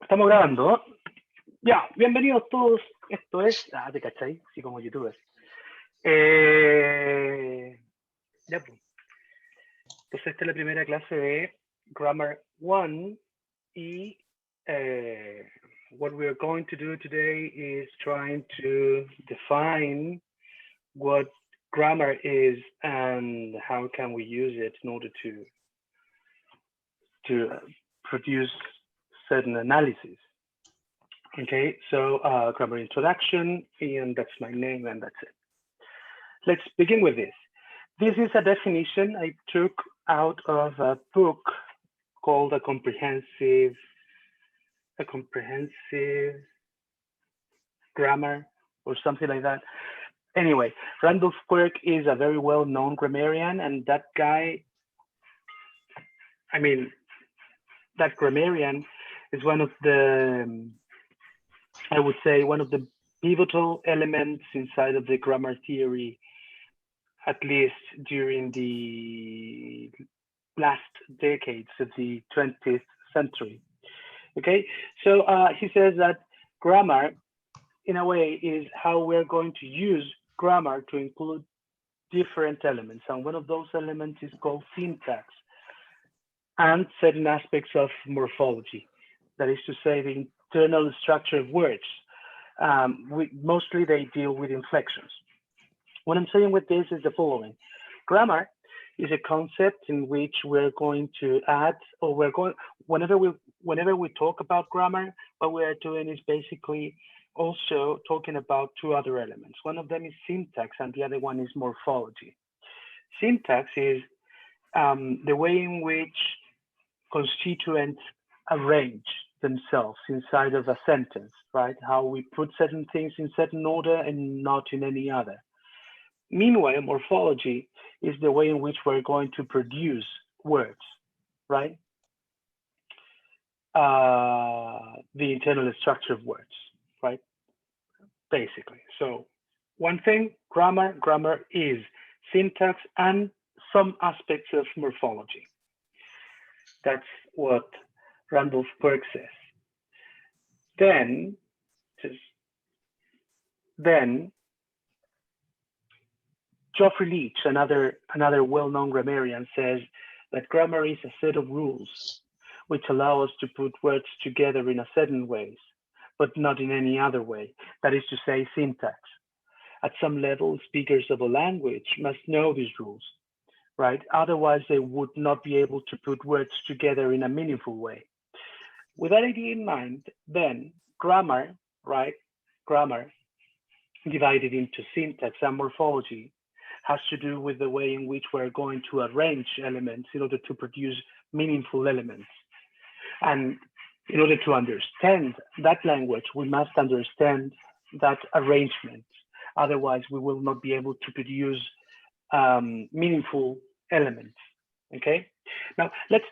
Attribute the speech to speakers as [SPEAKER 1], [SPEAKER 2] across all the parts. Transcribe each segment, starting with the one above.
[SPEAKER 1] Estamos grabando. Ya, bienvenidos todos. Esto es. ¿Te cachai? Así como youtubers. Ya, pues. Entonces, esta es la primera clase de Grammar 1. Y what we are going to do today is trying to define what grammar is and how can we use it in order to produce certain analysis. Okay, so grammar introduction, and that's my name, and that's it. Let's begin with this. This is a definition I took out of a book called A Comprehensive Grammar or something like that. Anyway, Randolph Quirk is a very well-known grammarian, and that guy, I mean, that grammarian is one of the, I would say, one of the pivotal elements inside of the grammar theory, at least during the last decades of the 20th century. Okay, so he says that grammar, in a way, is how we're going to use grammar to include different elements. And one of those elements is called syntax and certain aspects of morphology. That is to say, the internal structure of words. Mostly they deal with inflections. What I'm saying with this is the following. Grammar is a concept in which we're going to add, or whenever we talk about grammar, what we're doing is basically also talking about two other elements. One of them is syntax and the other one is morphology. Syntax is the way in which constituents arrange themselves inside of a sentence, right? How we put certain things in certain order and not in any other. Meanwhile, morphology is the way in which we're going to produce words, right? The internal structure of words, right? Basically. So one thing, grammar is syntax and some aspects of morphology. That's what Randolph Quirk says. Then Geoffrey Leach, another well-known grammarian, says that grammar is a set of rules which allow us to put words together in a certain ways, but not in any other way. That is to say, syntax. At some level, speakers of a language must know these rules, right? Otherwise, they would not be able to put words together in a meaningful way. With that idea in mind, then grammar, right? Grammar divided into syntax and morphology has to do with the way in which we're going to arrange elements in order to produce meaningful elements. And in order to understand that language, we must understand that arrangement. Otherwise, we will not be able to produce meaningful elements, okay? Now, let's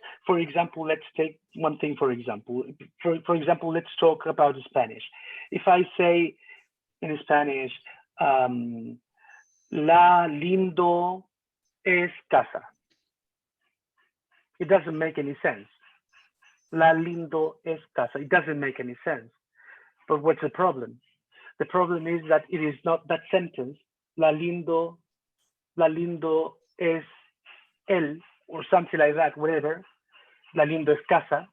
[SPEAKER 1] take one thing for example. For example, let's talk about Spanish. If I say in Spanish, la lindo es casa. It doesn't make any sense. La lindo es casa. It doesn't make any sense. But what's the problem? The problem is that it is not that sentence, la lindo es él, or something like that, whatever, la lindo es casa.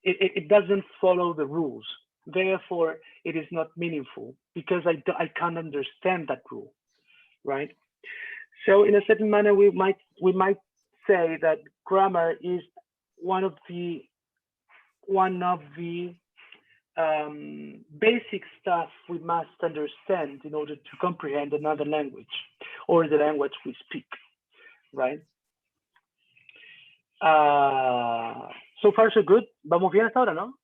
[SPEAKER 1] It doesn't follow the rules. Therefore, it is not meaningful because I can't understand that rule, right? So in a certain manner, we might say that grammar is one of the basic stuff we must understand in order to comprehend another language or the language we speak, right? So far so good. Vamos bien hasta ahora, ¿no?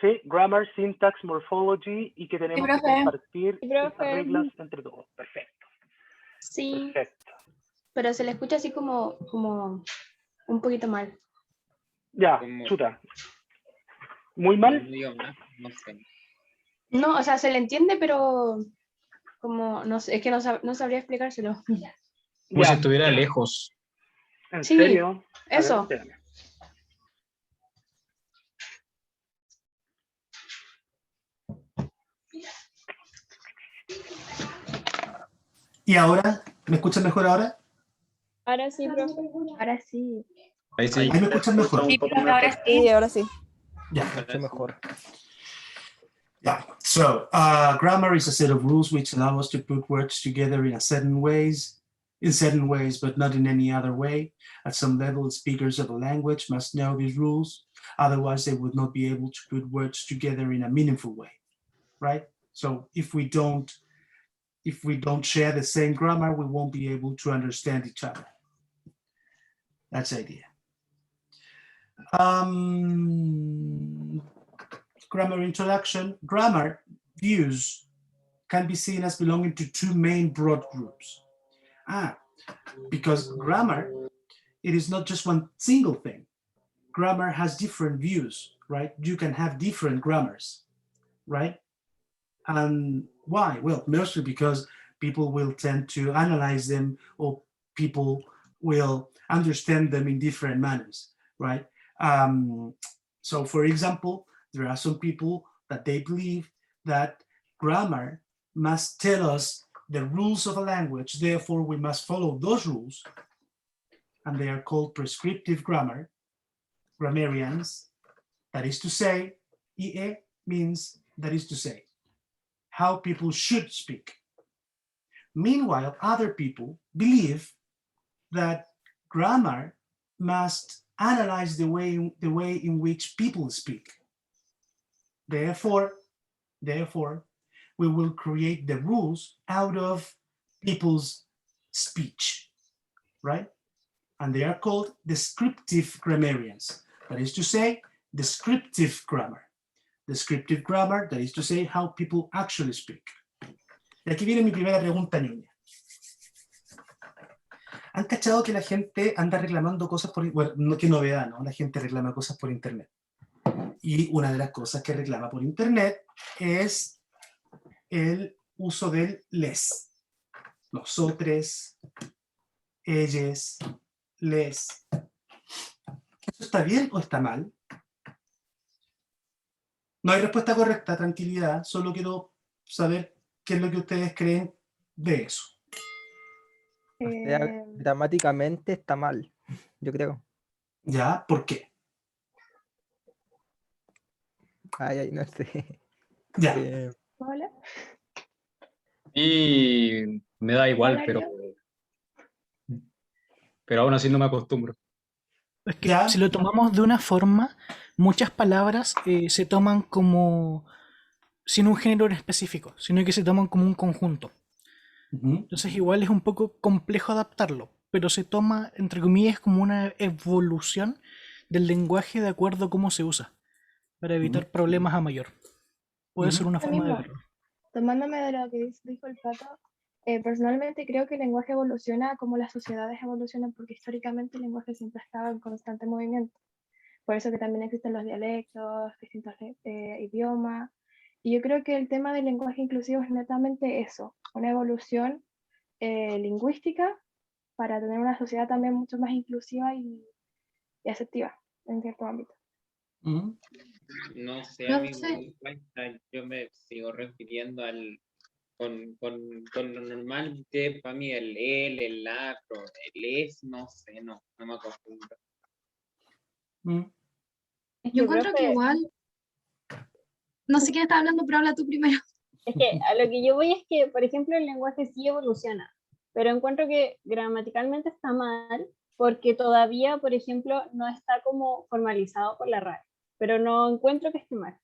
[SPEAKER 1] Sí, grammar, syntax, morphology, y que tenemos que compartir estas reglas entre todos. Perfecto.
[SPEAKER 2] Sí.
[SPEAKER 1] Perfecto.
[SPEAKER 2] Pero se le escucha así como un poquito mal.
[SPEAKER 1] Ya, chuta. ¿Muy mal?
[SPEAKER 3] No sé.
[SPEAKER 2] No, o sea, se le entiende, pero como, no sé, es que no sabría explicárselo.
[SPEAKER 4] Como si estuviera lejos.
[SPEAKER 1] ¿En
[SPEAKER 2] Sí,
[SPEAKER 1] serio?
[SPEAKER 2] eso.
[SPEAKER 1] Ver,
[SPEAKER 3] ¿Y ahora? ¿Me escuchan mejor ahora?
[SPEAKER 5] Ahora sí, profe.
[SPEAKER 2] Ahora sí.
[SPEAKER 4] Ahí sí.
[SPEAKER 3] Ahí me escuchan mejor.
[SPEAKER 6] Sí, profe, ahora sí.
[SPEAKER 7] Sí, ahora sí.
[SPEAKER 3] Yeah.
[SPEAKER 8] Mucho mejor.
[SPEAKER 3] Yeah. So grammar is a set of rules which allow us to put words together in certain ways, but not in any other way. At some level, speakers of a language must know these rules. Otherwise, they would not be able to put words together in a meaningful way, right? So if we don't share the same grammar, we won't be able to understand each other. That's the idea. Grammar introduction. Grammar views can be seen as belonging to two main broad groups. Because grammar, it is not just one single thing. Grammar has different views, right? You can have different grammars, right? And why? Well, mostly because people will tend to analyze them, or people will understand them in different manners, right? So for example, there are some people that they believe that grammar must tell us the rules of a language, therefore we must follow those rules, and they are called prescriptive grammarians. That is to say, IE means that is to say, how people should speak. Meanwhile, other people believe that grammar must analyze the way in which people speak. Therefore, we will create the rules out of people's speech, right? And they are called descriptive grammarians. That is to say, descriptive grammar. Descriptive grammar, that is to say, how people actually speak. Y aquí viene mi primera pregunta, niña. ¿Han cachado que la gente anda reclamando cosas por... Bueno, no, qué novedad, ¿no? La gente reclama cosas por internet. Y una de las cosas que reclama por internet es el uso del les. Nosotros, ellos, les. ¿Eso está bien o está mal? No hay respuesta correcta, tranquilidad. Solo quiero saber qué es lo que ustedes creen de eso.
[SPEAKER 8] O sea, gramáticamente está mal, yo creo.
[SPEAKER 3] ¿Ya? ¿Por qué?
[SPEAKER 8] Ay, no sé.
[SPEAKER 3] Ya.
[SPEAKER 2] Hola.
[SPEAKER 4] Y me da igual,
[SPEAKER 2] Hola,
[SPEAKER 4] pero aún así no me acostumbro.
[SPEAKER 9] Es que
[SPEAKER 3] Ya.
[SPEAKER 9] si lo tomamos de una forma, muchas palabras se toman como sin un género en específico, sino que se toman como un conjunto. Entonces igual es un poco complejo adaptarlo, pero se toma, entre comillas, como una evolución del lenguaje de acuerdo a cómo se usa, para evitar problemas a mayor. Puede ser una forma de verlo.
[SPEAKER 2] Tomándome de lo que dijo el Pato, personalmente creo que el lenguaje evoluciona como las sociedades evolucionan, porque históricamente el lenguaje siempre estaba en constante movimiento. Por eso que también existen los dialectos, distintos idiomas. Y yo creo que el tema del lenguaje inclusivo es netamente eso, una evolución lingüística para tener una sociedad también mucho más inclusiva y asertiva en cierto ámbito.
[SPEAKER 10] No sé, amigo, yo me sigo refiriendo con lo normal que para mí el él, el la, el es, no sé, no me acostumbro.
[SPEAKER 6] Yo encuentro que igual, no sé quién está hablando, pero habla tú primero.
[SPEAKER 5] Es que a lo que yo voy es que, por ejemplo, el lenguaje sí evoluciona, pero encuentro que gramaticalmente está mal porque todavía, por ejemplo, no está como formalizado por la RAE, pero no encuentro que esté mal.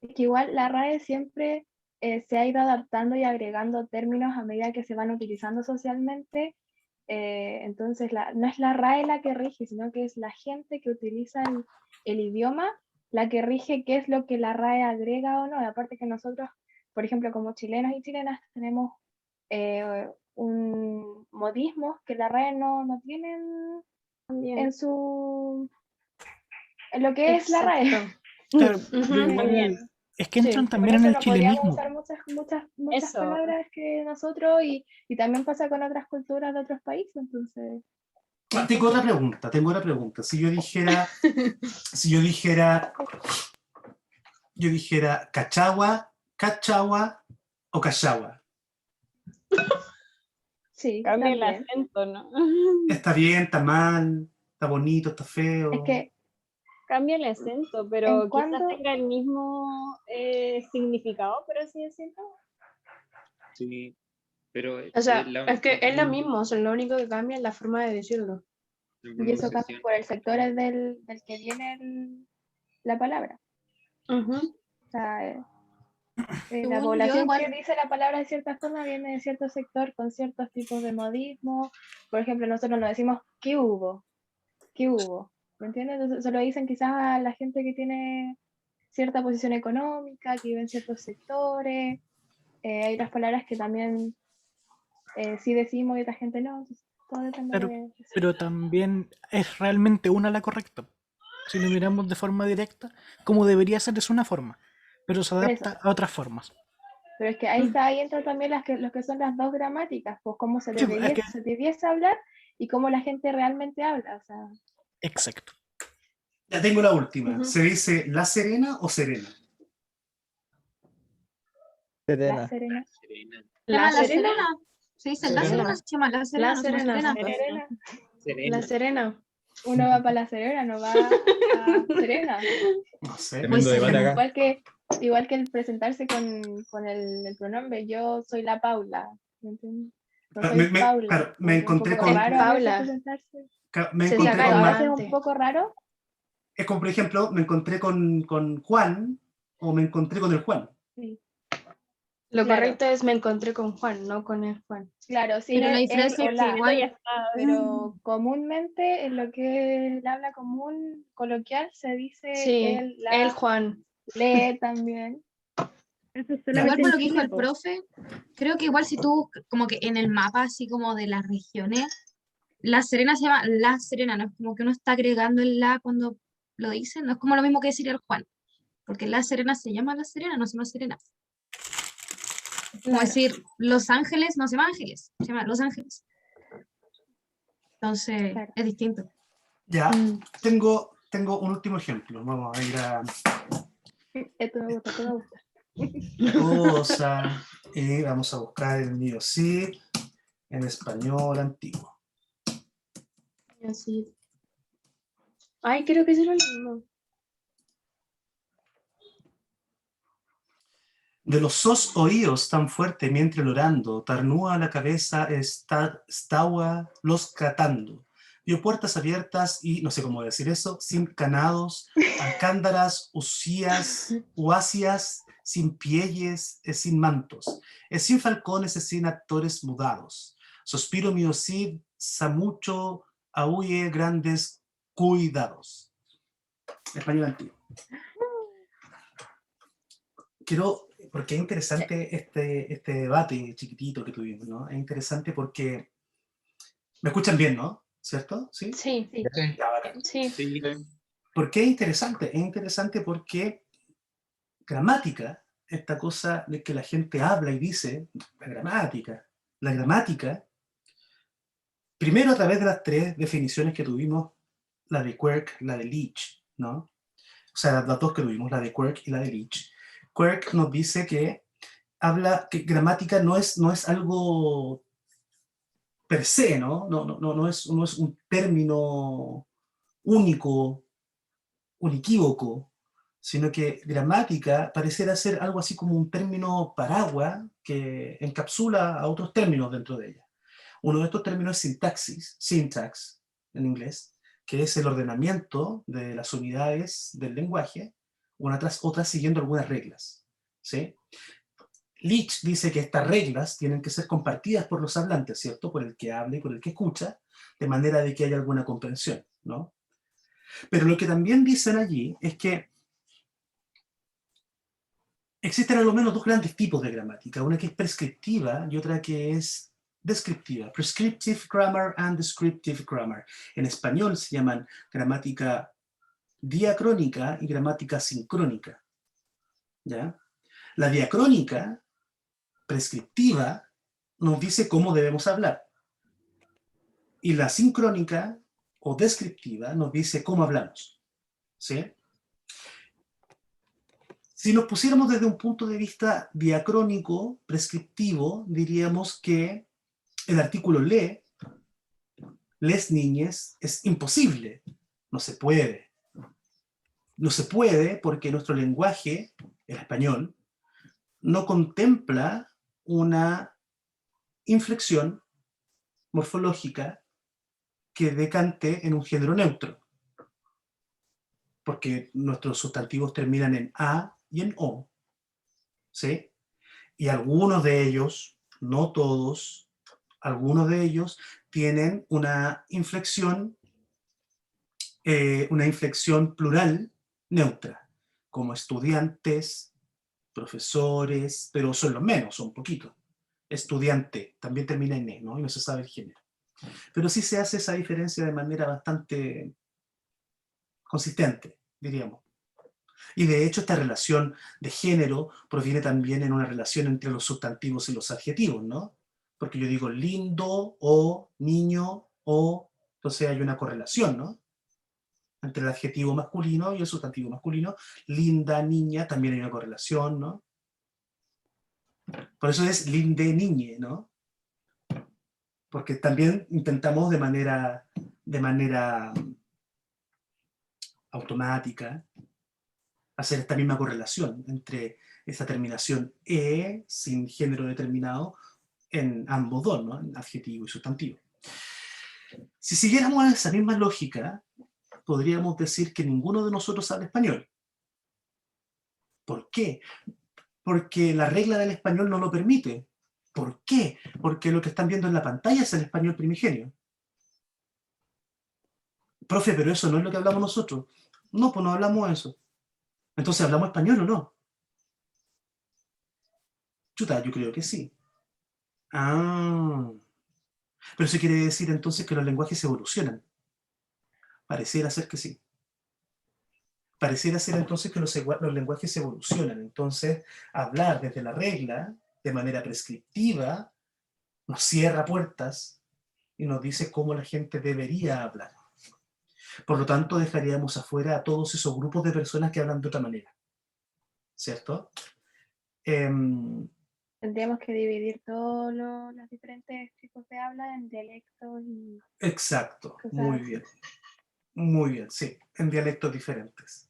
[SPEAKER 2] Es que igual la RAE siempre se ha ido adaptando y agregando términos a medida que se van utilizando socialmente. Entonces no es la RAE la que rige, sino que es la gente que utiliza el idioma la que rige qué es lo que la RAE agrega o no. Y aparte que nosotros, por ejemplo, como chilenos y chilenas, tenemos un modismo que la RAE no tienen en lo que es la RAE.
[SPEAKER 9] Claro, pero igual, es que entran también en el chilenismo.
[SPEAKER 2] Podríamos usar muchas palabras que nosotros y también pasa con otras culturas de otros países, entonces...
[SPEAKER 3] Tengo otra pregunta. Si yo dijera cachagua o cachagua,
[SPEAKER 2] Sí,
[SPEAKER 5] Cambia el
[SPEAKER 2] también.
[SPEAKER 5] acento, ¿no?
[SPEAKER 3] Está bien, está mal, está bonito, está feo.
[SPEAKER 2] Es que
[SPEAKER 5] Cambia el acento, pero
[SPEAKER 2] ¿En
[SPEAKER 5] quizás
[SPEAKER 2] cuándo?
[SPEAKER 5] tenga el mismo significado, por así decirlo.
[SPEAKER 10] Sí, pero
[SPEAKER 7] O sea,
[SPEAKER 10] la,
[SPEAKER 7] es que es lo mismo, o sea, lo único que cambia es la forma de decirlo.
[SPEAKER 10] la
[SPEAKER 2] Y eso cambia
[SPEAKER 10] pronunciación.
[SPEAKER 2] por el sector del que viene la palabra.
[SPEAKER 7] Ujú.
[SPEAKER 2] O sea, la
[SPEAKER 6] Según yo,
[SPEAKER 2] población que
[SPEAKER 6] igual,
[SPEAKER 2] dice la palabra de cierta forma viene de cierto sector con ciertos tipos de modismo. Por ejemplo, nosotros nos decimos ¿qué hubo? ¿Qué hubo? ¿Me entiendes? Entonces, se lo dicen quizás a la gente que tiene cierta posición económica, que vive en ciertos sectores. Hay otras palabras que también sí decimos y otra gente no. Entonces, todo depende
[SPEAKER 9] Claro,
[SPEAKER 2] de eso.
[SPEAKER 9] pero también es realmente una la correcta. Si lo miramos de forma directa, como debería ser es una forma, pero se
[SPEAKER 2] Por eso.
[SPEAKER 9] adapta a otras formas.
[SPEAKER 2] Pero es que ahí entran también los que son las dos gramáticas, pues cómo
[SPEAKER 9] Sí, es que,
[SPEAKER 2] se debiese hablar y cómo la gente realmente habla. O sea,
[SPEAKER 9] exacto.
[SPEAKER 3] Ya tengo la última.
[SPEAKER 7] Ujú.
[SPEAKER 3] ¿Se dice La Serena o Serena?
[SPEAKER 2] La
[SPEAKER 8] Serena.
[SPEAKER 2] Serena.
[SPEAKER 10] Serena.
[SPEAKER 6] se llama
[SPEAKER 7] La
[SPEAKER 6] La
[SPEAKER 7] Serena.
[SPEAKER 6] Serena. Se dice La
[SPEAKER 3] Serena.
[SPEAKER 6] Serena, se llama La Serena,
[SPEAKER 7] La
[SPEAKER 6] no se llama
[SPEAKER 7] Serena.
[SPEAKER 6] Serena.
[SPEAKER 2] Serena.
[SPEAKER 10] Serena.
[SPEAKER 7] La Serena.
[SPEAKER 2] Uno va para la Serena, no va a Serena.
[SPEAKER 3] No sé.
[SPEAKER 6] Muy
[SPEAKER 4] Tremendo debate
[SPEAKER 6] serena.
[SPEAKER 4] acá.
[SPEAKER 2] Igual que el presentarse con el pronombre, yo soy la Paula. ¿Me entiendes? No
[SPEAKER 3] Claro,
[SPEAKER 2] soy Paula.
[SPEAKER 3] claro, me
[SPEAKER 2] Como que un
[SPEAKER 3] encontré
[SPEAKER 2] poco
[SPEAKER 3] con,
[SPEAKER 7] Es
[SPEAKER 2] raro a veces
[SPEAKER 7] Paula.
[SPEAKER 2] presentarse.
[SPEAKER 3] me
[SPEAKER 7] Se
[SPEAKER 3] encontré
[SPEAKER 7] saca
[SPEAKER 2] Claro,
[SPEAKER 3] con
[SPEAKER 2] a
[SPEAKER 7] la
[SPEAKER 2] veces es un
[SPEAKER 7] antes.
[SPEAKER 2] poco raro.
[SPEAKER 3] es como, por ejemplo, me encontré con Juan o me encontré con el Juan.
[SPEAKER 2] Sí.
[SPEAKER 7] Lo
[SPEAKER 2] Claro.
[SPEAKER 7] correcto es me encontré con Juan, no con el Juan.
[SPEAKER 2] Claro, sin
[SPEAKER 6] Pero la
[SPEAKER 2] él
[SPEAKER 6] diferencia
[SPEAKER 2] o
[SPEAKER 6] es que
[SPEAKER 2] la.
[SPEAKER 5] Eso ya
[SPEAKER 6] igual,
[SPEAKER 5] está.
[SPEAKER 2] Pero comúnmente en lo que es el habla común coloquial se dice
[SPEAKER 7] Sí,
[SPEAKER 2] él,
[SPEAKER 7] el
[SPEAKER 2] la,
[SPEAKER 7] Juan.
[SPEAKER 2] le también. Eso es
[SPEAKER 6] igual
[SPEAKER 2] solamente
[SPEAKER 6] por
[SPEAKER 2] en
[SPEAKER 6] lo que dijo
[SPEAKER 2] Chile,
[SPEAKER 6] el
[SPEAKER 2] po.
[SPEAKER 6] profe, creo que igual si tú, como que en el mapa, así como de las regiones, La Serena se llama La Serena, no es como que uno está agregando el la cuando lo dice, no es como lo mismo que decir el Juan, porque La Serena se llama La Serena, no se llama Serena. Como
[SPEAKER 2] Claro.
[SPEAKER 6] decir Los Ángeles, no se llama Ángeles, se llama Los Ángeles. Entonces,
[SPEAKER 2] Claro.
[SPEAKER 6] es distinto.
[SPEAKER 3] Ya,
[SPEAKER 7] Mm.
[SPEAKER 3] tengo un último ejemplo. Vamos a ir a
[SPEAKER 2] Esto me gusta, esto me gusta.
[SPEAKER 3] cosa y vamos a buscar el mío sí en español antiguo.
[SPEAKER 7] Y así. Ay, creo que es lo mismo.
[SPEAKER 3] De los sos oídos tan fuerte mientras orando, tarnúa la cabeza estaba los catando. Vio puertas abiertas y, no sé cómo decir eso, sin canados, alcándaras, uasias, sin pielles, sin mantos, sin falcones, sin actores mudados. Sospiro mío cid, samucho, ahuye grandes cuidados. Español antiguo. Quiero, porque es interesante este debate chiquitito que tuvimos, ¿no? Es interesante porque me escuchan bien, ¿no? ¿Cierto? ¿Sí?
[SPEAKER 7] Sí,
[SPEAKER 2] Sí.
[SPEAKER 3] Ya, bacán.
[SPEAKER 7] sí.
[SPEAKER 10] Sí,
[SPEAKER 3] ¿Por qué es interesante? Es interesante porque gramática, esta cosa de que la gente habla y dice, la gramática, primero a través de las tres definiciones que tuvimos, la de Quirk, la de Leach, ¿no? O sea, las dos que tuvimos, la de Quirk y la de Leach. Quirk nos dice que habla que gramática no es algo per se, ¿no? No es un término único, unequívoco, sino que gramática pareciera ser algo así como un término paraguas que encapsula a otros términos dentro de ella. Uno de estos términos es sintaxis, syntax en inglés, que es el ordenamiento de las unidades del lenguaje, una tras otra siguiendo algunas reglas, ¿sí? Leach dice que estas reglas tienen que ser compartidas por los hablantes, ¿cierto? Por el que habla y por el que escucha, de manera de que haya alguna comprensión, ¿no? Pero lo que también dicen allí es que existen al menos dos grandes tipos de gramática, una que es prescriptiva y otra que es descriptiva. Prescriptive grammar and descriptive grammar. En español se llaman gramática diacrónica y gramática sincrónica, ¿ya? La diacrónica prescriptiva nos dice cómo debemos hablar. Y la sincrónica o descriptiva nos dice cómo hablamos. ¿Sí? Si nos pusiéramos desde un punto de vista diacrónico, prescriptivo, diríamos que el artículo le, les niñes, es imposible. No se puede. No se puede porque nuestro lenguaje, el español, no contempla una inflexión morfológica que decante en un género neutro. Porque nuestros sustantivos terminan en A y en O. ¿Sí? Y algunos de ellos, no todos, algunos de ellos tienen una inflexión plural neutra, como estudiantes, profesores, pero son los menos, son poquitos. Estudiante también termina en E, ¿no? Y no se sabe el género. Pero sí se hace esa diferencia de manera bastante consistente, diríamos. Y de hecho esta relación de género proviene también en una relación entre los sustantivos y los adjetivos, ¿no? Porque yo digo lindo o niño o, entonces hay una correlación, ¿no? Entre el adjetivo masculino y el sustantivo masculino. Linda, niña, también hay una correlación, ¿no? Por eso es linde, niñe, ¿no? Porque también intentamos de manera automática hacer esta misma correlación entre esa terminación e sin género determinado en ambos dos, ¿no? En adjetivo y sustantivo. Si siguiéramos esa misma lógica, podríamos decir que ninguno de nosotros habla español. ¿Por qué? Porque la regla del español no lo permite. ¿Por qué? Porque lo que están viendo en la pantalla es el español primigenio. Profe, pero eso no es lo que hablamos nosotros. No, pues no hablamos eso. Entonces, ¿hablamos español o no? Chuta, yo creo que sí. Ah, pero eso quiere decir entonces que los lenguajes evolucionan. Pareciera ser que sí. Pareciera ser entonces que los lenguajes evolucionan. Entonces, hablar desde la regla, de manera prescriptiva, nos cierra puertas y nos dice cómo la gente debería hablar. Por lo tanto, dejaríamos afuera a todos esos grupos de personas que hablan de otra manera. ¿Cierto?
[SPEAKER 2] Tendríamos que dividir todos los diferentes tipos de habla en dialectos y
[SPEAKER 3] Exacto,
[SPEAKER 2] cosas
[SPEAKER 3] muy
[SPEAKER 2] así.
[SPEAKER 3] bien. Muy bien, sí, en dialectos diferentes.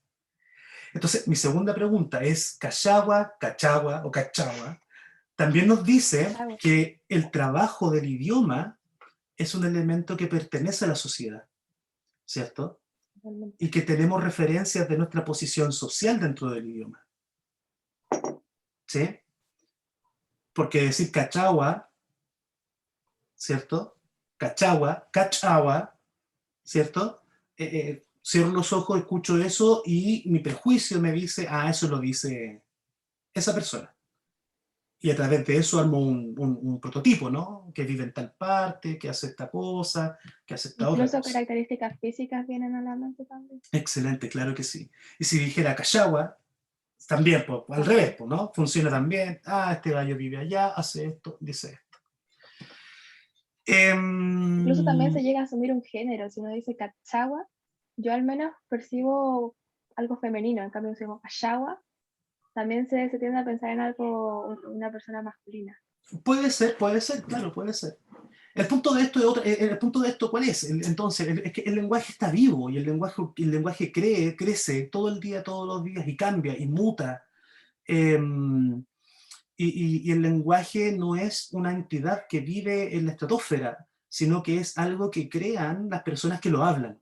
[SPEAKER 3] Entonces, mi segunda pregunta es, cachagua, cachagua o cachagua, también nos dice
[SPEAKER 2] Cachagua.
[SPEAKER 3] que el trabajo del idioma es un elemento que pertenece a la sociedad, ¿cierto?
[SPEAKER 2] Totalmente.
[SPEAKER 3] Y que tenemos referencias de nuestra posición social dentro del idioma. ¿Sí? Porque decir cachagua, ¿cierto? Cachagua, cachagua, ¿cierto? Cierro los ojos, escucho eso y mi prejuicio me dice, ah, eso lo dice esa persona. Y a través de eso armo un prototipo, ¿no? Que vive en tal parte, que hace esta cosa, que hace esta otra
[SPEAKER 2] Incluso
[SPEAKER 3] cosa.
[SPEAKER 2] características físicas vienen a la mente también.
[SPEAKER 3] Excelente, claro que sí. Y si dijera Cachagua, también, pues, al revés, pues, ¿no? Funciona también. Ah, este gallo vive allá, hace esto, dice esto.
[SPEAKER 2] Incluso también se llega a asumir un género. Si uno dice cachagua, yo al menos percibo algo femenino. En cambio, si digo cachagua, también se tiende a pensar en algo, una persona masculina.
[SPEAKER 3] Puede ser, claro, puede ser. El punto de esto, el punto de esto, ¿cuál es? Entonces, es que el lenguaje está vivo y el lenguaje crece todo el día, todos los días y cambia y muta. Y el lenguaje no es una entidad que vive en la estratosfera, sino que es algo que crean las personas que lo hablan.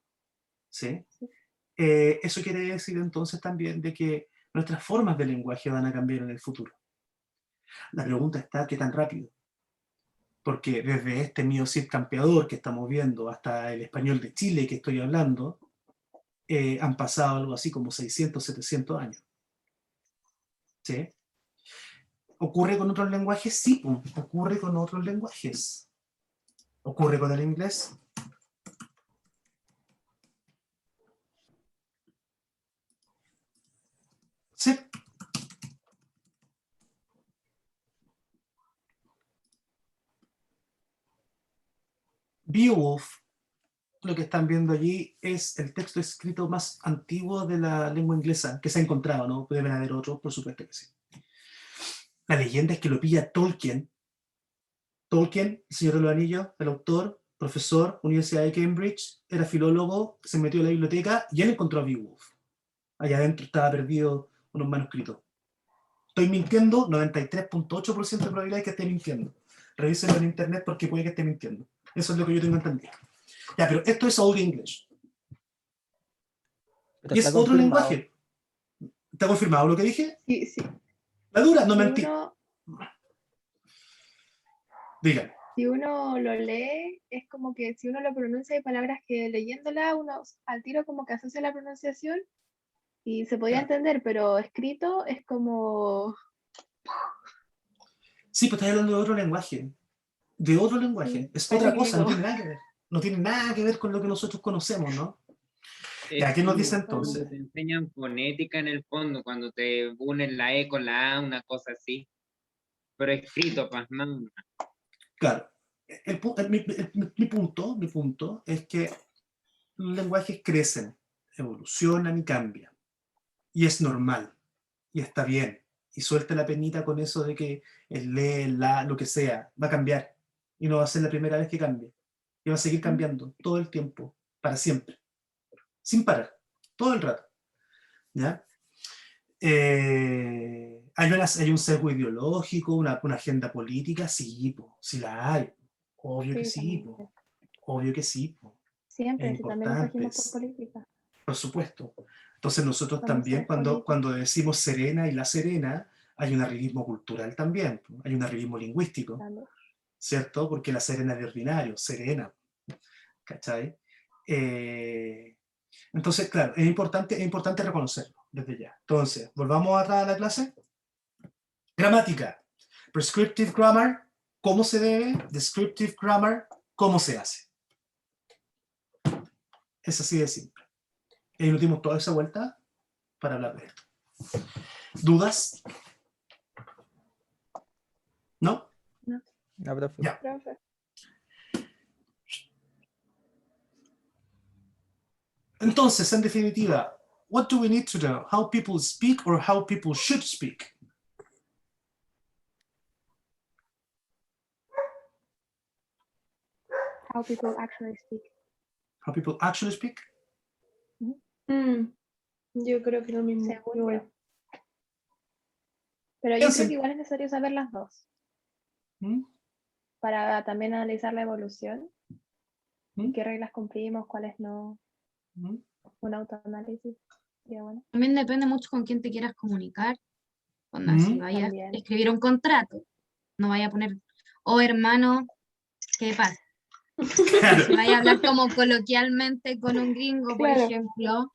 [SPEAKER 3] ¿Sí? Eso quiere decir entonces también de que nuestras formas de lenguaje van a cambiar en el futuro. La pregunta está, ¿qué tan rápido? Porque desde este mío Cid campeador que estamos viendo hasta el español de Chile que estoy hablando, han pasado algo así como 600, 700 años. ¿Sí? ¿Ocurre con otros lenguajes? Sí, ocurre con otros lenguajes. ¿Ocurre con el inglés? Sí. Beowulf, lo que están viendo allí es el texto escrito más antiguo de la lengua inglesa que se ha encontrado, ¿no? Deben haber otros, por supuesto que sí. La leyenda es que lo pilla Tolkien. Tolkien, el Señor de los Anillos, el autor, profesor, Universidad de Cambridge, era filólogo, se metió a la biblioteca y él encontró a Beowulf. Allá adentro estaba perdido unos manuscritos. Estoy mintiendo, 93.8% de probabilidad de que esté mintiendo. Revísenlo en internet porque puede que esté mintiendo. Eso es lo que yo tengo entendido. Ya, pero esto es Old English.
[SPEAKER 8] Pero
[SPEAKER 3] Y es
[SPEAKER 8] está
[SPEAKER 3] otro
[SPEAKER 8] confirmado.
[SPEAKER 3] lenguaje. ¿Está confirmado lo que dije?
[SPEAKER 2] Sí, sí.
[SPEAKER 3] La dura, no
[SPEAKER 2] Si
[SPEAKER 3] mentí. Dígame.
[SPEAKER 2] Si uno lo lee, es como que si uno lo pronuncia, hay palabras que leyéndola uno al tiro como que asocia la pronunciación y se podía entender, pero escrito es como...
[SPEAKER 3] Sí, pues estás hablando de otro lenguaje. De otro lenguaje.
[SPEAKER 2] Sí,
[SPEAKER 3] Es
[SPEAKER 2] parece
[SPEAKER 3] otra
[SPEAKER 2] que
[SPEAKER 3] cosa, no
[SPEAKER 2] digo.
[SPEAKER 3] tiene nada que ver. No tiene nada que ver con lo que nosotros conocemos, ¿no? Ya,
[SPEAKER 10] Es
[SPEAKER 3] ¿qué nos
[SPEAKER 10] como
[SPEAKER 3] dice
[SPEAKER 10] cuando
[SPEAKER 3] entonces?
[SPEAKER 10] te enseñan fonética en el fondo, cuando te unen la E con la A, una cosa así. Pero escrito, pues, no.
[SPEAKER 3] Claro. Mi punto es que los lenguajes crecen, evolucionan y cambian. Y es normal. Y está bien. Y suelta la penita con eso de que el le, el la, lo que sea, va a cambiar. Y no va a ser la primera vez que cambie. Y va a seguir cambiando todo el tiempo, para siempre. Sin parar. Todo el rato. ¿Ya? ¿Hay un sesgo ideológico, una agenda política? Sí, po, sí la hay. Obvio que
[SPEAKER 2] Sí,
[SPEAKER 3] sí,
[SPEAKER 2] también.
[SPEAKER 3] po. Obvio que sí, po. Es
[SPEAKER 2] Siempre, si también nos
[SPEAKER 3] importante,
[SPEAKER 2] regimos por política.
[SPEAKER 3] por supuesto. Entonces nosotros
[SPEAKER 2] Vamos a
[SPEAKER 3] también
[SPEAKER 2] ver
[SPEAKER 3] cuando
[SPEAKER 2] política.
[SPEAKER 3] decimos Serena y La Serena, hay un arribismo cultural también, po. Hay un arribismo lingüístico,
[SPEAKER 2] También.
[SPEAKER 3] ¿cierto? Porque La Serena es de ordinario, Serena, ¿cachai? Entonces, claro, es importante reconocerlo desde ya. Entonces, volvamos atrás a la clase. Gramática. Prescriptive grammar, ¿cómo se debe? Descriptive grammar, ¿cómo se hace? Es así de simple. Y nos dimos toda esa vuelta para hablar de esto. ¿Dudas? ¿No?
[SPEAKER 8] No, profe.
[SPEAKER 3] Ya.
[SPEAKER 2] Profe.
[SPEAKER 3] Entonces, en definitiva, what do we need to know? How people speak or how people should speak?
[SPEAKER 2] How people actually speak.
[SPEAKER 3] How people actually speak?
[SPEAKER 7] Yo creo que lo mismo.
[SPEAKER 2] Según
[SPEAKER 7] Igual.
[SPEAKER 2] yo. Pero yo
[SPEAKER 3] Piensen.
[SPEAKER 2] creo que igual es necesario saber las dos.
[SPEAKER 3] ¿Mm?
[SPEAKER 2] Para también analizar la evolución.
[SPEAKER 3] ¿Mm?
[SPEAKER 2] ¿Qué reglas cumplimos? ¿Cuáles no?
[SPEAKER 3] ¿Mm?
[SPEAKER 2] Un autoanálisis. Sería bueno.
[SPEAKER 6] También depende mucho con quién te quieras comunicar. Onda, si vayas a
[SPEAKER 2] También.
[SPEAKER 6] escribir un contrato, no vaya a poner, oh hermano, ¿qué pasa?
[SPEAKER 3] Claro.
[SPEAKER 6] Si vaya a hablar como coloquialmente con un gringo, por
[SPEAKER 2] Claro.
[SPEAKER 6] ejemplo,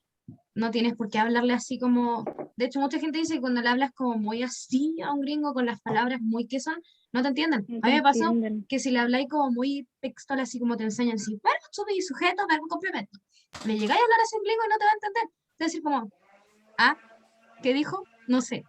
[SPEAKER 6] no tienes por qué hablarle así como... De hecho, mucha gente dice que cuando le hablas como muy así a un gringo con las palabras muy que son, no te entienden.
[SPEAKER 2] No
[SPEAKER 6] A mí me pasó
[SPEAKER 2] entienden.
[SPEAKER 6] que si le habláis como muy textual, así como te enseñan, así, verbo, sujeto, verbo, complemento. Le llegáis a hablar así a un gringo y no te va a entender. Te va a decir como, ah, ¿qué dijo? No sé.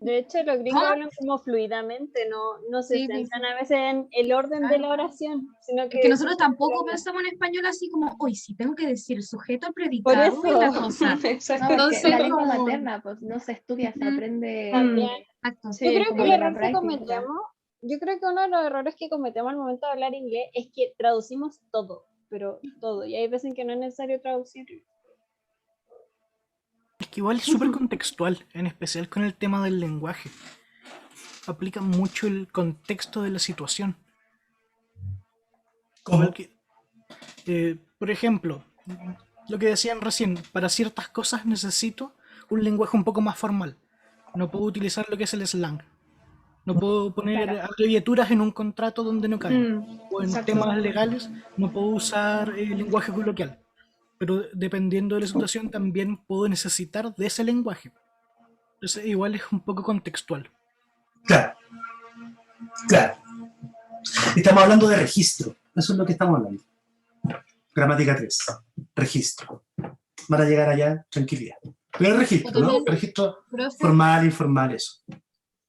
[SPEAKER 5] De hecho, los gringos
[SPEAKER 6] ¿Cómo?
[SPEAKER 5] hablan como fluidamente, no se
[SPEAKER 6] Sí, sí,
[SPEAKER 5] centran a veces en el orden de la oración, sino que...
[SPEAKER 6] Es que nosotros tampoco pensamos en español así como, hoy sí tengo que decir el sujeto, el
[SPEAKER 5] Por
[SPEAKER 6] predicado y la cosa.
[SPEAKER 7] Exacto.
[SPEAKER 2] No, porque
[SPEAKER 6] Entonces,
[SPEAKER 2] la lengua
[SPEAKER 6] como-
[SPEAKER 2] materna, pues no se estudia, se
[SPEAKER 6] Ujú.
[SPEAKER 2] aprende.
[SPEAKER 5] También.
[SPEAKER 6] Exacto.
[SPEAKER 7] Sí,
[SPEAKER 5] Yo creo
[SPEAKER 2] como
[SPEAKER 5] que
[SPEAKER 2] de
[SPEAKER 5] el
[SPEAKER 2] la
[SPEAKER 5] error que
[SPEAKER 2] práctica.
[SPEAKER 5] cometemos, yo creo que uno de los errores que cometemos al momento de hablar inglés es que traducimos todo, pero todo, y hay veces en que no es necesario traducir.
[SPEAKER 9] Es que igual es súper contextual, en especial con el tema del lenguaje. Aplica mucho el contexto de la situación.
[SPEAKER 3] ¿Cómo?
[SPEAKER 9] Igual que, por ejemplo, lo que decían recién, para ciertas cosas necesito un lenguaje un poco más formal. No puedo utilizar lo que es el slang. No puedo poner
[SPEAKER 2] Claro.
[SPEAKER 9] abreviaturas en un contrato donde no caen. O en
[SPEAKER 7] Exacto.
[SPEAKER 9] temas legales no puedo usar lenguaje coloquial. Pero dependiendo de la situación también puedo necesitar de ese lenguaje. Entonces igual es un poco contextual.
[SPEAKER 3] Claro. Claro. Estamos hablando de registro. Eso es lo que estamos hablando. Gramática 3. Registro. Van a llegar allá, tranquilidad. Pero el registro, ¿no?
[SPEAKER 6] También,
[SPEAKER 3] Registro
[SPEAKER 6] profe,
[SPEAKER 3] formal, informal, eso.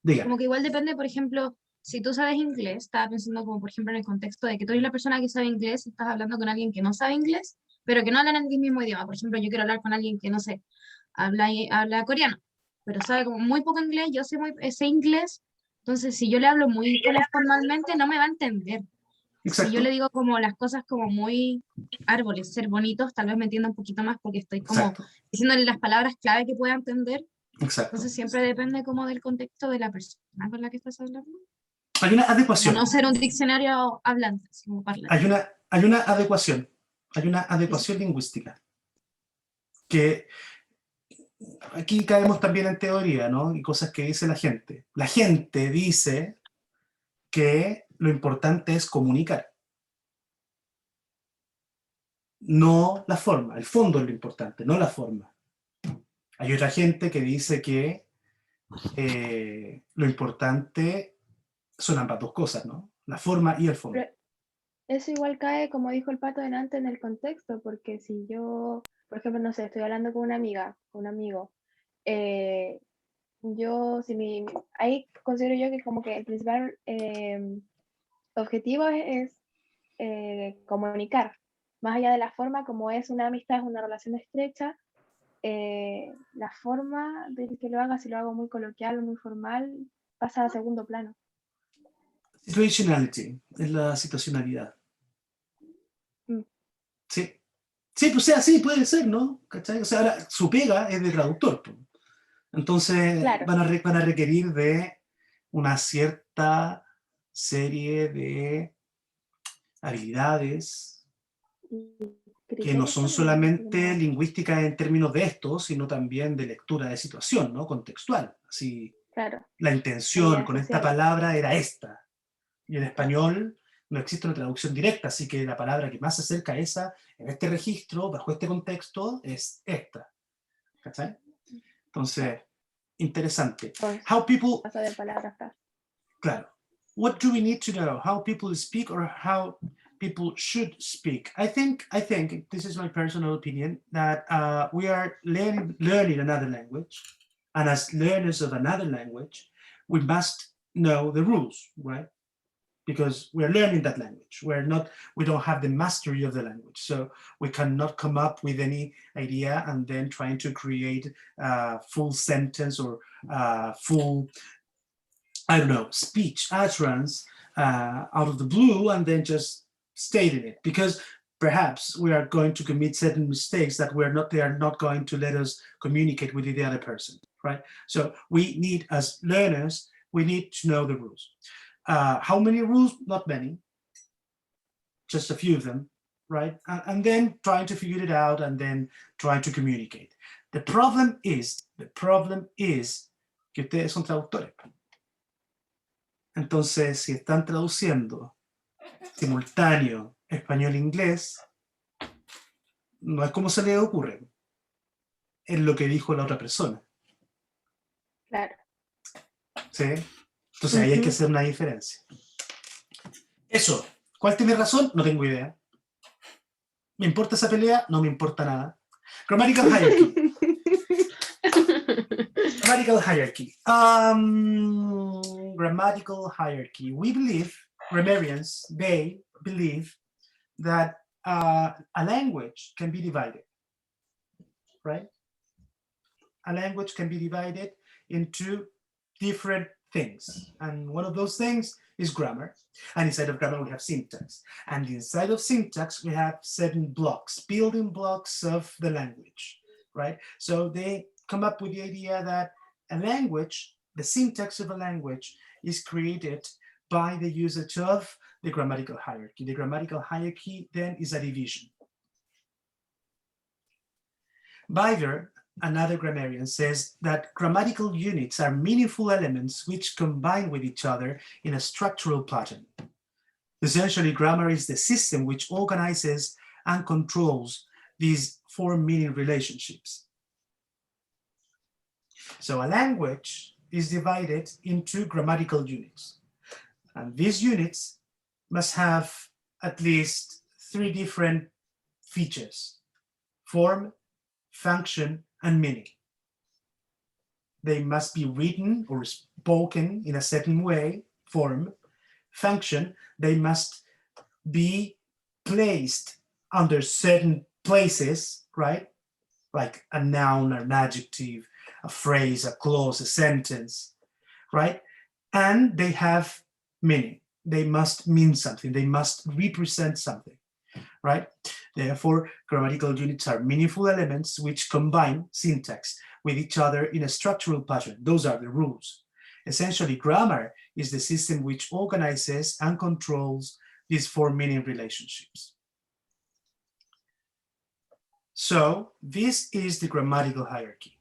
[SPEAKER 3] Dígame.
[SPEAKER 6] como que igual depende, por ejemplo, si tú sabes inglés, estaba pensando como por ejemplo en el contexto de que tú eres la persona que sabe inglés y estás hablando con alguien que no sabe inglés, pero que no hablan el mismo idioma. Por ejemplo, yo quiero hablar con alguien que no sé, habla coreano, pero sabe como muy poco inglés, yo sé inglés, entonces si yo le hablo muy como formalmente no me va a entender. Si
[SPEAKER 3] Exacto.
[SPEAKER 6] yo le digo como las cosas como muy árboles, ser bonitos, tal vez me entienda un poquito más porque estoy como
[SPEAKER 3] Exacto.
[SPEAKER 6] diciéndole las palabras clave que pueda entender.
[SPEAKER 3] Exacto.
[SPEAKER 6] Entonces siempre depende como del contexto de la persona con la que estás hablando.
[SPEAKER 3] Hay una
[SPEAKER 6] Como
[SPEAKER 3] adecuación.
[SPEAKER 6] no ser un diccionario hablante, sino parlante.
[SPEAKER 3] Hay una adecuación. Hay una adecuación lingüística. Que aquí caemos también en teoría, ¿no? Y cosas que dice la gente. La gente dice que lo importante es comunicar. No la forma. El fondo es lo importante, no la forma. Hay otra gente que dice que lo importante son ambas dos cosas, ¿no? La forma y el fondo.
[SPEAKER 2] Pero eso igual cae, como dijo el Pato delante, en el contexto, porque si yo, por ejemplo, no sé, estoy hablando con una amiga, con un amigo, yo, ahí considero yo que como que el principal objetivo es comunicar, más allá de la forma, como es una amistad, es una relación estrecha, la forma de que lo haga, si lo hago muy coloquial o muy formal, pasa a segundo plano.
[SPEAKER 3] Situationality es la situacionalidad.
[SPEAKER 2] Mm.
[SPEAKER 3] Sí. Sí, pues sea así, puede ser, ¿no? ¿Cachai? O sea, ahora su pega es de traductor, pues. Entonces
[SPEAKER 2] Claro.
[SPEAKER 3] van a requerir de una cierta serie de habilidades que no son solamente lingüísticas en términos de esto, sino también de lectura de situación, ¿no? Contextual. Así,
[SPEAKER 2] Claro.
[SPEAKER 3] la intención con esta palabra era esta. Y en español no existe una traducción directa, así que la palabra que más se acerca a esa, en este registro, bajo este contexto, es esta. ¿Cachai? Entonces, interesante. How people...
[SPEAKER 2] Pasa de palabras.
[SPEAKER 3] Claro. What do we need to know? How people speak or how people should speak? I think this is my personal opinion, that we are learning another language, and as learners of another language, we must know the rules, right? Because we're learning that language. We don't have the mastery of the language. So we cannot come up with any idea and then trying to create a full sentence or full, I don't know, speech utterance out of the blue and then just stating it. Because perhaps we are going to commit certain mistakes that they are not going to let us communicate with the other person, right? So we need, as learners, we need to know the rules. How many rules? Not many, just a few of them, right? And then trying to figure it out and then trying to communicate. The problem is que ustedes son traductores. Entonces, si están traduciendo simultáneo español-inglés, no es como se les ocurre, es lo que dijo la otra persona.
[SPEAKER 2] Claro.
[SPEAKER 3] ¿Sí? Entonces ahí hay que hacer una diferencia. Eso. ¿Cuál tiene razón? No tengo idea. ¿Me importa esa pelea? No me importa nada. Grammatical hierarchy. Grammatical hierarchy. Grammatical hierarchy. We believe, grammarians, they believe that a language can be divided, right? A language can be divided into different things. And one of those things is grammar. And inside of grammar, we have syntax. And inside of syntax, we have certain blocks, building blocks of the language, right? So they come up with the idea that a language, the syntax of a language, is created by the usage of the grammatical hierarchy. The grammatical hierarchy then is a division. Beyer, another grammarian, says that grammatical units are meaningful elements which combine with each other in a structural pattern. Essentially, grammar is the system which organizes and controls these form-meaning relationships. So a language is divided into grammatical units. And these units must have at least 3 different features: form, function, and meaning. They must be written or spoken in a certain way form, function, they must be placed under certain places, right? Like a noun, an adjective, a phrase, a clause, a sentence, right? And they have meaning. They must mean something. They must represent something, right? Therefore, grammatical units are meaningful elements which combine syntax with each other in a structural pattern. Those are the rules. Essentially, grammar is the system which organizes and controls these four meaning relationships. So this is the grammatical hierarchy.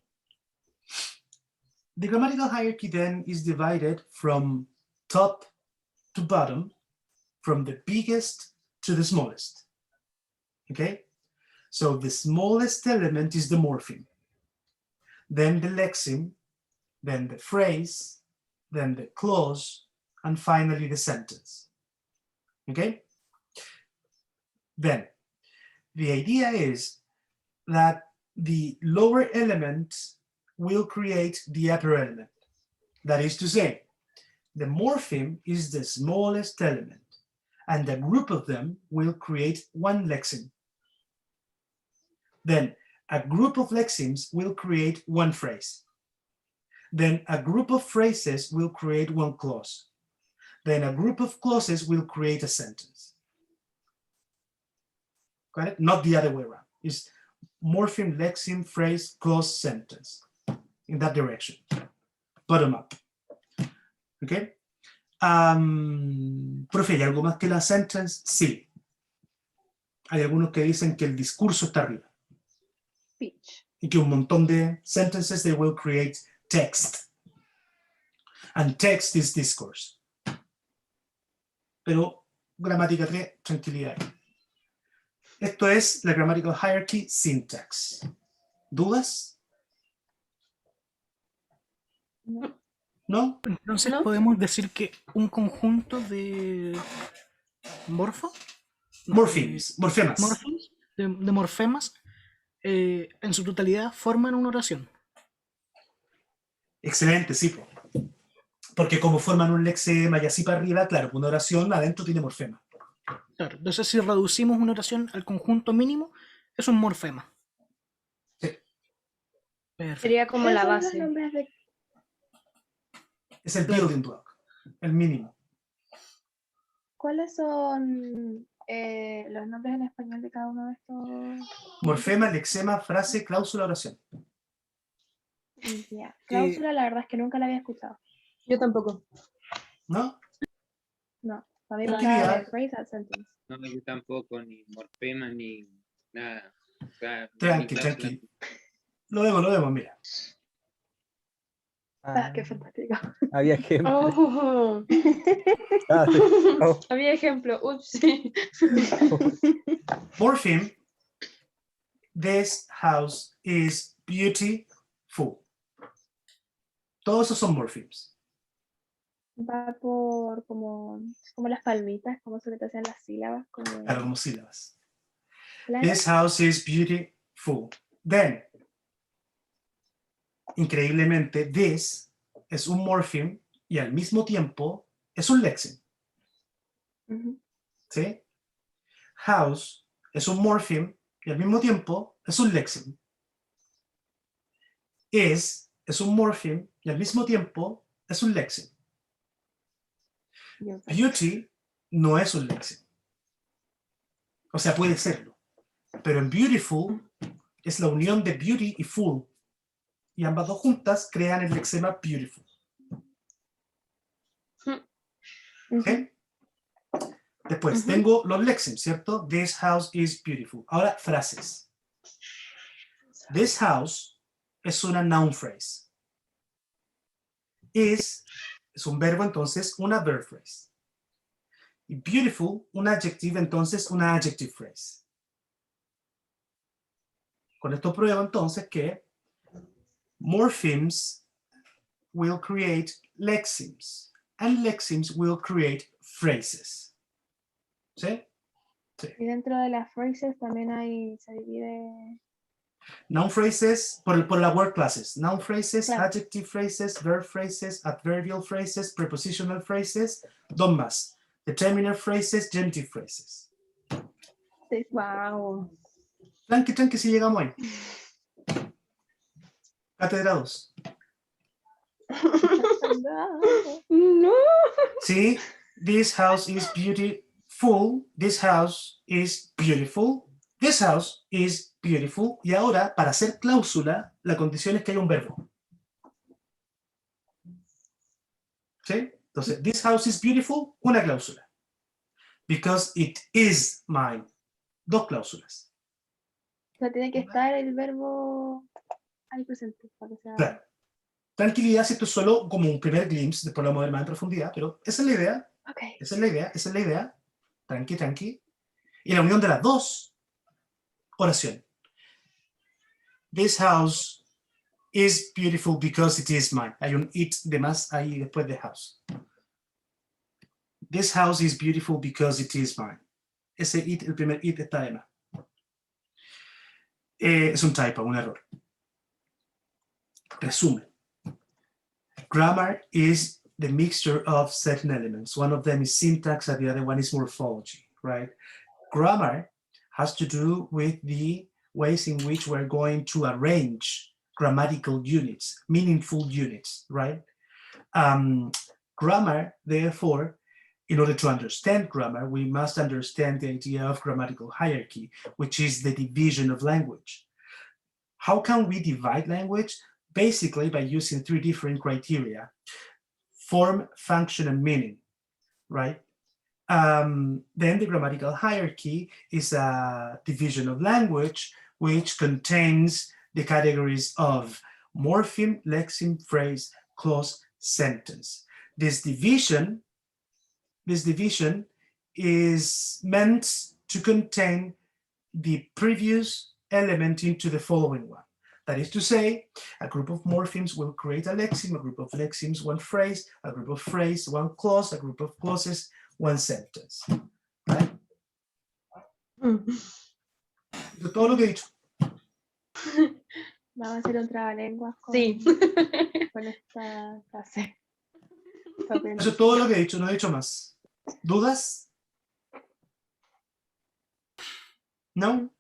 [SPEAKER 3] The grammatical hierarchy then is divided from top to bottom, from the biggest to the smallest. Okay? So the smallest element is the morpheme, then the lexeme, then the phrase, then the clause, and finally the sentence. Okay? Then, the idea is that the lower element will create the upper element. That is to say, the morpheme is the smallest element, and a group of them will create one lexeme. Then a group of lexemes will create one phrase. Then a group of phrases will create one clause. Then a group of clauses will create a sentence. Got it? Not the other way around. It's morpheme, lexeme, phrase, clause, sentence. In that direction. Bottom up. Okay? Profe, ¿hay algo más que la sentence? Sí. Hay algunos que dicen que el discurso está arriba.
[SPEAKER 2] Speech.
[SPEAKER 3] Y que un montón de sentences, they will create text. And text is discourse. Pero gramática 3, tranquilidad. Esto es la grammatical hierarchy syntax. ¿Dudas? ¿No?
[SPEAKER 9] Entonces
[SPEAKER 7] ¿No?
[SPEAKER 9] podemos decir que un conjunto de morfo,
[SPEAKER 3] Morphemes, morfemas.
[SPEAKER 9] morphemes, de morfemas, en su totalidad forman una oración.
[SPEAKER 3] Excelente, sí. Po. Porque como forman un lexema y así para arriba, claro, una oración adentro tiene morfema.
[SPEAKER 9] Claro, entonces si reducimos una oración al conjunto mínimo, es un morfema.
[SPEAKER 3] Sí.
[SPEAKER 9] Perfecto.
[SPEAKER 7] Sería como la
[SPEAKER 2] ¿Cuáles son los
[SPEAKER 7] base.
[SPEAKER 2] nombres de-
[SPEAKER 3] Es el
[SPEAKER 9] Claro.
[SPEAKER 3] building block, el mínimo.
[SPEAKER 2] ¿Cuáles son los nombres en español de cada uno de estos?
[SPEAKER 3] Morfema, lexema, frase, cláusula, oración.
[SPEAKER 2] Ya. Cláusula, la verdad es que nunca la había escuchado.
[SPEAKER 7] Yo tampoco.
[SPEAKER 3] ¿No?
[SPEAKER 2] No, para mí
[SPEAKER 3] Tranquilidad.
[SPEAKER 2] pasaba de phrase a sentence.
[SPEAKER 10] No, yo tampoco, ni morfema, ni nada. O sea,
[SPEAKER 3] Tranqui,
[SPEAKER 10] ni
[SPEAKER 3] tranqui.
[SPEAKER 10] cláusula.
[SPEAKER 3] Lo vemos, mira.
[SPEAKER 2] Ah, qué fantástico.
[SPEAKER 8] Había ejemplo.
[SPEAKER 7] Oh.
[SPEAKER 8] Ah, sí. Oh.
[SPEAKER 7] Había ejemplo. Ups, sí.
[SPEAKER 3] Morpheme, this house is beautiful. Todos esos son morphemes.
[SPEAKER 2] Va por como las palmitas, como se le hacen las sílabas. Como...
[SPEAKER 3] Claro, como sílabas.
[SPEAKER 2] Claro.
[SPEAKER 3] This house is beautiful. Then, increíblemente, this es un morpheme y al mismo tiempo es un lexeme.
[SPEAKER 2] Ujú.
[SPEAKER 3] ¿Sí? House es un morpheme y al mismo tiempo es un lexeme. Es un morpheme y al mismo tiempo es un lexeme.
[SPEAKER 2] Yo sé.
[SPEAKER 3] Beauty no es un lexeme. O sea, puede serlo. Pero en beautiful es la unión de beauty y full. Y ambas dos juntas crean el lexema beautiful. ¿Ok? Después tengo los lexemes, ¿cierto? This house is beautiful. Ahora, frases. This house es una noun phrase. Is un verbo, entonces una verb phrase. Y beautiful, un adjective, entonces una adjective phrase. Con esto pruebo entonces que morphemes will create lexemes and lexemes will create phrases. ¿Sí? Sí.
[SPEAKER 2] Y dentro de las phrases también se divide.
[SPEAKER 3] Noun phrases, por la word classes. Noun phrases,
[SPEAKER 2] Claro.
[SPEAKER 3] adjective phrases, verb phrases, adverbial phrases, prepositional phrases, dos más. Determiner phrases, genitive phrases.
[SPEAKER 7] Wow.
[SPEAKER 3] Tranqui, si llegamos ahí. Catedrados.
[SPEAKER 7] No.
[SPEAKER 3] See, this house is beautiful. This house is beautiful. This house is beautiful. Y ahora, para hacer cláusula, la condición es que haya un verbo. ¿Sí? Entonces, this house is beautiful, una cláusula. Because it is mine. Dos cláusulas.
[SPEAKER 2] O sea, tiene que estar el verbo ahí presente para que sea.
[SPEAKER 3] Claro. Tranquilidad, si esto es solo como un primer glimpse, después lo vamos a ver más en profundidad, pero esa es la idea.
[SPEAKER 2] Ok.
[SPEAKER 3] Esa es la idea. Tranqui. Y la unión de las dos, oración. This house is beautiful because it is mine. Hay un it de más ahí después de house. This house is beautiful because it is mine. Ese it, el primer it está de más. Es un typo, un error. Resumen. Grammar is the mixture of certain elements. One of them is syntax and the other one is morphology, right? Grammar has to do with the ways in which we're going to arrange grammatical units, meaningful units, right? Grammar, therefore, in order to understand grammar, we must understand the idea of grammatical hierarchy, which is the division of language. How can we divide language? Basically by using three different criteria: form, function, and meaning, right? Then the grammatical hierarchy is a division of language which contains the categories of morpheme, lexeme, phrase, clause, sentence. This division is meant to contain the previous element into the following one. That is to say, a group of morphemes will create a lexeme, a group of lexemes, one phrase, a group of phrase, one clause, a group of clauses, one sentence. Right? Eso es todo lo que he dicho.
[SPEAKER 2] Vamos a hacer un trabalenguas con,
[SPEAKER 7] Sí.
[SPEAKER 2] con esta clase.
[SPEAKER 3] Eso es todo lo que he dicho, no he dicho más. ¿Dudas? No?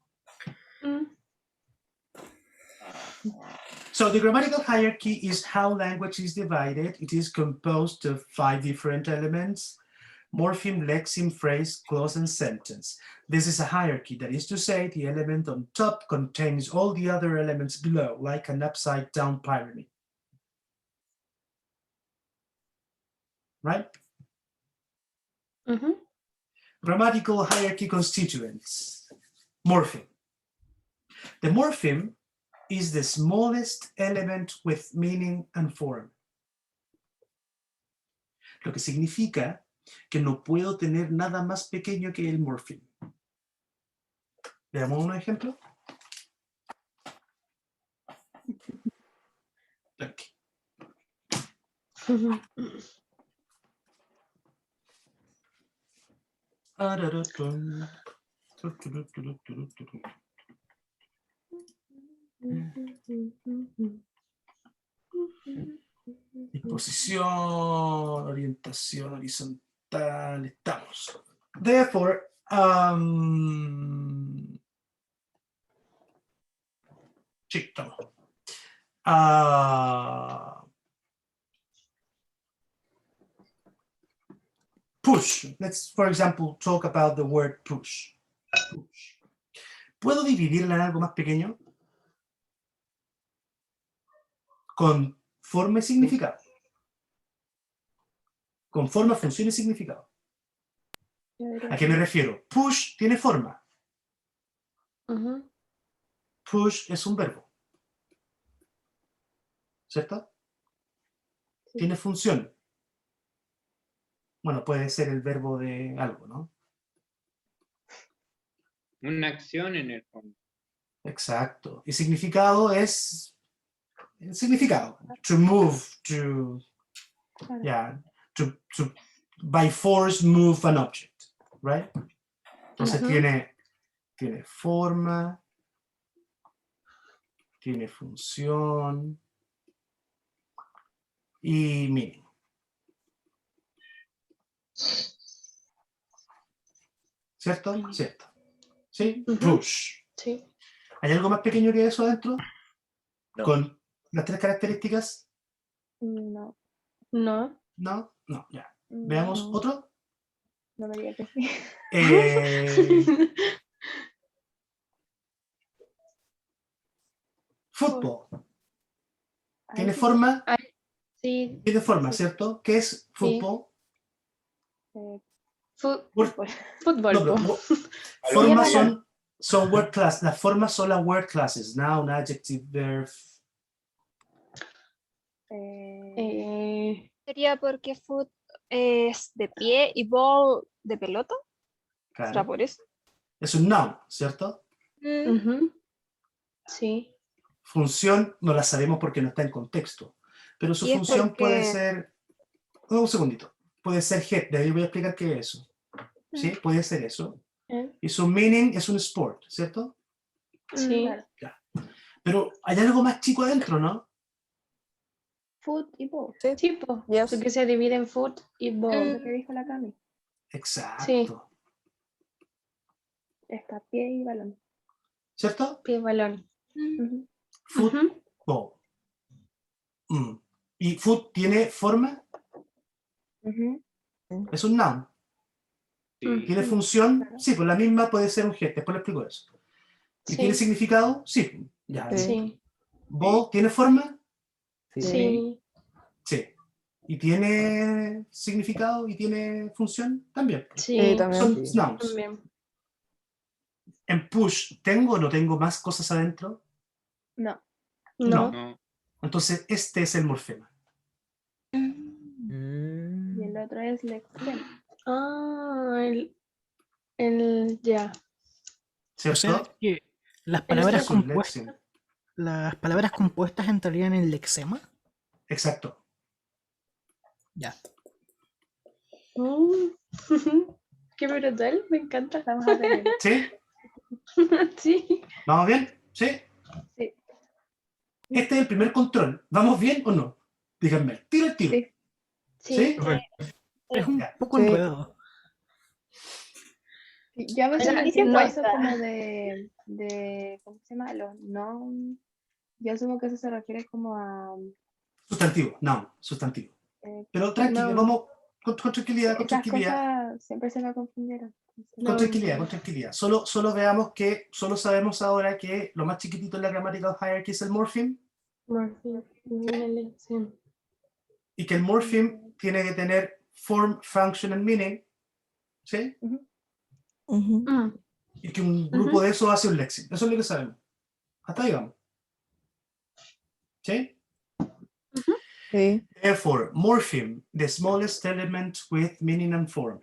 [SPEAKER 3] So the grammatical hierarchy is how language is divided. It is composed of 5 different elements: morpheme, lexeme, phrase, clause, and sentence. This is a hierarchy. That is to say, the element on top contains all the other elements below, like an upside-down pyramid. Right? Grammatical hierarchy constituents. Morpheme. The morpheme is the smallest element with meaning and form. Lo que significa que no puedo tener nada más pequeño que el morpheme. Veamos un ejemplo. Aquí. Disposición, orientación horizontal, estamos. Therefore, sí, estamos. Push. Let's, for example, talk about the word push. Push. ¿Puedo dividirla en algo más pequeño? Con forma y significado. Con forma, función y significado. ¿A qué me refiero? Push tiene forma. Push es un verbo. ¿Cierto?
[SPEAKER 2] Sí.
[SPEAKER 3] Tiene función. Bueno, puede ser el verbo de algo, ¿no?
[SPEAKER 10] Una acción en el fondo.
[SPEAKER 3] Exacto. Y significado es el significado. To move, to,
[SPEAKER 2] Claro.
[SPEAKER 3] yeah, to by force move an object, right? Entonces tiene forma, tiene función y meaning. ¿Cierto? Cierto. ¿Sí? Push.
[SPEAKER 7] Sí.
[SPEAKER 3] ¿Hay algo más pequeño que eso adentro?
[SPEAKER 8] No.
[SPEAKER 3] Con las 3 características.
[SPEAKER 2] No,
[SPEAKER 7] No.
[SPEAKER 3] No, no, ya. Veamos
[SPEAKER 7] No.
[SPEAKER 3] otro.
[SPEAKER 2] no me diga que sí.
[SPEAKER 3] Fútbol.
[SPEAKER 2] Ahí
[SPEAKER 3] ¿Tiene
[SPEAKER 2] sí.
[SPEAKER 3] forma?
[SPEAKER 7] Sí.
[SPEAKER 3] Tiene forma,
[SPEAKER 2] Sí.
[SPEAKER 3] ¿cierto? ¿Qué es fútbol?
[SPEAKER 2] Fútbol.
[SPEAKER 7] Fútbol.
[SPEAKER 3] No, pero
[SPEAKER 7] po.
[SPEAKER 3] formas
[SPEAKER 2] balón.
[SPEAKER 3] son word class. Las formas son las word classes. Noun, adjective, verb.
[SPEAKER 5] Sería porque foot es de pie y ball de pelota. ¿Será
[SPEAKER 3] Claro.
[SPEAKER 5] por eso?
[SPEAKER 3] Es un noun, ¿cierto?
[SPEAKER 7] Ujú. Sí.
[SPEAKER 3] Función no la sabemos porque no está en contexto. Pero su
[SPEAKER 5] Y es
[SPEAKER 3] función puede
[SPEAKER 5] porque-
[SPEAKER 3] ser... Un segundito. Puede ser head. De ahí voy a explicar qué es eso. ¿Sí? Puede ser eso. Y su meaning es un sport, ¿cierto?
[SPEAKER 7] Sí.
[SPEAKER 2] Claro.
[SPEAKER 3] Pero hay algo más chico adentro, ¿no?
[SPEAKER 2] Foot y ball.
[SPEAKER 7] Sí, po.
[SPEAKER 11] Yes.
[SPEAKER 7] Porque se divide en foot y ball.
[SPEAKER 2] Lo que dijo la Cami.
[SPEAKER 3] Exacto.
[SPEAKER 2] Está pie y balón.
[SPEAKER 3] ¿Cierto?
[SPEAKER 7] Pie, balón.
[SPEAKER 2] Ujú.
[SPEAKER 3] Fútbol. ¿Y foot tiene forma?
[SPEAKER 2] Ujú.
[SPEAKER 3] Es un noun.
[SPEAKER 10] Sí.
[SPEAKER 3] ¿Tiene función? Sí, pues la misma puede ser un head. Después le explico eso. ¿Y
[SPEAKER 7] Sí.
[SPEAKER 3] tiene significado? Sí. Ya.
[SPEAKER 7] Sí.
[SPEAKER 3] ¿Ball tiene forma?
[SPEAKER 8] Sí.
[SPEAKER 7] Sí.
[SPEAKER 3] Sí. ¿Y tiene significado y tiene función? También.
[SPEAKER 7] Sí.
[SPEAKER 11] también.
[SPEAKER 3] Son
[SPEAKER 8] Sí.
[SPEAKER 3] nouns.
[SPEAKER 7] También.
[SPEAKER 3] En push, ¿tengo o no tengo más cosas adentro?
[SPEAKER 2] No.
[SPEAKER 7] No.
[SPEAKER 10] No.
[SPEAKER 3] Entonces, este es el morfema.
[SPEAKER 2] Y el otro es lexema.
[SPEAKER 7] Ah, ya.
[SPEAKER 9] O
[SPEAKER 3] ¿Cierto?
[SPEAKER 9] sea que las
[SPEAKER 7] El
[SPEAKER 9] palabras
[SPEAKER 3] Es un
[SPEAKER 9] compuestas,
[SPEAKER 3] léxico.
[SPEAKER 9] las palabras compuestas entrarían en lexema.
[SPEAKER 3] Exacto.
[SPEAKER 9] Ya.
[SPEAKER 7] Qué brutal, me encanta.
[SPEAKER 2] Vamos a tener.
[SPEAKER 3] ¿Sí?
[SPEAKER 7] Sí.
[SPEAKER 3] ¿Vamos bien? ¿Sí?
[SPEAKER 2] Sí.
[SPEAKER 3] Este es el primer control. ¿Vamos bien o no? Díganme. Tiro el tiro.
[SPEAKER 2] Sí.
[SPEAKER 3] ¿Sí?
[SPEAKER 9] Es un
[SPEAKER 3] Ya.
[SPEAKER 9] poco
[SPEAKER 11] Sí.
[SPEAKER 9] enredado.
[SPEAKER 2] Yo a veces
[SPEAKER 7] sea,
[SPEAKER 2] me siento
[SPEAKER 7] no
[SPEAKER 2] eso
[SPEAKER 7] está.
[SPEAKER 2] como de, ¿cómo se llama? Los no. Yo asumo que eso se refiere como a
[SPEAKER 3] Sustantivo. No, sustantivo. Pero tranquilo,
[SPEAKER 7] No.
[SPEAKER 3] vamos con tranquilidad, con
[SPEAKER 2] esas
[SPEAKER 3] tranquilidad.
[SPEAKER 2] cosas siempre se me confundieron.
[SPEAKER 3] Con
[SPEAKER 7] No.
[SPEAKER 3] tranquilidad, con tranquilidad. Solo veamos que, solo sabemos ahora que lo más chiquitito en la grammatical hierarchy es el morpheme
[SPEAKER 7] Morfema, una elección.
[SPEAKER 3] y que el morpheme tiene que tener form, function and meaning, ¿sí?
[SPEAKER 11] Ujú.
[SPEAKER 3] Y que un grupo de eso hace un léxico. Eso es lo que sabemos. Hasta ahí vamos. ¿Sí?
[SPEAKER 11] Sí.
[SPEAKER 3] Therefore, morpheme, the smallest element with meaning and form.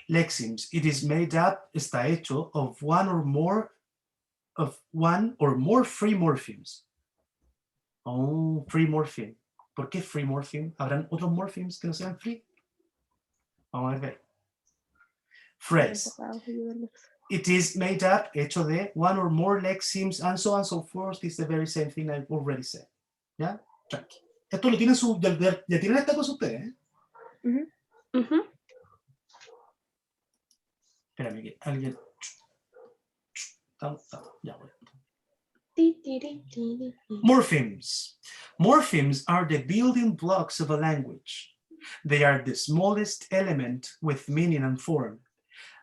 [SPEAKER 3] Lexemes, it is made up, está hecho of one or more free morphemes. Oh, free morpheme. ¿Por qué free morpheme? ¿Habrán otros morphemes que no sean free? Vamos a ver. Phrase. It is made up, hecho de one or more lexemes and so on and so forth. It's the very same thing I've already said. ¿Ya? Tranqui. Esto lo tienen ya tienen esta cosa ustedes, ¿eh? Espérame que alguien... Ya voy. Morphemes. Morphemes are the building blocks of a language. They are the smallest element with meaning and form,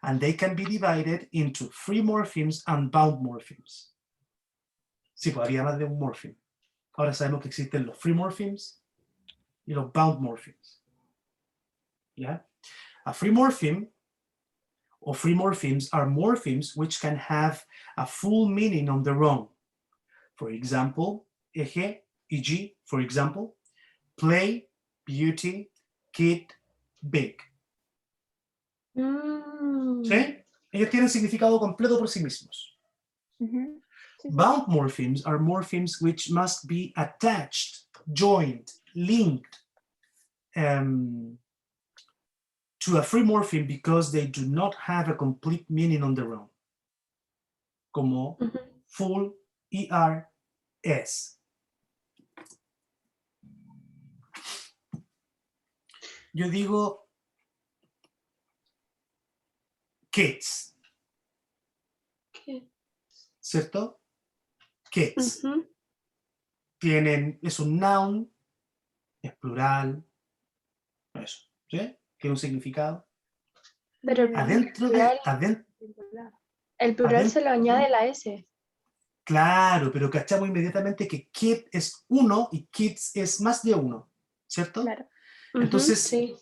[SPEAKER 3] and they can be divided into free morphemes and bound morphemes. Sí, pues había más de un morpheme. Ahora sabemos que existen los free morphemes y los bound morphemes. ¿Ya? A free morpheme or free morphemes are morphemes which can have a full meaning on their own. For example, eje, e.g., for example, play, beauty, kid, big. ¿Sí? Ellos tienen significado completo por sí mismos. Bound morphemes are morphemes which must be attached, joined, linked to a free morpheme because they do not have a complete meaning on their own. Como full, er, es. Yo digo kids, ¿cierto? Kids. Es un noun, es plural, eso, ¿sí? Tiene un significado.
[SPEAKER 7] Pero el
[SPEAKER 3] Adentro de,
[SPEAKER 7] plural, el plural
[SPEAKER 3] adentro-
[SPEAKER 7] se lo añade la S.
[SPEAKER 3] Claro, pero cachamos inmediatamente que kid es uno y kids es más de uno, ¿cierto?
[SPEAKER 2] Claro.
[SPEAKER 3] Entonces,
[SPEAKER 7] Sí.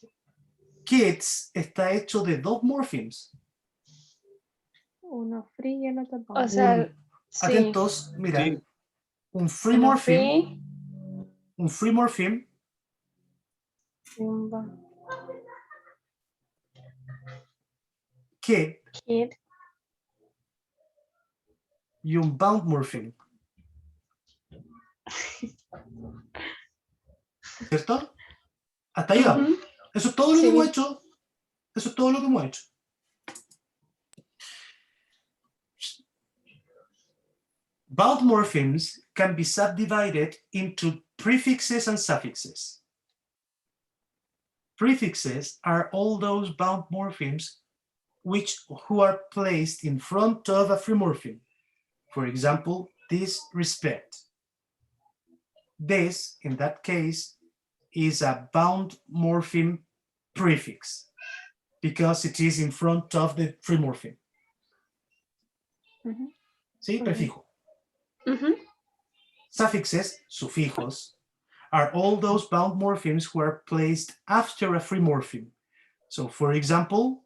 [SPEAKER 3] kids está hecho de dos morphemes.
[SPEAKER 2] Uno free y el otro
[SPEAKER 7] O
[SPEAKER 2] bound.
[SPEAKER 7] sea, sí.
[SPEAKER 3] Atentos, mira,
[SPEAKER 4] Sí.
[SPEAKER 3] un free
[SPEAKER 7] Uno
[SPEAKER 3] morpheme,
[SPEAKER 7] free y un bound.
[SPEAKER 3] kid
[SPEAKER 7] Kid.
[SPEAKER 3] y un bound morpheme. ¿Cierto? Hasta ahí vamos.
[SPEAKER 7] Ujú.
[SPEAKER 3] Eso es todo lo que
[SPEAKER 7] Sí.
[SPEAKER 3] hemos hecho. Eso es todo lo que hemos hecho. Bound morphemes can be subdivided into prefixes and suffixes. Prefixes are all those bound morphemes who are placed in front of a free morpheme. For example, this, respect. This, in that case, is a bound morpheme prefix because it is in front of the free morpheme. ¿Sí? Prefijo. Suffixes, sufijos, are all those bound morphemes who are placed after a free morpheme. So, for example,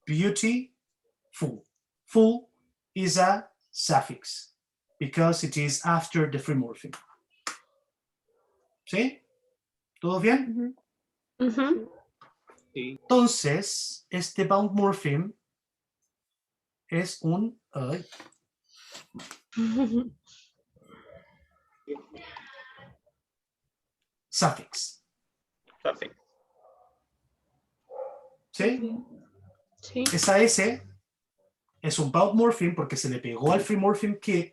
[SPEAKER 3] beauty, full. Full is a suffix because it is after the free morpheme. ¿Sí? ¿Todo bien?
[SPEAKER 10] Sí.
[SPEAKER 3] Entonces, este bound morpheme es un suffix.
[SPEAKER 10] Perfecto.
[SPEAKER 3] ¿Sí?
[SPEAKER 7] Sí.
[SPEAKER 3] Esa S es un bound morpheme porque se le pegó al free morpheme kid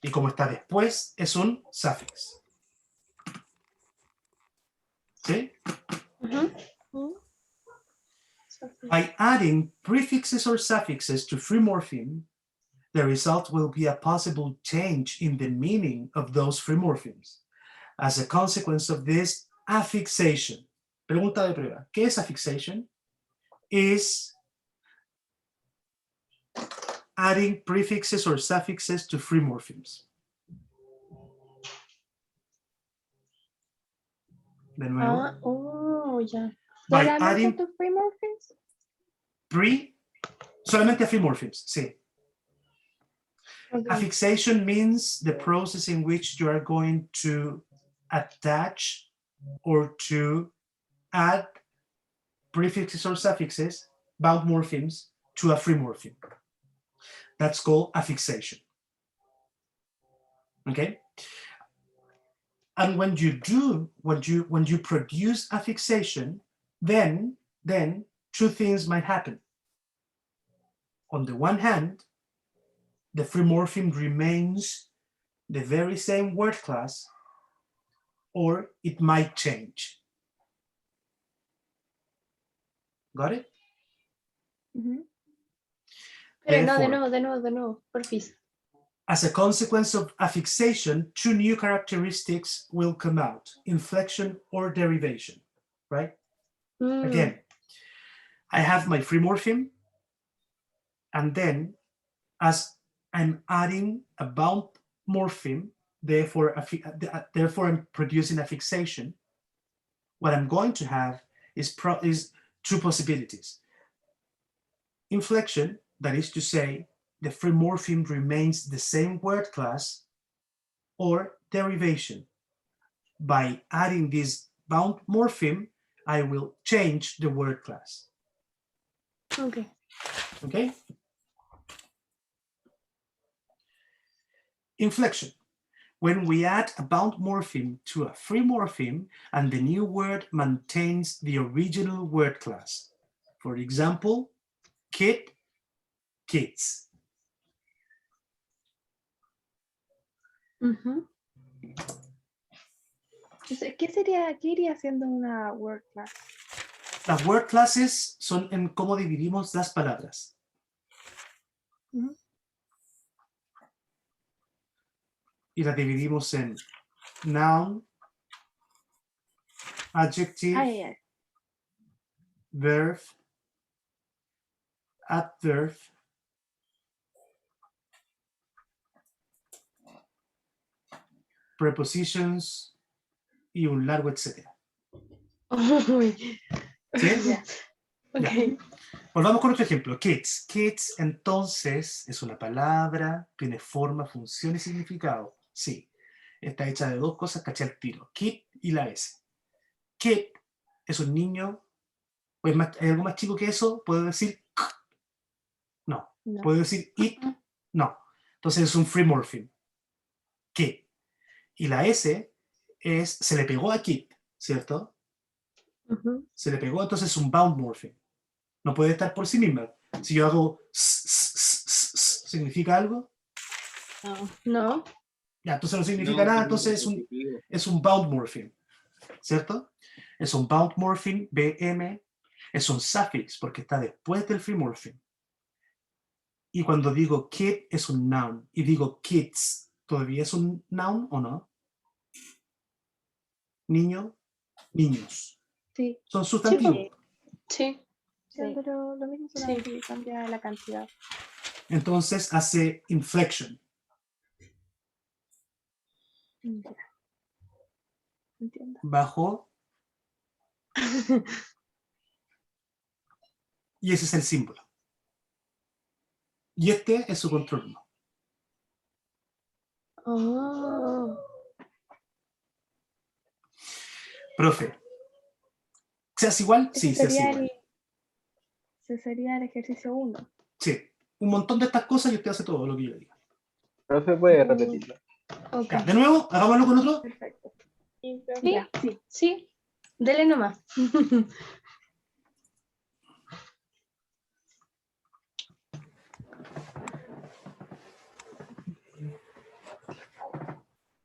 [SPEAKER 3] y como está después es un suffix. ¿Sí? By adding prefixes or suffixes to free morpheme, the result will be a possible change in the meaning of those free morphemes. As a consequence of this, affixation. Pregunta de prueba. ¿Qué es affixation? Is adding prefixes or suffixes to free morphemes. De nuevo.
[SPEAKER 7] Ya.
[SPEAKER 3] By
[SPEAKER 2] ¿Solamente
[SPEAKER 3] adding
[SPEAKER 2] tus free morphemes?
[SPEAKER 3] solamente a free morphemes, sí.
[SPEAKER 7] Okay.
[SPEAKER 3] Affixation means the process in which you are going to attach or to add prefixes or suffixes, bound morphemes, to a free morpheme. That's called affixation. Okay? And when you produce affixation, then two things might happen. On the one hand, the free morpheme remains the very same word class, or it might change. Got it?
[SPEAKER 7] Pero no,
[SPEAKER 3] Therefore,
[SPEAKER 7] de nuevo, porfis.
[SPEAKER 3] as a consequence of affixation, two new characteristics will come out, inflection or derivation, right? Again, I have my free morpheme, and then as I'm adding a bound morpheme, therefore I'm producing affixation, what I'm going to have is two possibilities. Inflection, that is to say, the free morpheme remains the same word class, or derivation. By adding this bound morpheme, I will change the word class.
[SPEAKER 7] Okay.
[SPEAKER 3] Okay? Inflection. When we add a bound morpheme to a free morpheme and the new word maintains the original word class. For example, kid, kids.
[SPEAKER 2] Entonces, ¿qué iría siendo una word class?
[SPEAKER 3] Las word classes son en cómo dividimos las palabras.
[SPEAKER 2] Ujú.
[SPEAKER 3] Y las dividimos en noun, adjective,
[SPEAKER 2] Ay, ay.
[SPEAKER 3] verb, adverb, prepositions y un largo etcétera.
[SPEAKER 7] Uy.
[SPEAKER 3] ¿Sí?
[SPEAKER 2] Ya.
[SPEAKER 7] Ok.
[SPEAKER 3] Volvamos con otro ejemplo. Kids. Kids, entonces, es una palabra, tiene forma, función y significado. Sí. Está hecha de dos cosas, caché al tiro. Kid y la S. Kid es un niño. Pues ¿hay algo más chico que eso? ¿Puedo decir k? No.
[SPEAKER 2] No.
[SPEAKER 3] ¿Puedo decir it? No. Entonces es un free morpheme. Kid. Y la S se le pegó a kid, ¿cierto?
[SPEAKER 7] Ujú.
[SPEAKER 3] Se le pegó, entonces es un bound morpheme. No puede estar por sí misma. Si yo hago ¿significa algo?
[SPEAKER 5] No.
[SPEAKER 7] No.
[SPEAKER 3] Ya, entonces no significa
[SPEAKER 10] No,
[SPEAKER 3] nada,
[SPEAKER 10] son
[SPEAKER 3] entonces
[SPEAKER 10] repetitivos.
[SPEAKER 3] es un bound morpheme, ¿cierto? Es un bound morpheme, BM, es un suffix porque está después del free morpheme. Y cuando digo kid es un noun y digo kids, ¿todavía es un noun o no? Niño, niños.
[SPEAKER 2] Sí.
[SPEAKER 3] Son
[SPEAKER 7] Sí,
[SPEAKER 3] sustantivos.
[SPEAKER 7] Sí.
[SPEAKER 2] Sí, pero lo mismo
[SPEAKER 7] Sí.
[SPEAKER 2] solamente cambia la cantidad.
[SPEAKER 3] Entonces hace inflection.
[SPEAKER 2] Ya. Entiendo.
[SPEAKER 3] Bajo. Y ese es el símbolo. Y este es su contorno.
[SPEAKER 7] Oh.
[SPEAKER 3] Profe. ¿Se hace igual? Sí, se hace
[SPEAKER 2] sería
[SPEAKER 3] igual.
[SPEAKER 2] ese sería el ejercicio 1.
[SPEAKER 3] Sí. Un montón de estas cosas y usted hace todo lo que yo le diga.
[SPEAKER 8] Profe, puede repetirlo.
[SPEAKER 7] Ok.
[SPEAKER 3] Ya, de nuevo, hagámoslo con otro.
[SPEAKER 2] Perfecto.
[SPEAKER 5] Sí, pero-
[SPEAKER 7] Sí,
[SPEAKER 2] Ya, sí.
[SPEAKER 7] sí. Dele nomás.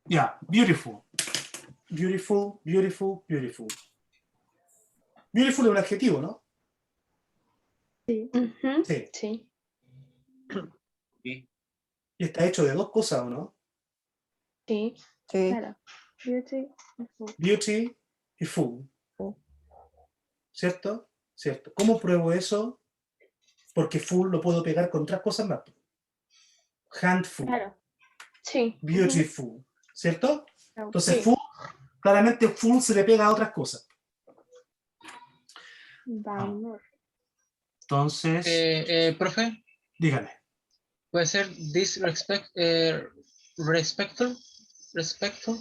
[SPEAKER 3] Ya, beautiful. Beautiful, beautiful, beautiful. Beautiful es un adjetivo, ¿no?
[SPEAKER 7] Ujú.
[SPEAKER 3] Sí.
[SPEAKER 7] Sí.
[SPEAKER 10] Sí.
[SPEAKER 3] Y está hecho de dos cosas, ¿o no?
[SPEAKER 7] Sí.
[SPEAKER 11] Sí.
[SPEAKER 2] Claro. Beauty y food.
[SPEAKER 3] Beauty y full.
[SPEAKER 11] Full.
[SPEAKER 3] ¿Cierto? Cierto. ¿Cómo pruebo eso? Porque full lo puedo pegar con otras cosas más. Handful,
[SPEAKER 2] Claro.
[SPEAKER 7] Sí.
[SPEAKER 3] beautiful, ¿cierto?
[SPEAKER 2] Claro.
[SPEAKER 3] Entonces
[SPEAKER 7] Sí.
[SPEAKER 3] full, claramente full se le pega a otras cosas.
[SPEAKER 2] Bound morpheme.
[SPEAKER 3] Entonces,
[SPEAKER 12] Profe,
[SPEAKER 3] dígame.
[SPEAKER 12] puede ser respectful.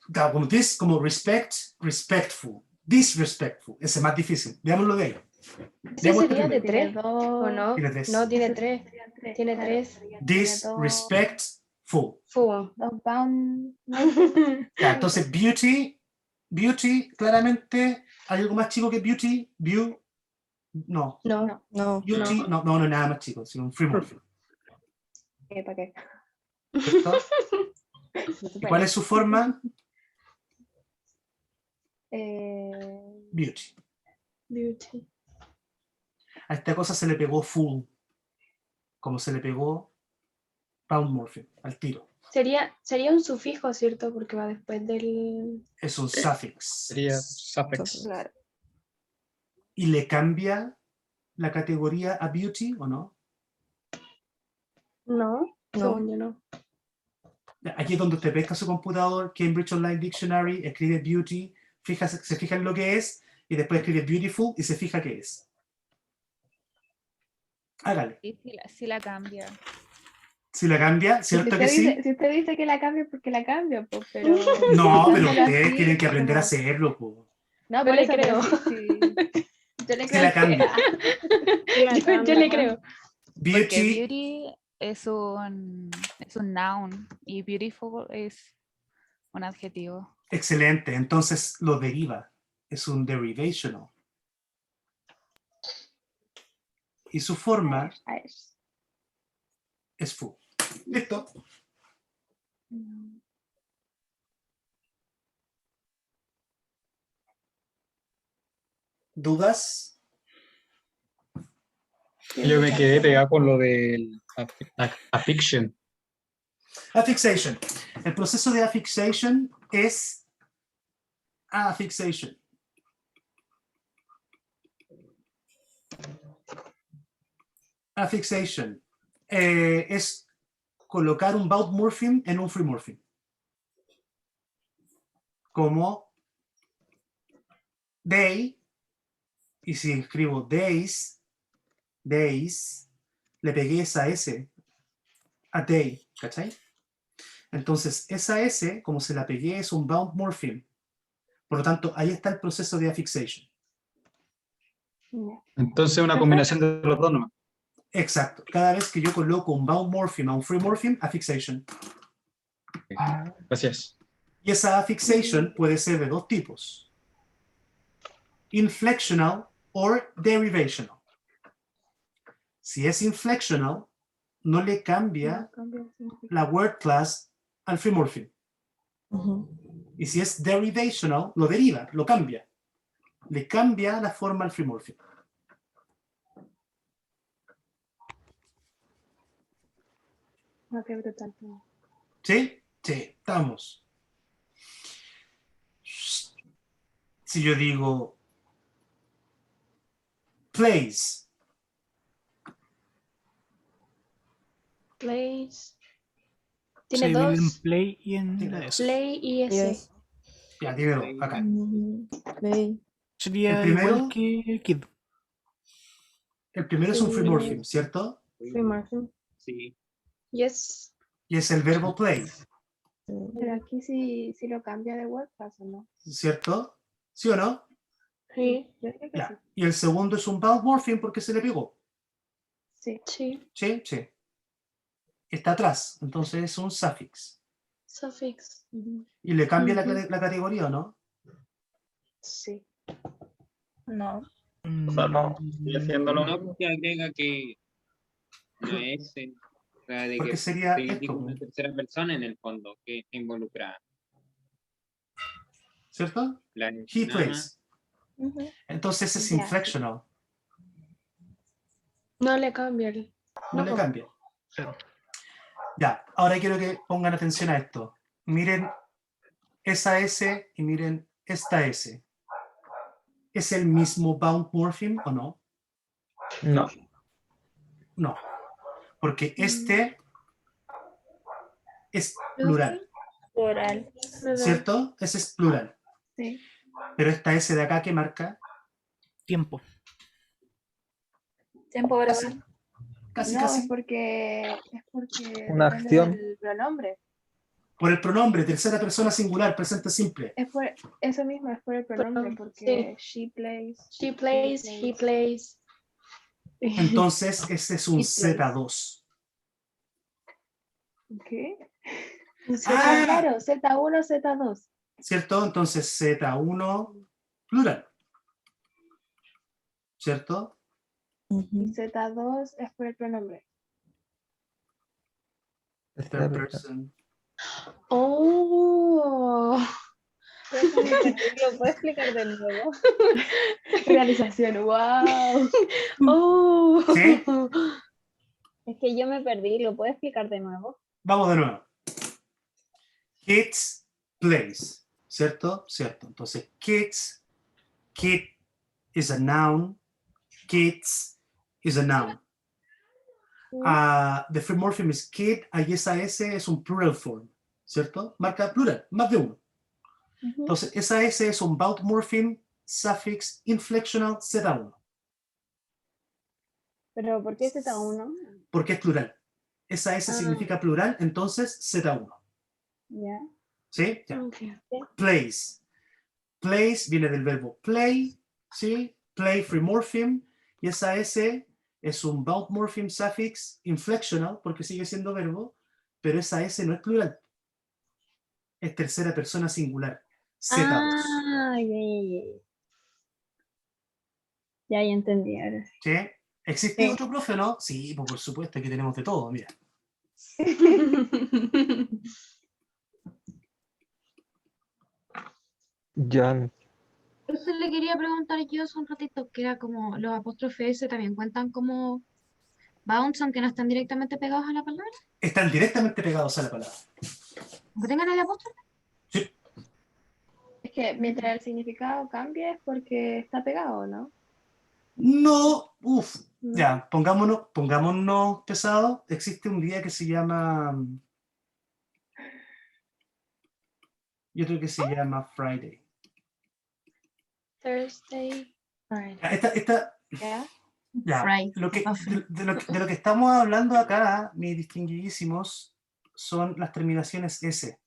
[SPEAKER 3] Claro, como this, como respect, respectful, disrespectful, ese es más difícil. Veámoslo de ahí.
[SPEAKER 7] Ese
[SPEAKER 3] Veamos este
[SPEAKER 7] sería de
[SPEAKER 3] primero.
[SPEAKER 7] tres.
[SPEAKER 2] Tiene
[SPEAKER 7] ¿O
[SPEAKER 2] dos.
[SPEAKER 7] no?
[SPEAKER 3] Tiene tres.
[SPEAKER 7] No, tiene
[SPEAKER 2] Ese
[SPEAKER 7] tres.
[SPEAKER 2] serían tres,
[SPEAKER 7] Tiene
[SPEAKER 2] claro,
[SPEAKER 7] tres.
[SPEAKER 2] tiene
[SPEAKER 3] Disrespectful.
[SPEAKER 7] Full.
[SPEAKER 2] dos bound morphemes.
[SPEAKER 3] Ya, entonces beauty, claramente, ¿hay algo más chico que beauty? No.
[SPEAKER 7] No.
[SPEAKER 11] No.
[SPEAKER 3] Beauty, no es nada más chico, sino un free morpheme.
[SPEAKER 2] ¿Para qué?
[SPEAKER 3] ¿Cierto? ¿Y cuál es su forma? Beauty.
[SPEAKER 7] Beauty.
[SPEAKER 3] A esta cosa se le pegó full, como se le pegó bound morpheme, al tiro.
[SPEAKER 7] Sería un sufijo, ¿cierto? Porque va después del...
[SPEAKER 3] Es un suffix.
[SPEAKER 4] Sería suffix.
[SPEAKER 2] Claro.
[SPEAKER 3] ¿Y le cambia la categoría a beauty o no?
[SPEAKER 7] No,
[SPEAKER 11] No.
[SPEAKER 7] según yo no.
[SPEAKER 3] Aquí es donde usted pesca su computador, Cambridge Online Dictionary, escribe beauty, se fija en lo que es, y después escribe beautiful y se fija qué es. Hágale.
[SPEAKER 13] Sí, sí la cambia.
[SPEAKER 3] Si la cambia, ¿cierto que sí?
[SPEAKER 2] Si usted dice que la cambia, porque la cambia, pues, pero...
[SPEAKER 3] No, pero
[SPEAKER 2] pensándolo
[SPEAKER 3] ustedes
[SPEAKER 2] así,
[SPEAKER 3] tienen que aprender a
[SPEAKER 2] como-
[SPEAKER 3] hacerlo. Po.
[SPEAKER 2] No,
[SPEAKER 7] Yo
[SPEAKER 2] por
[SPEAKER 7] le
[SPEAKER 2] eso, pero
[SPEAKER 7] creo.
[SPEAKER 2] yo le
[SPEAKER 3] Si
[SPEAKER 2] creo
[SPEAKER 3] la
[SPEAKER 2] a usted.
[SPEAKER 3] cambia.
[SPEAKER 7] Yo le creo.
[SPEAKER 13] Porque
[SPEAKER 3] Beauty,
[SPEAKER 13] beauty es un noun y beautiful es un adjetivo.
[SPEAKER 3] excelente. Entonces lo deriva. Es un derivational. Y su forma es full. Listo. ¿Dudas?
[SPEAKER 4] Yo me quedé pegado con lo del affixation.
[SPEAKER 3] Affixation. El proceso de affixation es affixation. Affixation es colocar un bound morpheme en un free morpheme. Como day, y si escribo days, le pegué esa S a day, ¿cachai? Entonces, esa S, como se la pegué, es un bound morpheme. Por lo tanto, ahí está el proceso de affixation.
[SPEAKER 4] Entonces, una combinación de los dos nomás.
[SPEAKER 3] Exacto. Cada vez que yo coloco un bound morpheme a un free morpheme, affixation.
[SPEAKER 4] Gracias.
[SPEAKER 3] Y esa affixation puede ser de dos tipos. Inflectional or derivational. Si es inflectional, no le cambia la word class al free morpheme. Y si es derivational, lo deriva, lo cambia. Le cambia la forma al free morpheme.
[SPEAKER 2] Ok, brutal.
[SPEAKER 3] ¿Sí? Sí, estamos. Si yo digo plays,
[SPEAKER 7] Plays.
[SPEAKER 9] Se
[SPEAKER 7] Tiene
[SPEAKER 9] divide en
[SPEAKER 7] dos.
[SPEAKER 9] play y en la S.
[SPEAKER 7] Play y S.
[SPEAKER 11] Yes.
[SPEAKER 3] ya tiene dos, acá.
[SPEAKER 11] Play.
[SPEAKER 9] Sería
[SPEAKER 3] El primero-
[SPEAKER 9] igual que Kid.
[SPEAKER 3] El primero es un free
[SPEAKER 7] Sí.
[SPEAKER 3] morpheme, ¿cierto?
[SPEAKER 7] Free morpheme.
[SPEAKER 10] Sí.
[SPEAKER 7] Yes.
[SPEAKER 3] Y es el verbo play,
[SPEAKER 2] Pero aquí sí lo cambia de WordPress, ¿o no?
[SPEAKER 3] ¿cierto? ¿Sí o no?
[SPEAKER 7] Sí.
[SPEAKER 2] Yo creo que sí.
[SPEAKER 3] Ya. Y el segundo es un bound morpheme porque se le pegó.
[SPEAKER 2] Sí.
[SPEAKER 7] Sí.
[SPEAKER 3] Sí, sí. Está atrás, entonces es un suffix.
[SPEAKER 7] Suffix.
[SPEAKER 3] Y le cambia
[SPEAKER 7] Ujú.
[SPEAKER 3] la categoría, ¿o no?
[SPEAKER 2] Sí.
[SPEAKER 7] No.
[SPEAKER 4] O sea, no. Sigue siendo lo
[SPEAKER 10] No,
[SPEAKER 4] mismo.
[SPEAKER 10] porque agrega que no es, o sea, de
[SPEAKER 3] Porque
[SPEAKER 10] que
[SPEAKER 3] sería
[SPEAKER 10] se indica
[SPEAKER 3] esto,
[SPEAKER 10] una tercera persona en el fondo que involucra
[SPEAKER 3] ¿cierto?
[SPEAKER 10] la
[SPEAKER 3] He
[SPEAKER 10] nada
[SPEAKER 3] plays.
[SPEAKER 10] más.
[SPEAKER 3] Entonces es
[SPEAKER 2] Ya.
[SPEAKER 3] inflectional.
[SPEAKER 7] No le cambia el.
[SPEAKER 3] No le cambia. Ya, ahora quiero que pongan atención a esto. Miren esa S y miren esta S. ¿Es el mismo bound morpheme o no?
[SPEAKER 8] No.
[SPEAKER 3] No. Porque este es plural,
[SPEAKER 7] Plural.
[SPEAKER 3] ¿cierto? Ese es plural.
[SPEAKER 2] Sí.
[SPEAKER 3] Pero esta S de acá, ¿qué marca?
[SPEAKER 9] Tiempo.
[SPEAKER 7] Tiempo verbal.
[SPEAKER 3] Casi,
[SPEAKER 2] No,
[SPEAKER 3] casi.
[SPEAKER 2] es porque
[SPEAKER 8] Una
[SPEAKER 2] depende
[SPEAKER 8] acción.
[SPEAKER 2] del pronombre.
[SPEAKER 3] Por el pronombre, tercera persona singular, presente simple.
[SPEAKER 2] Es por eso mismo, es por el pronombre, porque she plays.
[SPEAKER 7] She plays. He plays.
[SPEAKER 3] Entonces, ese es un
[SPEAKER 2] It plays.
[SPEAKER 3] Z2.
[SPEAKER 2] ¿Qué?
[SPEAKER 3] Ah,
[SPEAKER 2] Claro, Z1, Z2.
[SPEAKER 3] ¿cierto? Entonces, Z1, plural. ¿Cierto?
[SPEAKER 2] Y Z2 es por el pronombre.
[SPEAKER 3] Third person.
[SPEAKER 7] Oh.
[SPEAKER 5] ¿Lo puedo explicar de nuevo?
[SPEAKER 2] Realización, wow.
[SPEAKER 7] Oh.
[SPEAKER 3] ¿Sí?
[SPEAKER 5] Es que yo me perdí, ¿lo puedo explicar de nuevo?
[SPEAKER 3] Vamos de nuevo. Kids plays. ¿Cierto? Cierto. Entonces, kids, kid is a noun. Kids is a noun. The free morpheme is kid, ahí esa S es un plural form, ¿cierto? Marca plural, más de uno. Entonces, esa S es un bound morpheme suffix inflectional Z1,
[SPEAKER 5] ¿Pero por qué Z1?
[SPEAKER 3] porque es plural. Esa S significa plural, entonces Z1.
[SPEAKER 5] Ya.
[SPEAKER 3] ¿Sí? Ya.
[SPEAKER 7] Okay.
[SPEAKER 3] Plays. Plays viene del verbo play, ¿sí? Play free morpheme, y esa S es un bound morpheme suffix inflectional, porque sigue siendo verbo, pero esa S no es plural. Es tercera persona singular. Z2.
[SPEAKER 5] Ah, ya entendí ahora.
[SPEAKER 3] ¿Sí? ¿Existe
[SPEAKER 5] Sí.
[SPEAKER 3] otro profe, no? Sí, pues por supuesto, aquí tenemos de todo, mira.
[SPEAKER 8] John.
[SPEAKER 6] Eso le quería preguntar yo hace un ratito, que era como los apóstrofes S también cuentan como bounds, aunque no están directamente pegados a la palabra.
[SPEAKER 3] Están directamente pegados a la palabra.
[SPEAKER 6] Aunque tengan el apóstrofe.
[SPEAKER 2] Es que mientras el significado cambie es porque está pegado, ¿no?
[SPEAKER 3] No,
[SPEAKER 2] No.
[SPEAKER 3] ya, pongámonos pesados. Existe un día que se llama, yo creo que se llama Friday.
[SPEAKER 2] Thursday, Friday.
[SPEAKER 3] Ya,
[SPEAKER 6] Friday.
[SPEAKER 3] de lo que estamos hablando acá, mis distinguidísimos, son las terminaciones S.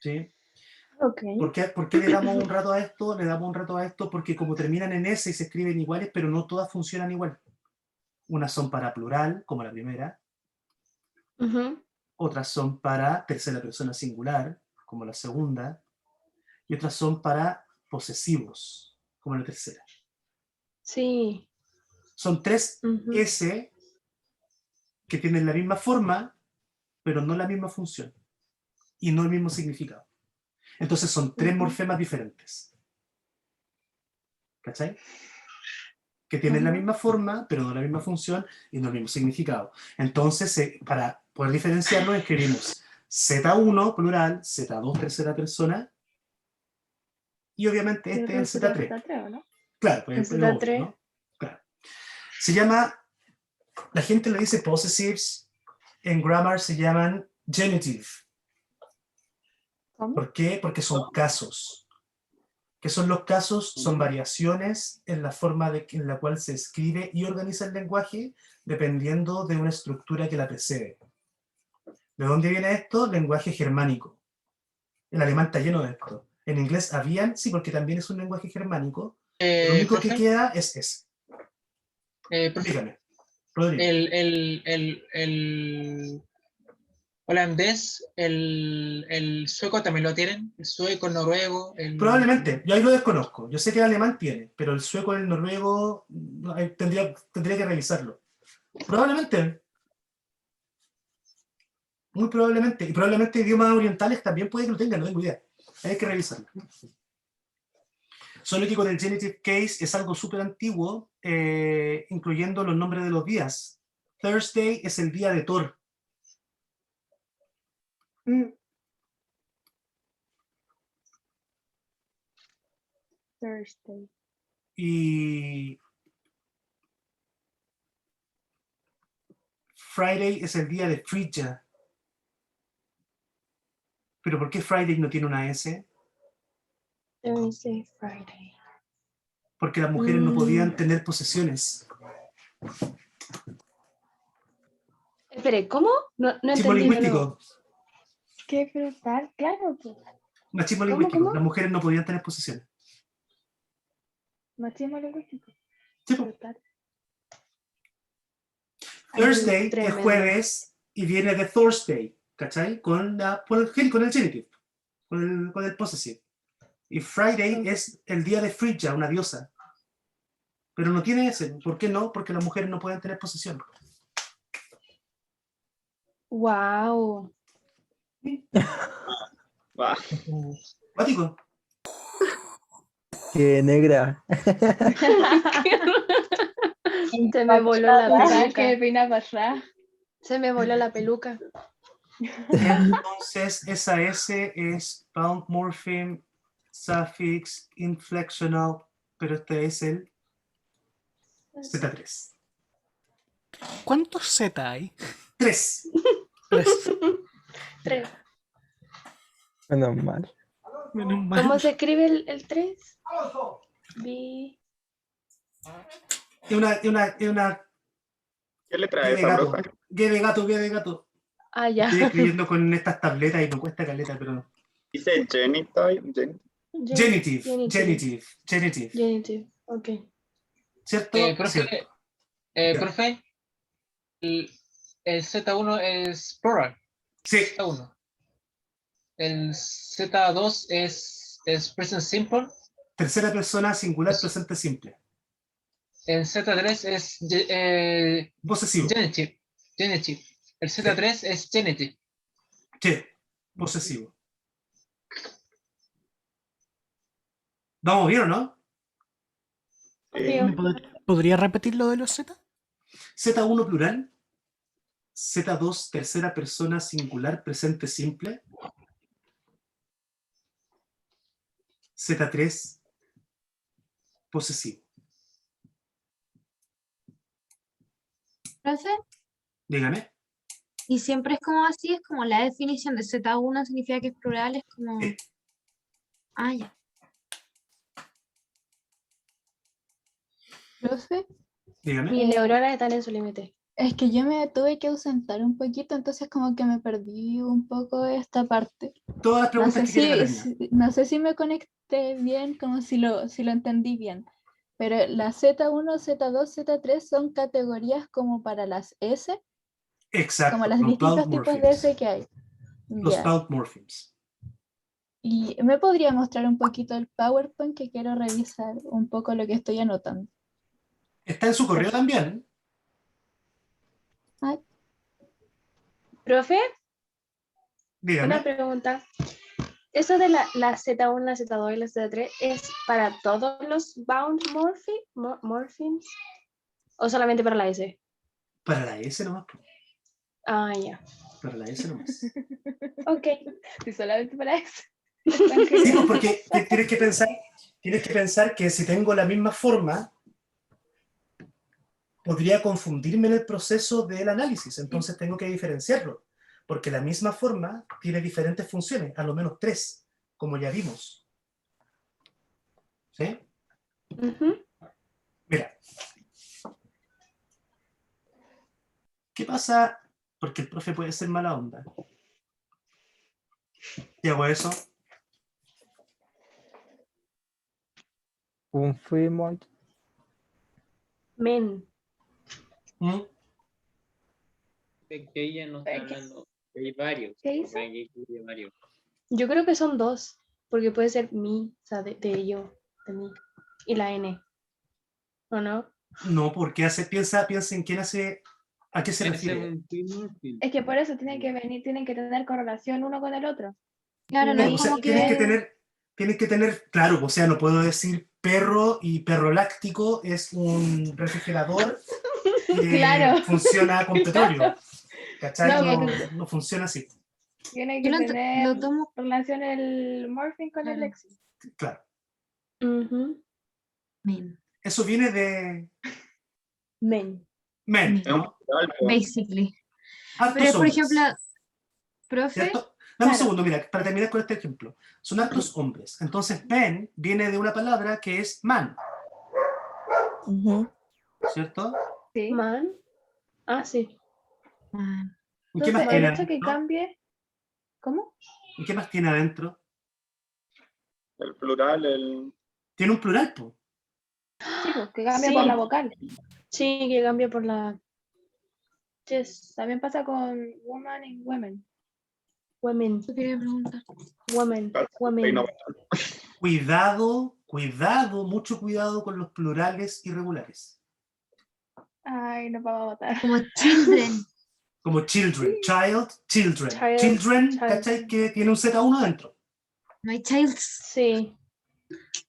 [SPEAKER 3] ¿Sí?
[SPEAKER 2] Ok.
[SPEAKER 3] ¿Por qué le damos un rato a esto? Le damos un rato a esto porque como terminan en S y se escriben iguales, pero no todas funcionan igual. Unas son para plural, como la primera. Otras son para tercera persona singular, como la segunda. Y otras son para posesivos, como la tercera.
[SPEAKER 7] Sí.
[SPEAKER 3] Son tres S que tienen la misma forma, pero no la misma función. Y no el mismo significado. Entonces son tres morfemas diferentes. ¿Cachai? Que tienen la misma forma, pero no la misma función y no el mismo significado. Entonces, para poder diferenciarlos, escribimos Z1 plural, Z2 tercera persona, y obviamente este es el Z3.
[SPEAKER 2] ¿No?
[SPEAKER 3] Claro, pues
[SPEAKER 7] El
[SPEAKER 3] lo obvio,
[SPEAKER 7] Z3.
[SPEAKER 3] ¿no? Claro. Se llama, la gente le dice possessives, en grammar se llaman genitive.
[SPEAKER 2] ¿Cómo?
[SPEAKER 3] ¿Por qué? Porque son casos. ¿Qué son los casos? Son variaciones en la forma en la cual se escribe y organiza el lenguaje dependiendo de una estructura que la precede. ¿De dónde viene esto? Lenguaje germánico. El alemán está lleno de esto. En inglés habían, sí, porque también es un lenguaje germánico. Lo único que queda es ese. Dígame, Rodrigo.
[SPEAKER 12] El holandés, el sueco también lo tienen, el sueco, el noruego.
[SPEAKER 3] Probablemente, yo ahí lo desconozco. Yo sé que el alemán tiene, pero el sueco y el noruego tendría que revisarlo. Probablemente. Muy probablemente. Y probablemente idiomas orientales también puede que lo tengan, no tengo idea. Hay que revisarlo. Solo que con el genitive case es algo súper antiguo, incluyendo los nombres de los días. Thursday es el día de Thor.
[SPEAKER 2] Thursday.
[SPEAKER 3] Y Friday es el día de Frigga. ¿Pero por qué Friday no tiene una S?
[SPEAKER 2] Thursday, Friday.
[SPEAKER 3] Porque las mujeres no podían tener posesiones.
[SPEAKER 7] Espere, ¿cómo? No
[SPEAKER 3] Machismo
[SPEAKER 7] entendí.
[SPEAKER 3] lingüístico.
[SPEAKER 2] Qué brutal, claro. Pues.
[SPEAKER 3] Machismo
[SPEAKER 2] ¿Cómo,
[SPEAKER 3] lingüístico.
[SPEAKER 2] cómo?
[SPEAKER 3] Las mujeres no podían tener posesiones.
[SPEAKER 2] Machismo lingüístico.
[SPEAKER 3] Sí,
[SPEAKER 2] Brutal.
[SPEAKER 3] Thursday es
[SPEAKER 7] tremendo.
[SPEAKER 3] jueves y viene de Thursday, ¿cachai? Con el genitive, con el possessive. Y Friday es el día de Frigga, una diosa. Pero no tiene ese. ¿Por qué no? Porque las mujeres no pueden tener posesión.
[SPEAKER 7] Wow.
[SPEAKER 3] Cuático.
[SPEAKER 8] Qué negra.
[SPEAKER 7] Se me voló la peluca.
[SPEAKER 2] ¿Qué pena pasar?
[SPEAKER 7] Se me voló la peluca.
[SPEAKER 3] Entonces, esa S es bound morpheme, suffix, inflectional, pero este es el Z3.
[SPEAKER 9] ¿Cuántos Z hay?
[SPEAKER 3] 3.
[SPEAKER 7] 3.
[SPEAKER 8] Menos mal.
[SPEAKER 9] Menos mal.
[SPEAKER 7] ¿Cómo se escribe el 3? B.
[SPEAKER 3] Es una
[SPEAKER 14] ¿Qué le
[SPEAKER 3] G
[SPEAKER 14] trae
[SPEAKER 3] de
[SPEAKER 14] esa
[SPEAKER 3] gato.
[SPEAKER 14] profe?
[SPEAKER 3] G de gato.
[SPEAKER 7] Ah, ya.
[SPEAKER 3] Estoy escribiendo con estas tabletas y me cuesta caleta, pero no.
[SPEAKER 14] Dice genitive.
[SPEAKER 3] Genitive.
[SPEAKER 7] Ok.
[SPEAKER 3] ¿Cierto?
[SPEAKER 12] Profe,
[SPEAKER 3] Cierto.
[SPEAKER 12] profe, el Z1 es plural.
[SPEAKER 3] Sí.
[SPEAKER 12] Z1. El Z2 es present simple.
[SPEAKER 3] Tercera persona singular presente simple.
[SPEAKER 12] El Z3 es
[SPEAKER 3] Posesivo.
[SPEAKER 12] genitive. El Z3 es genitive.
[SPEAKER 3] Sí. Posesivo. ¿Vamos bien o no?
[SPEAKER 9] ¿Podría repetir lo de los Z?
[SPEAKER 3] Z1 plural, Z2 tercera persona singular presente simple, Z3 posesivo.
[SPEAKER 6] Profe,
[SPEAKER 3] Dígame.
[SPEAKER 6] y siempre es como así, es como la definición de Z1 significa que es plural, es como... Ah, ya.
[SPEAKER 7] Profe,
[SPEAKER 3] Dígame.
[SPEAKER 7] mi neurona está en su límite. Es que yo me tuve que ausentar un poquito, entonces como que me perdí un poco esta parte.
[SPEAKER 3] Todas las preguntas que quiere
[SPEAKER 7] si,
[SPEAKER 3] Catalina.
[SPEAKER 7] no sé si me conecté bien, como si lo entendí bien, pero la Z1, Z2, Z3 son categorías como para las S,
[SPEAKER 3] Exacto.
[SPEAKER 7] como los
[SPEAKER 3] Los
[SPEAKER 7] distintos
[SPEAKER 3] vowel
[SPEAKER 7] tipos de
[SPEAKER 3] morphemes.
[SPEAKER 7] S que hay.
[SPEAKER 3] Los
[SPEAKER 7] Ya.
[SPEAKER 3] vowel morphemes.
[SPEAKER 7] Y me podría mostrar un poquito el PowerPoint que quiero revisar un poco lo que estoy anotando.
[SPEAKER 3] Está en su correo también.
[SPEAKER 7] Ay.
[SPEAKER 15] Profe,
[SPEAKER 3] Dígame.
[SPEAKER 15] una pregunta. ¿Eso de la Z1, la Z2 y la Z3 es para todos los bound morphemes? ¿O solamente para la S?
[SPEAKER 3] Para la S nomás.
[SPEAKER 15] Ah, ya.
[SPEAKER 3] Para la S nomás.
[SPEAKER 15] Ok.
[SPEAKER 2] Si solamente para eso.
[SPEAKER 3] Sí, pues porque tienes que pensar que si tengo la misma forma, podría confundirme en el proceso del análisis. Entonces tengo que diferenciarlo. Porque la misma forma tiene diferentes funciones, a lo menos 3, como ya vimos. ¿Sí? Mira. ¿Qué pasa? Porque el profe puede ser mala onda. ¿Y hago eso?
[SPEAKER 8] Confirmo.
[SPEAKER 15] Men.
[SPEAKER 10] De que ella no está hablando. Hay varios.
[SPEAKER 15] ¿Qué hizo?
[SPEAKER 10] Aquí hay varios.
[SPEAKER 15] Yo creo que son 2, porque puede ser mi, o sea, de yo, de mí, y la N. ¿O no?
[SPEAKER 3] No, porque piensa en quién hace, a qué se refiere.
[SPEAKER 2] Es que por eso tienen que tener correlación uno con el otro.
[SPEAKER 6] Claro,
[SPEAKER 2] Y
[SPEAKER 6] no
[SPEAKER 2] no
[SPEAKER 6] es
[SPEAKER 3] O sea,
[SPEAKER 6] como
[SPEAKER 3] tienen que tener, claro, o sea, no puedo decir perro y perro láctico es un refrigerador que
[SPEAKER 2] Claro.
[SPEAKER 3] funciona con petróleo. ¿Cachai?
[SPEAKER 2] No,
[SPEAKER 3] No funciona así.
[SPEAKER 2] Tiene
[SPEAKER 6] Yo
[SPEAKER 2] que
[SPEAKER 6] lo
[SPEAKER 2] tener
[SPEAKER 6] tomo...
[SPEAKER 2] relación el morphing con el
[SPEAKER 6] Claro.
[SPEAKER 2] léxico.
[SPEAKER 3] Claro.
[SPEAKER 6] Men.
[SPEAKER 3] Eso viene de
[SPEAKER 15] Men.
[SPEAKER 3] men, ¿no?
[SPEAKER 6] Basically.
[SPEAKER 3] Hartos
[SPEAKER 6] Pero, por
[SPEAKER 3] hombres,
[SPEAKER 6] ejemplo, profe...
[SPEAKER 3] ¿cierto? Dame un segundo, mira, para terminar con este ejemplo. Son hartos hombres. Entonces, men viene de una palabra que es man. ¿Cierto?
[SPEAKER 2] Sí.
[SPEAKER 15] Man. Ah, sí.
[SPEAKER 6] Man.
[SPEAKER 3] ¿Y qué más
[SPEAKER 2] Entonces,
[SPEAKER 3] tiene
[SPEAKER 2] el hecho que
[SPEAKER 3] adentro?
[SPEAKER 2] cambie... ¿Cómo?
[SPEAKER 3] ¿Y qué más tiene adentro?
[SPEAKER 14] El plural, el...
[SPEAKER 3] Tiene un plural, po.
[SPEAKER 2] Sí, pues, que cambia
[SPEAKER 15] Sí.
[SPEAKER 2] por la vocal.
[SPEAKER 15] Sí, que cambia por la
[SPEAKER 2] Yes. También pasa con woman y women.
[SPEAKER 15] women.
[SPEAKER 6] Yo quería preguntar.
[SPEAKER 15] Women. Women.
[SPEAKER 3] Cuidado, mucho cuidado con los plurales irregulares.
[SPEAKER 2] Ay, nos vamos a votar.
[SPEAKER 6] Como children.
[SPEAKER 3] Como children, child, children.
[SPEAKER 15] Child,
[SPEAKER 3] Children,
[SPEAKER 15] child.
[SPEAKER 3] ¿cachai? Que tiene un Z1 dentro.
[SPEAKER 6] No hay childs.
[SPEAKER 15] Sí.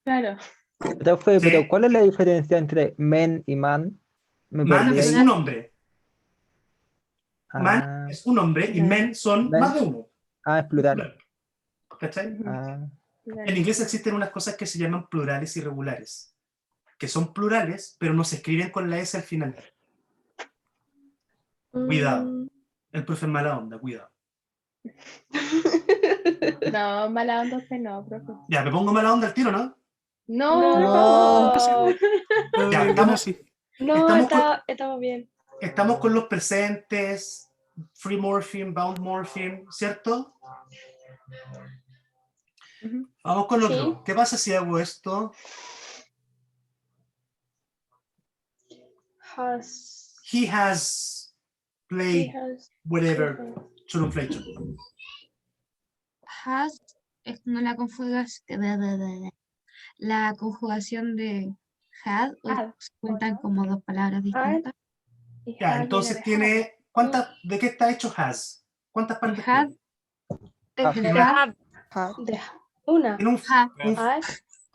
[SPEAKER 2] Claro.
[SPEAKER 8] Profe, pero ¿cuál es la diferencia entre men y man? Me
[SPEAKER 3] Man
[SPEAKER 8] perdí
[SPEAKER 3] es
[SPEAKER 8] ahí.
[SPEAKER 3] un hombre. Man
[SPEAKER 8] Ah,
[SPEAKER 3] es un hombre y men son
[SPEAKER 8] men.
[SPEAKER 3] más de uno.
[SPEAKER 8] Es plural.
[SPEAKER 3] ¿Cachai?
[SPEAKER 8] Ah,
[SPEAKER 3] En inglés existen unas cosas que se llaman plurales irregulares, que son plurales, pero no se escriben con la S al final. Cuidado. El profe es mala onda, cuidado.
[SPEAKER 2] No, mala onda usted no, profe.
[SPEAKER 3] Ya, me pongo mala onda al tiro, ¿no?
[SPEAKER 2] No,
[SPEAKER 15] No.
[SPEAKER 2] por favor.
[SPEAKER 3] Ya,
[SPEAKER 15] No,
[SPEAKER 3] estamos
[SPEAKER 15] estamos bien.
[SPEAKER 3] estamos con los presentes, free morpheme, bound morpheme, ¿cierto? Vamos con los otro. ¿Qué pasa si hago esto? He has played whatever. Schulunfleischung.
[SPEAKER 6] Has es como la conjugación de had, o se cuentan como dos palabras distintas.
[SPEAKER 3] Ya, entonces tiene. ¿De qué está hecho has? ¿Cuántas partes
[SPEAKER 6] had,
[SPEAKER 3] tiene?
[SPEAKER 6] had,
[SPEAKER 15] Una.
[SPEAKER 3] Tiene un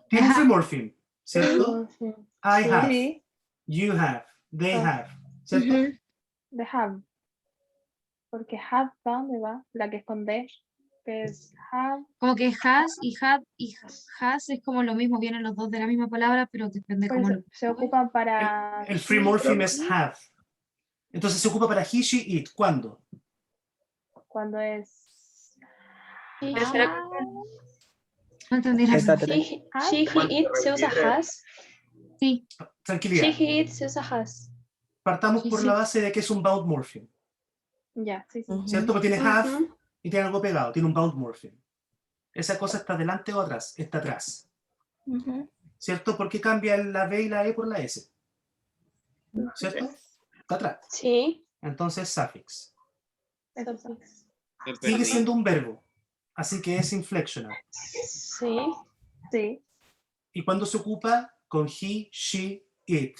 [SPEAKER 3] Tiene un
[SPEAKER 6] Ajá.
[SPEAKER 3] free morpheme, ¿cierto? I have,
[SPEAKER 2] Sí.
[SPEAKER 3] you have, they
[SPEAKER 2] Ah.
[SPEAKER 3] have, ¿cierto?
[SPEAKER 2] De have. Porque have, ¿para dónde va? La que es con de, que es have.
[SPEAKER 6] Como que has y had y has es como lo mismo, vienen los dos de la misma palabra, pero depende
[SPEAKER 2] Por
[SPEAKER 6] cómo
[SPEAKER 2] eso
[SPEAKER 6] lo
[SPEAKER 2] se ocupan para.
[SPEAKER 3] El free
[SPEAKER 2] he,
[SPEAKER 3] morpheme es
[SPEAKER 2] it,
[SPEAKER 3] have. Entonces se ocupa para he, she, it. ¿Cuándo?
[SPEAKER 2] cuando es.
[SPEAKER 15] He,
[SPEAKER 2] Ah,
[SPEAKER 6] No entendí la
[SPEAKER 8] Zeta
[SPEAKER 6] pregunta.
[SPEAKER 15] she,
[SPEAKER 2] has.
[SPEAKER 15] she, he, it se usa has.
[SPEAKER 6] Sí,
[SPEAKER 15] She,
[SPEAKER 3] Tranquilidad.
[SPEAKER 15] he, it se usa has.
[SPEAKER 3] Partamos
[SPEAKER 6] sí,
[SPEAKER 3] por
[SPEAKER 6] sí.
[SPEAKER 3] la base de que es un bound morpheme,
[SPEAKER 2] Ya, sí, sí.
[SPEAKER 3] ¿cierto? Porque tiene have
[SPEAKER 15] Ujú.
[SPEAKER 3] y tiene algo pegado, tiene un bound morpheme. ¿Esa cosa está delante o atrás? Está atrás,
[SPEAKER 15] Ujú.
[SPEAKER 3] ¿cierto? ¿Por qué cambia la B y la E por la S? ¿Cierto? Está atrás.
[SPEAKER 15] Sí.
[SPEAKER 3] Entonces, suffix.
[SPEAKER 15] Suffix.
[SPEAKER 10] Me
[SPEAKER 3] Sigue
[SPEAKER 10] perdí.
[SPEAKER 3] siendo un verbo, así que es inflectional.
[SPEAKER 15] Sí.
[SPEAKER 2] Sí.
[SPEAKER 3] ¿Y cuándo se ocupa? Con he, she, it.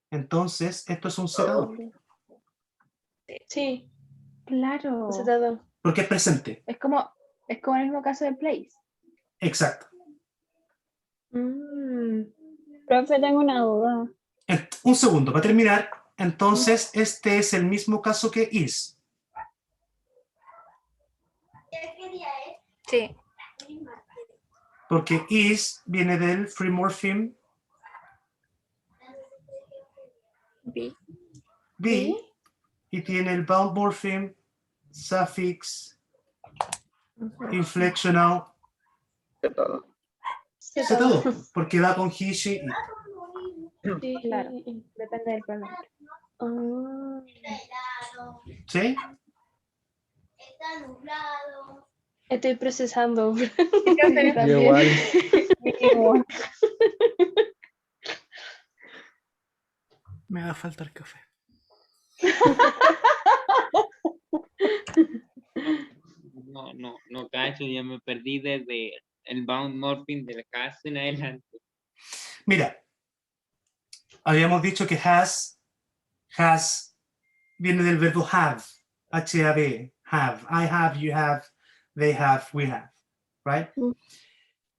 [SPEAKER 3] Entonces, esto es un Z2,
[SPEAKER 15] Sí.
[SPEAKER 2] Claro.
[SPEAKER 15] Z2.
[SPEAKER 3] porque es presente.
[SPEAKER 2] Es como el mismo caso de place.
[SPEAKER 3] Exacto.
[SPEAKER 5] Profe, tengo una duda.
[SPEAKER 3] Un segundo, para terminar. Entonces, este es el mismo caso que is.
[SPEAKER 7] Sí.
[SPEAKER 3] Porque is viene del free morpheme be y tiene el bound morpheme, suffix, inflectional, Z2, porque va con he, she, it.
[SPEAKER 2] Claro. Depende del pronombre.
[SPEAKER 3] ¿Sí?
[SPEAKER 15] Estoy procesando.
[SPEAKER 8] Yo igual.
[SPEAKER 9] Me va a faltar café.
[SPEAKER 10] No cacho, ya me perdí desde el bound morphing del caso en adelante.
[SPEAKER 3] Mira, habíamos dicho que has viene del verbo have, H-A-V, have. I have, you have, they have, we have, right?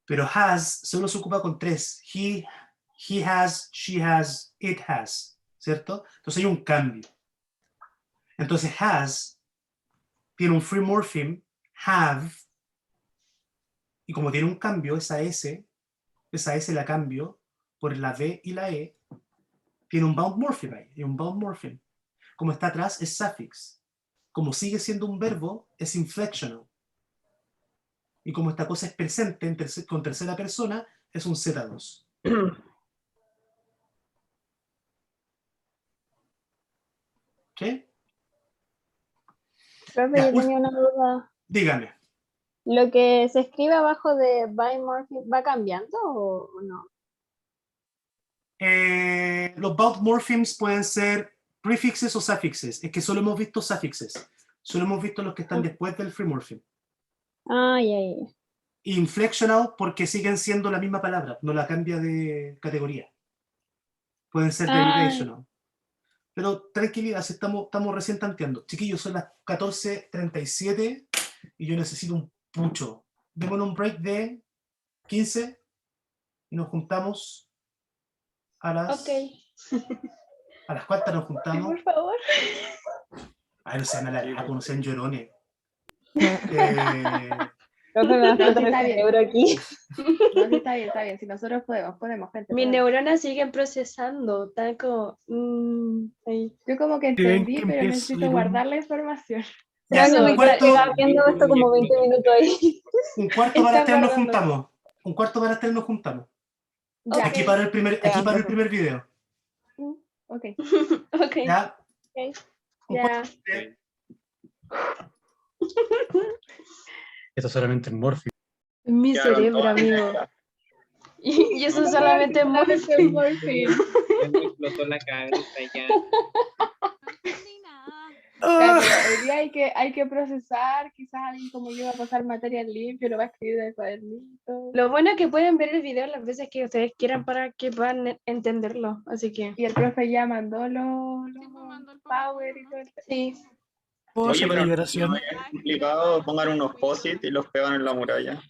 [SPEAKER 3] Pero has solo se ocupa con tres. He has, she has, it has, ¿cierto? Entonces hay un cambio. Entonces has tiene un free morpheme, have, y como tiene un cambio, esa S la cambio por la V y la E, tiene un bound morpheme ahí, y un bound morpheme. Como está atrás, es suffix. Como sigue siendo un verbo, es inflectional. Y como esta cosa es presente con tercera persona, es un Z2. ¿Ok?
[SPEAKER 5] Profe,
[SPEAKER 3] Ya,
[SPEAKER 5] yo tenía una duda.
[SPEAKER 3] dígame.
[SPEAKER 5] ¿Lo que se escribe abajo de bimorphic va cambiando o no?
[SPEAKER 3] Los bound morphemes pueden ser prefixes o suffixes. Es que solo hemos visto suffixes. Solo hemos visto los que están después del free morpheme.
[SPEAKER 5] Ah, ya.
[SPEAKER 3] Inflectional porque siguen siendo la misma palabra, no la cambia de categoría. Pueden ser
[SPEAKER 5] Ah.
[SPEAKER 3] derivational. Pero tranquilidad, si estamos recién tanteando. Chiquillos, son las 14:37 y yo necesito un pucho. Démonos un break de 15 y nos juntamos a las... ¿A las cuantas nos juntamos?
[SPEAKER 15] Por favor.
[SPEAKER 3] Ay, no sean alargados, no sean llorones.
[SPEAKER 5] Profe, me va a
[SPEAKER 2] No, sí
[SPEAKER 5] explotar
[SPEAKER 2] está
[SPEAKER 5] el
[SPEAKER 2] bien.
[SPEAKER 5] cerebro aquí.
[SPEAKER 2] No, sí está bien. Si nosotros podemos, gente.
[SPEAKER 15] Mis
[SPEAKER 2] podemos.
[SPEAKER 15] neuronas siguen procesando. Están como. ahí.
[SPEAKER 2] Yo como que
[SPEAKER 9] Si ven
[SPEAKER 2] entendí,
[SPEAKER 9] que
[SPEAKER 2] pero
[SPEAKER 9] empieza a
[SPEAKER 2] necesito
[SPEAKER 9] salir
[SPEAKER 2] guardar la información.
[SPEAKER 3] Ya,
[SPEAKER 5] Bueno,
[SPEAKER 3] un
[SPEAKER 5] me
[SPEAKER 3] cuarto,
[SPEAKER 5] quedaba viendo esto como 20 minutos ahí.
[SPEAKER 3] un cuarto para
[SPEAKER 15] Está
[SPEAKER 3] las 3 nos
[SPEAKER 15] guardando.
[SPEAKER 3] juntamos. Un cuarto para las 3 nos juntamos.
[SPEAKER 2] Ya.
[SPEAKER 3] Aquí para el primer,
[SPEAKER 8] Ya,
[SPEAKER 3] aquí para el
[SPEAKER 8] profe.
[SPEAKER 3] primer video.
[SPEAKER 2] Ok.
[SPEAKER 15] Ok.
[SPEAKER 3] ¿Ya?
[SPEAKER 15] Ok.
[SPEAKER 3] Un
[SPEAKER 15] Ya.
[SPEAKER 3] cuarto para las 3.
[SPEAKER 4] Esto solamente es morphing.
[SPEAKER 15] Mi
[SPEAKER 14] Quedaron
[SPEAKER 15] cerebro,
[SPEAKER 14] todas
[SPEAKER 15] amigo. Y eso solamente es morphine.
[SPEAKER 10] Me explotó la cabeza ya.
[SPEAKER 2] Ya, pero hoy día hay que procesar. Quizás alguien como yo va a pasar material limpio, lo va a escribir en el cuadernito.
[SPEAKER 15] Lo bueno es que pueden ver el video las veces que ustedes quieran para que puedan entenderlo. Así que.
[SPEAKER 2] Y el profe ya mandó los power y todo el
[SPEAKER 15] Sí.
[SPEAKER 9] ¿Puedo
[SPEAKER 14] Oye,
[SPEAKER 9] hacer la
[SPEAKER 14] pero
[SPEAKER 9] lloración?
[SPEAKER 14] no es complicado, pongan unos posit y los pegan en la muralla.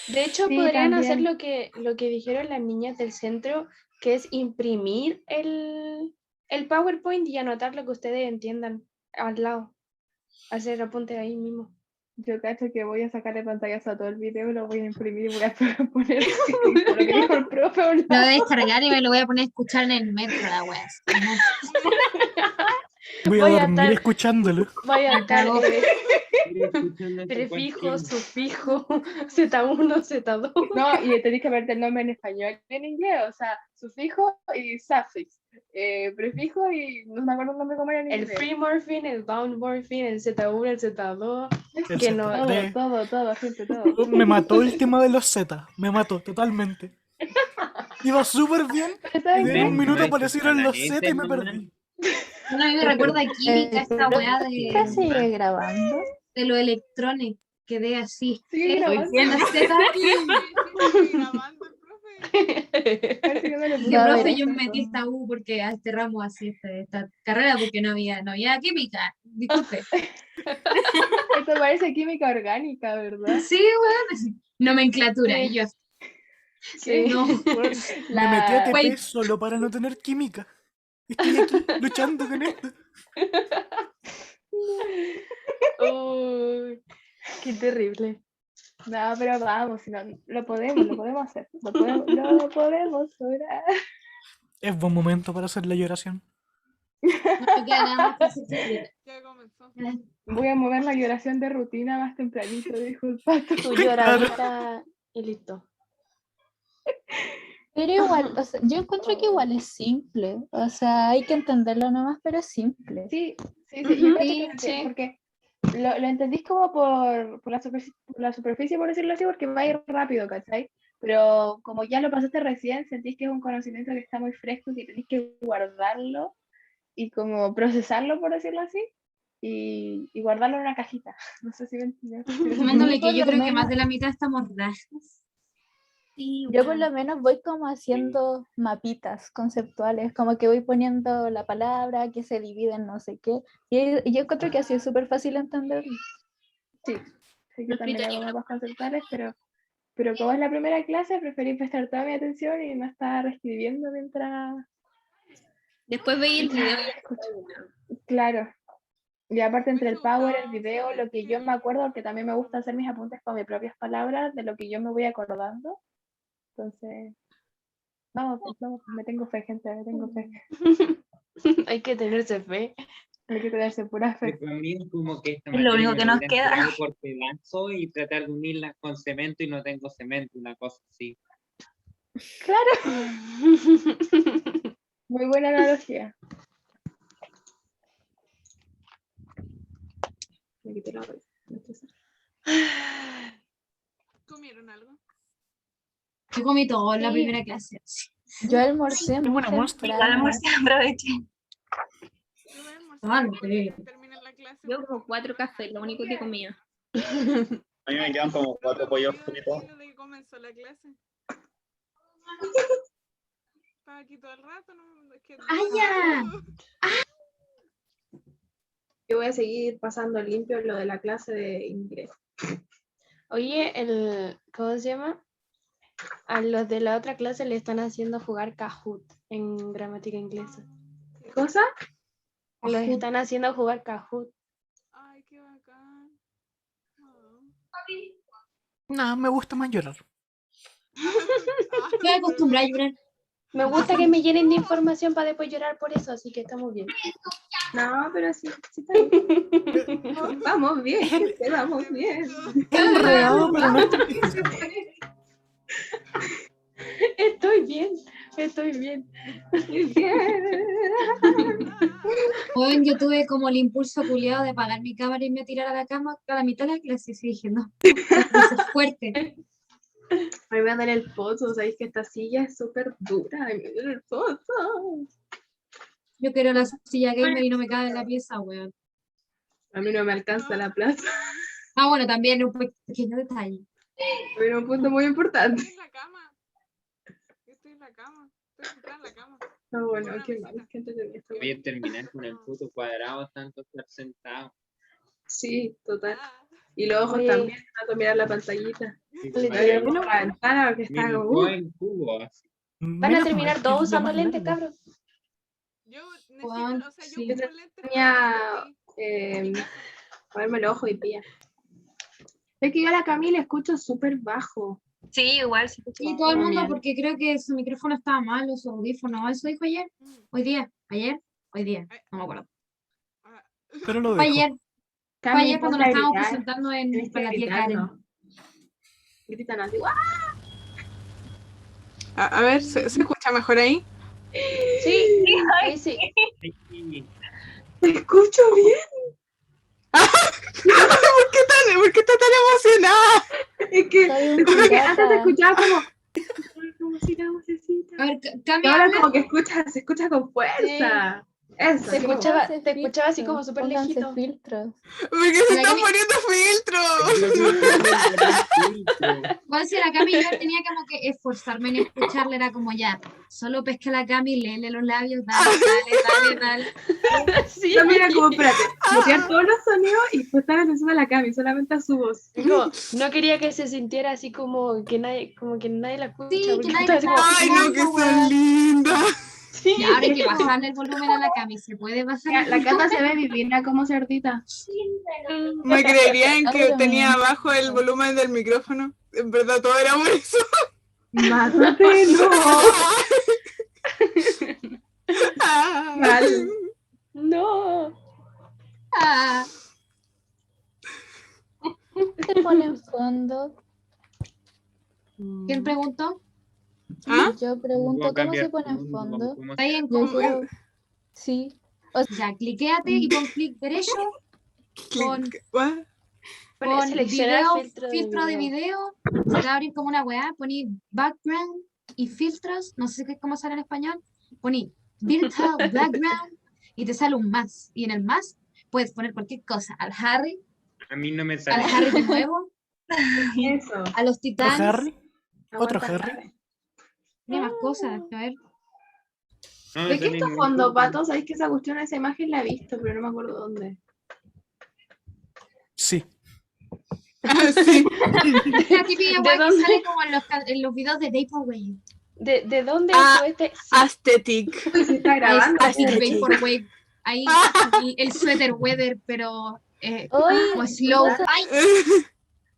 [SPEAKER 15] De hecho,
[SPEAKER 2] Sí,
[SPEAKER 15] podrían hacer
[SPEAKER 2] también.
[SPEAKER 15] lo que dijeron las niñas del centro, que es imprimir el PowerPoint y anotar lo que ustedes entiendan al lado. Hacer apunte ahí mismo.
[SPEAKER 2] Yo cacho que voy a sacarle pantallazo a todo el video, lo voy a imprimir y voy a poner lo que dijo el profe a un
[SPEAKER 6] Lo voy a
[SPEAKER 2] lado.
[SPEAKER 6] descargar y me lo voy a poner a escuchar en el metro, la wea.
[SPEAKER 9] Voy a
[SPEAKER 15] Voy a
[SPEAKER 9] dormir
[SPEAKER 15] estar-
[SPEAKER 9] escuchándolo.
[SPEAKER 15] Voy a
[SPEAKER 6] Me
[SPEAKER 15] estar
[SPEAKER 6] cago.
[SPEAKER 15] prefijo, sufijo, Z1, Z2.
[SPEAKER 2] No, y tenéis que verte el nombre en español y en inglés, o sea, sufijo y suffix. Prefijo y no me acuerdo el nombre cómo era en
[SPEAKER 15] El
[SPEAKER 2] inglés.
[SPEAKER 15] free morphine, el bound morphine, el Z1, el Z2.
[SPEAKER 9] El
[SPEAKER 15] Que no,
[SPEAKER 9] Z3.
[SPEAKER 2] Todo, gente, todo.
[SPEAKER 9] Me mató el tema de los Z. Me mató totalmente. Iba súper bien. Y en un minuto aparecieron los Z y me perdí.
[SPEAKER 6] Bueno, a mí me recuerda a química esta weá
[SPEAKER 7] ¿Qué sigue grabando?
[SPEAKER 6] de los electrones. Quedé así.
[SPEAKER 2] Sigue grabando.
[SPEAKER 6] En la Z.
[SPEAKER 2] Parece que no le
[SPEAKER 6] Que
[SPEAKER 2] puse
[SPEAKER 7] A ver,
[SPEAKER 6] profe, yo
[SPEAKER 2] eso.
[SPEAKER 6] me metí esta U porque a este ramo así, esta carrera, porque no había química. Disculpe.
[SPEAKER 2] Esto parece química orgánica, ¿verdad?
[SPEAKER 6] Sí, weón. Nomenclatura. Y yo,
[SPEAKER 15] Sí.
[SPEAKER 6] no.
[SPEAKER 9] Me metí a TP
[SPEAKER 6] Wait.
[SPEAKER 9] solo para no tener química. Estoy aquí luchando con esto.
[SPEAKER 15] Uy, qué terrible.
[SPEAKER 2] No, pero vamos, si no, lo podemos hacer. Lo podemos lograr.
[SPEAKER 9] Es buen momento para hacer la lloración.
[SPEAKER 6] No queda nada más que hacer que-
[SPEAKER 16] Ya comenzó.
[SPEAKER 2] Voy a mover la lloración de rutina más tempranito, dijo el pato.
[SPEAKER 15] Tu lloradita y listo.
[SPEAKER 7] Pero igual, o sea, yo encuentro que igual es simple. O sea, hay que entenderlo nomás, pero es simple.
[SPEAKER 2] Sí, yo cacho
[SPEAKER 15] Sí,
[SPEAKER 2] que
[SPEAKER 15] sí.
[SPEAKER 2] porque lo entendís como por la superficie, por decirlo así, porque va a ir rápido, ¿cachai? Pero como ya lo pasaste recién, sentís que es un conocimiento que está muy fresco, que tenés que guardarlo y como procesarlo, por decirlo así, y guardarlo en una cajita. No sé si me entiendes.
[SPEAKER 6] Sumándole que
[SPEAKER 7] Por
[SPEAKER 6] yo
[SPEAKER 7] lo
[SPEAKER 6] creo que
[SPEAKER 7] menos-
[SPEAKER 6] más de la mitad estamos rajas. Sí,
[SPEAKER 7] Yo por
[SPEAKER 6] weón.
[SPEAKER 7] lo menos voy como haciendo mapitas conceptuales, como que voy poniendo la palabra que se divide en no sé qué. Y yo encuentro que así es súper fácil entenderlo.
[SPEAKER 2] Sí, yo también hago mapas conceptuales, pero como es la primera clase, preferí prestar toda mi atención y no estar escribiendo mientras
[SPEAKER 6] Después veí el video.
[SPEAKER 2] Claro. Y aparte entre el power, el video, lo que yo me acuerdo, que también me gusta hacer mis apuntes con mis propias palabras, de lo que yo me voy acordando. Entonces, vamos, me tengo fe, gente, me tengo fe.
[SPEAKER 15] Hay que tenerse fe.
[SPEAKER 2] Hay que tenerse pura fe.
[SPEAKER 10] Para mí es como que esta
[SPEAKER 6] Es lo
[SPEAKER 10] materia
[SPEAKER 6] único
[SPEAKER 10] me
[SPEAKER 6] que nos
[SPEAKER 10] tendría
[SPEAKER 6] queda.
[SPEAKER 10] entregado por pedazo y tratar de unirlas con cemento y no tengo cemento, una cosa así.
[SPEAKER 2] Claro. Muy buena analogía. Me quité la bolsa.
[SPEAKER 16] ¿Comieron algo?
[SPEAKER 6] Yo comí todo en la
[SPEAKER 2] Sí.
[SPEAKER 6] primera clase.
[SPEAKER 7] Yo almorcé muy
[SPEAKER 9] buena muestra.
[SPEAKER 6] Igual
[SPEAKER 7] temprano.
[SPEAKER 6] almorcé, aproveché.
[SPEAKER 16] Yo voy a almorzar
[SPEAKER 6] Ah, no,
[SPEAKER 16] después
[SPEAKER 6] sí.
[SPEAKER 16] de que termine la clase.
[SPEAKER 6] Yo como 4 cafés, lo único que comía.
[SPEAKER 14] A mí me quedan como 4 pollos fritos.
[SPEAKER 16] Desde que comenzó la clase. Estaba aquí todo el rato, ¿no? Es que-
[SPEAKER 6] ¡Ah, ya!
[SPEAKER 2] Yo voy a seguir pasando limpio lo de la clase de inglés.
[SPEAKER 15] Oye, ¿cómo se llama? A los de la otra clase le están haciendo jugar Kahoot en gramática inglesa.
[SPEAKER 2] ¿Qué cosa?
[SPEAKER 15] Los están haciendo jugar Kahoot.
[SPEAKER 16] Ay, qué bacán. Oh.
[SPEAKER 9] No, me gusta más llorar.
[SPEAKER 6] Estoy acostumbrada a llorar.
[SPEAKER 15] Me gusta que me llenen de información para después llorar por eso, así que estamos bien.
[SPEAKER 2] No, pero sí está bien. Vamos bien, gente, vamos bien.
[SPEAKER 9] Enredado, pero no es tan difícil.
[SPEAKER 15] Estoy bien, estoy bien.
[SPEAKER 6] Bueno, yo tuve como el impulso culiado de apagar mi cámara y me tirar a la cama a la mitad de la clase. Y dije, no, eso es fuerte.
[SPEAKER 2] Me voy a dar el pozo, sabéis que esta silla es súper dura. Ay, me duele el pozo.
[SPEAKER 6] Yo quiero la silla gamer y no me cabe en la pieza, weón.
[SPEAKER 2] A mí no me alcanza la plaza.
[SPEAKER 6] Ah, bueno, también un pequeño detalle.
[SPEAKER 2] Pero un punto muy importante.
[SPEAKER 16] Estoy en la cama. Estoy en la cama. Estoy sentada en la cama.
[SPEAKER 2] No,
[SPEAKER 16] Con
[SPEAKER 2] bueno,
[SPEAKER 16] una
[SPEAKER 2] qué
[SPEAKER 16] mesita.
[SPEAKER 2] mal, qué entretenido esto.
[SPEAKER 10] Voy a terminar con el puto cuadrado, tanto estar sentado.
[SPEAKER 16] Sí, total. Y los ojos
[SPEAKER 15] Oye.
[SPEAKER 16] también, tanto mirar la pantallita.
[SPEAKER 10] Sí,
[SPEAKER 15] Le
[SPEAKER 10] madre,
[SPEAKER 15] tiré
[SPEAKER 16] Por
[SPEAKER 15] uno.
[SPEAKER 16] la ventana porque está
[SPEAKER 10] miren
[SPEAKER 16] como.
[SPEAKER 10] todo en cubo, así.
[SPEAKER 15] Van a
[SPEAKER 9] Menos
[SPEAKER 15] terminar
[SPEAKER 9] mal,
[SPEAKER 15] todos
[SPEAKER 9] es lo
[SPEAKER 15] usando
[SPEAKER 9] más
[SPEAKER 15] lentes,
[SPEAKER 9] largo.
[SPEAKER 15] cabros.
[SPEAKER 16] Yo
[SPEAKER 2] Juan,
[SPEAKER 16] necesito, o sea, yo
[SPEAKER 2] sí.
[SPEAKER 16] uso lentes
[SPEAKER 15] Tenía
[SPEAKER 16] para ponerme el ojo y pilla. Es que yo a la Camila escucho súper bajo.
[SPEAKER 6] Sí, igual se escucha.
[SPEAKER 2] Y todo el
[SPEAKER 16] como
[SPEAKER 2] mundo,
[SPEAKER 16] mierda.
[SPEAKER 2] porque creo que su micrófono estaba mal o su audífono. ¿Eso dijo ayer? Hoy día. ¿Ayer? Hoy día. No me acuerdo.
[SPEAKER 9] Pero lo
[SPEAKER 2] Fue
[SPEAKER 9] dejo.
[SPEAKER 2] ayer. Fue
[SPEAKER 16] Cami,
[SPEAKER 2] ayer cuando
[SPEAKER 16] ponte
[SPEAKER 2] nos
[SPEAKER 16] a
[SPEAKER 2] estábamos
[SPEAKER 16] gritar.
[SPEAKER 2] presentando
[SPEAKER 16] Tenés
[SPEAKER 2] con
[SPEAKER 16] que
[SPEAKER 2] la tía Karen.
[SPEAKER 16] gritarnos. Gritan así. A ver, ¿se escucha mejor ahí?
[SPEAKER 15] Sí, ahí sí.
[SPEAKER 16] Te escucho bien. ¿Por qué está tan emocionada? Es que
[SPEAKER 7] Soy un
[SPEAKER 16] te juro que antes te
[SPEAKER 7] pirata.
[SPEAKER 16] escuchaba como vocecita.
[SPEAKER 2] A ver,
[SPEAKER 16] Y
[SPEAKER 2] Cami,
[SPEAKER 16] ahora
[SPEAKER 2] habla.
[SPEAKER 16] como que se escucha con fuerza. Eso,
[SPEAKER 15] Se
[SPEAKER 16] así como,
[SPEAKER 15] escuchaba,
[SPEAKER 7] Pónganse
[SPEAKER 15] te escuchaba así
[SPEAKER 7] filtros,
[SPEAKER 15] como súper
[SPEAKER 7] pónganse
[SPEAKER 15] lejito.
[SPEAKER 7] filtros.
[SPEAKER 16] porque se
[SPEAKER 2] La
[SPEAKER 16] están
[SPEAKER 2] Cami-
[SPEAKER 16] poniendo filtros.
[SPEAKER 2] Igual si la Cami yo tenía como que esforzarme en escucharle, era como ya, solo pesca a la Cami, léele los labios, dale.
[SPEAKER 15] Sí.
[SPEAKER 16] Yo mira como, espérate, mutear todos los sonidos y prestar atención a la Cami, solamente a su voz.
[SPEAKER 15] Como, no quería que se sintiera así como que nadie la escucha.
[SPEAKER 2] Sí,
[SPEAKER 15] porque
[SPEAKER 2] que nadie
[SPEAKER 15] estaba así como,
[SPEAKER 16] Ay, no, que son lindas.
[SPEAKER 15] sí.
[SPEAKER 2] Y ahora hay que bajarle el volumen a la Cami, ¿se puede bajar?
[SPEAKER 16] La Cata se ve divina como cerdita.
[SPEAKER 15] Mm.
[SPEAKER 16] Me creerían que
[SPEAKER 7] Ahora
[SPEAKER 16] tenía
[SPEAKER 7] mismo.
[SPEAKER 16] abajo el volumen del micrófono. En verdad, todo era por eso. Mátate, no. Mal.
[SPEAKER 15] No.
[SPEAKER 2] Ah,
[SPEAKER 7] ¿Qué se pone en fondo?
[SPEAKER 2] ¿quién preguntó?
[SPEAKER 16] ¿Ah?
[SPEAKER 7] Yo pregunto, ¿cómo se pone en fondo?
[SPEAKER 2] Está ahí en
[SPEAKER 7] Yo
[SPEAKER 2] compu.
[SPEAKER 7] quiero... Sí. O sea,
[SPEAKER 2] Ya, cliquéate y pon clic derecho. Pon,
[SPEAKER 16] What?
[SPEAKER 2] pon
[SPEAKER 15] Seleccionar
[SPEAKER 2] video, filtro de video. Se te va a abrir como una weá. Poní background y filtros. No sé cómo sale en español. Poní virtual background y te sale un más. Y en el más puedes poner cualquier cosa. Al Harry,
[SPEAKER 10] A mí no me
[SPEAKER 2] al
[SPEAKER 10] sale.
[SPEAKER 2] Harry de nuevo,
[SPEAKER 16] Eso.
[SPEAKER 2] a los
[SPEAKER 9] ¿Otro
[SPEAKER 2] titanes.
[SPEAKER 9] Harry? ¿Otro
[SPEAKER 16] Aguanta,
[SPEAKER 9] Harry?
[SPEAKER 2] Tiene más cosas. A ver.
[SPEAKER 10] No me
[SPEAKER 16] ¿De qué
[SPEAKER 10] sale
[SPEAKER 16] está
[SPEAKER 10] ningún
[SPEAKER 16] fondo,
[SPEAKER 10] filtro.
[SPEAKER 16] Pato? Sabéis que esa cuestión, esa imagen la he visto, pero no me acuerdo dónde.
[SPEAKER 9] Sí.
[SPEAKER 16] Sí.
[SPEAKER 2] La típica
[SPEAKER 15] ¿De
[SPEAKER 2] weá que
[SPEAKER 15] dónde?
[SPEAKER 2] sale como en los videos de Vaporwave.
[SPEAKER 15] ¿De dónde
[SPEAKER 16] Ah,
[SPEAKER 15] fue este? Sí.
[SPEAKER 16] Aesthetic. Uy, se está grabando.
[SPEAKER 2] Ahí está el Vaporwave. Ahí el sweater weather, pero
[SPEAKER 7] Hoy
[SPEAKER 2] como slow.
[SPEAKER 7] no,
[SPEAKER 2] Ay,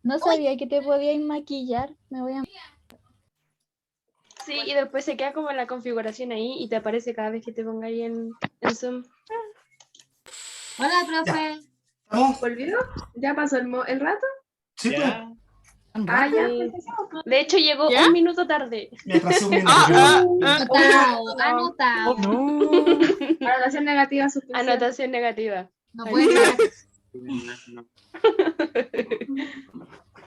[SPEAKER 7] no sabía que te podías maquillar. Me voy a...
[SPEAKER 15] Sí, y después se queda como en la configuración ahí y te aparece cada vez que te ponga ahí en Zoom.
[SPEAKER 2] hola, profe.
[SPEAKER 3] ¿Estamos?
[SPEAKER 16] ¿Volvió? ¿Ya pasó el rato?
[SPEAKER 3] Sí, pues.
[SPEAKER 10] Ya.
[SPEAKER 16] Ah, ya.
[SPEAKER 15] Sí. De hecho, llegó
[SPEAKER 16] ¿Ya?
[SPEAKER 15] un minuto tarde.
[SPEAKER 3] Me atrasé un minuto.
[SPEAKER 2] Anotado,
[SPEAKER 16] no.
[SPEAKER 2] anotado.
[SPEAKER 9] No.
[SPEAKER 16] Anotación negativa, suspensión.
[SPEAKER 15] Anotación negativa.
[SPEAKER 2] No puede ser.
[SPEAKER 10] No.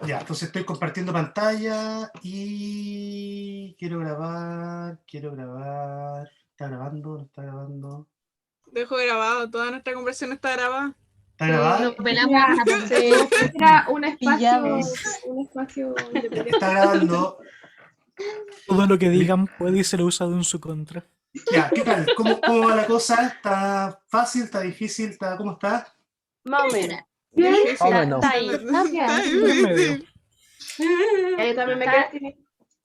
[SPEAKER 3] Ya, entonces estoy compartiendo pantalla y quiero grabar. ¿Está grabando? ¿No está grabando?
[SPEAKER 16] Dejo grabado, toda nuestra conversación está grabada.
[SPEAKER 3] ¿Está grabado?
[SPEAKER 2] Nos pelamos hasta por
[SPEAKER 16] Era un espacio
[SPEAKER 7] Pillados.
[SPEAKER 16] independiente.
[SPEAKER 3] Está grabando.
[SPEAKER 9] Todo lo que digan puede ser usado en su contra.
[SPEAKER 3] Ya, ¿qué tal? ¿Cómo va la cosa? ¿Está fácil? ¿Está difícil? ¿Cómo está?
[SPEAKER 15] Más o menos.
[SPEAKER 3] Bien.
[SPEAKER 8] Más o menos.
[SPEAKER 15] Está ahí.
[SPEAKER 9] En medio.
[SPEAKER 16] Yo también me
[SPEAKER 15] Está-
[SPEAKER 16] quedé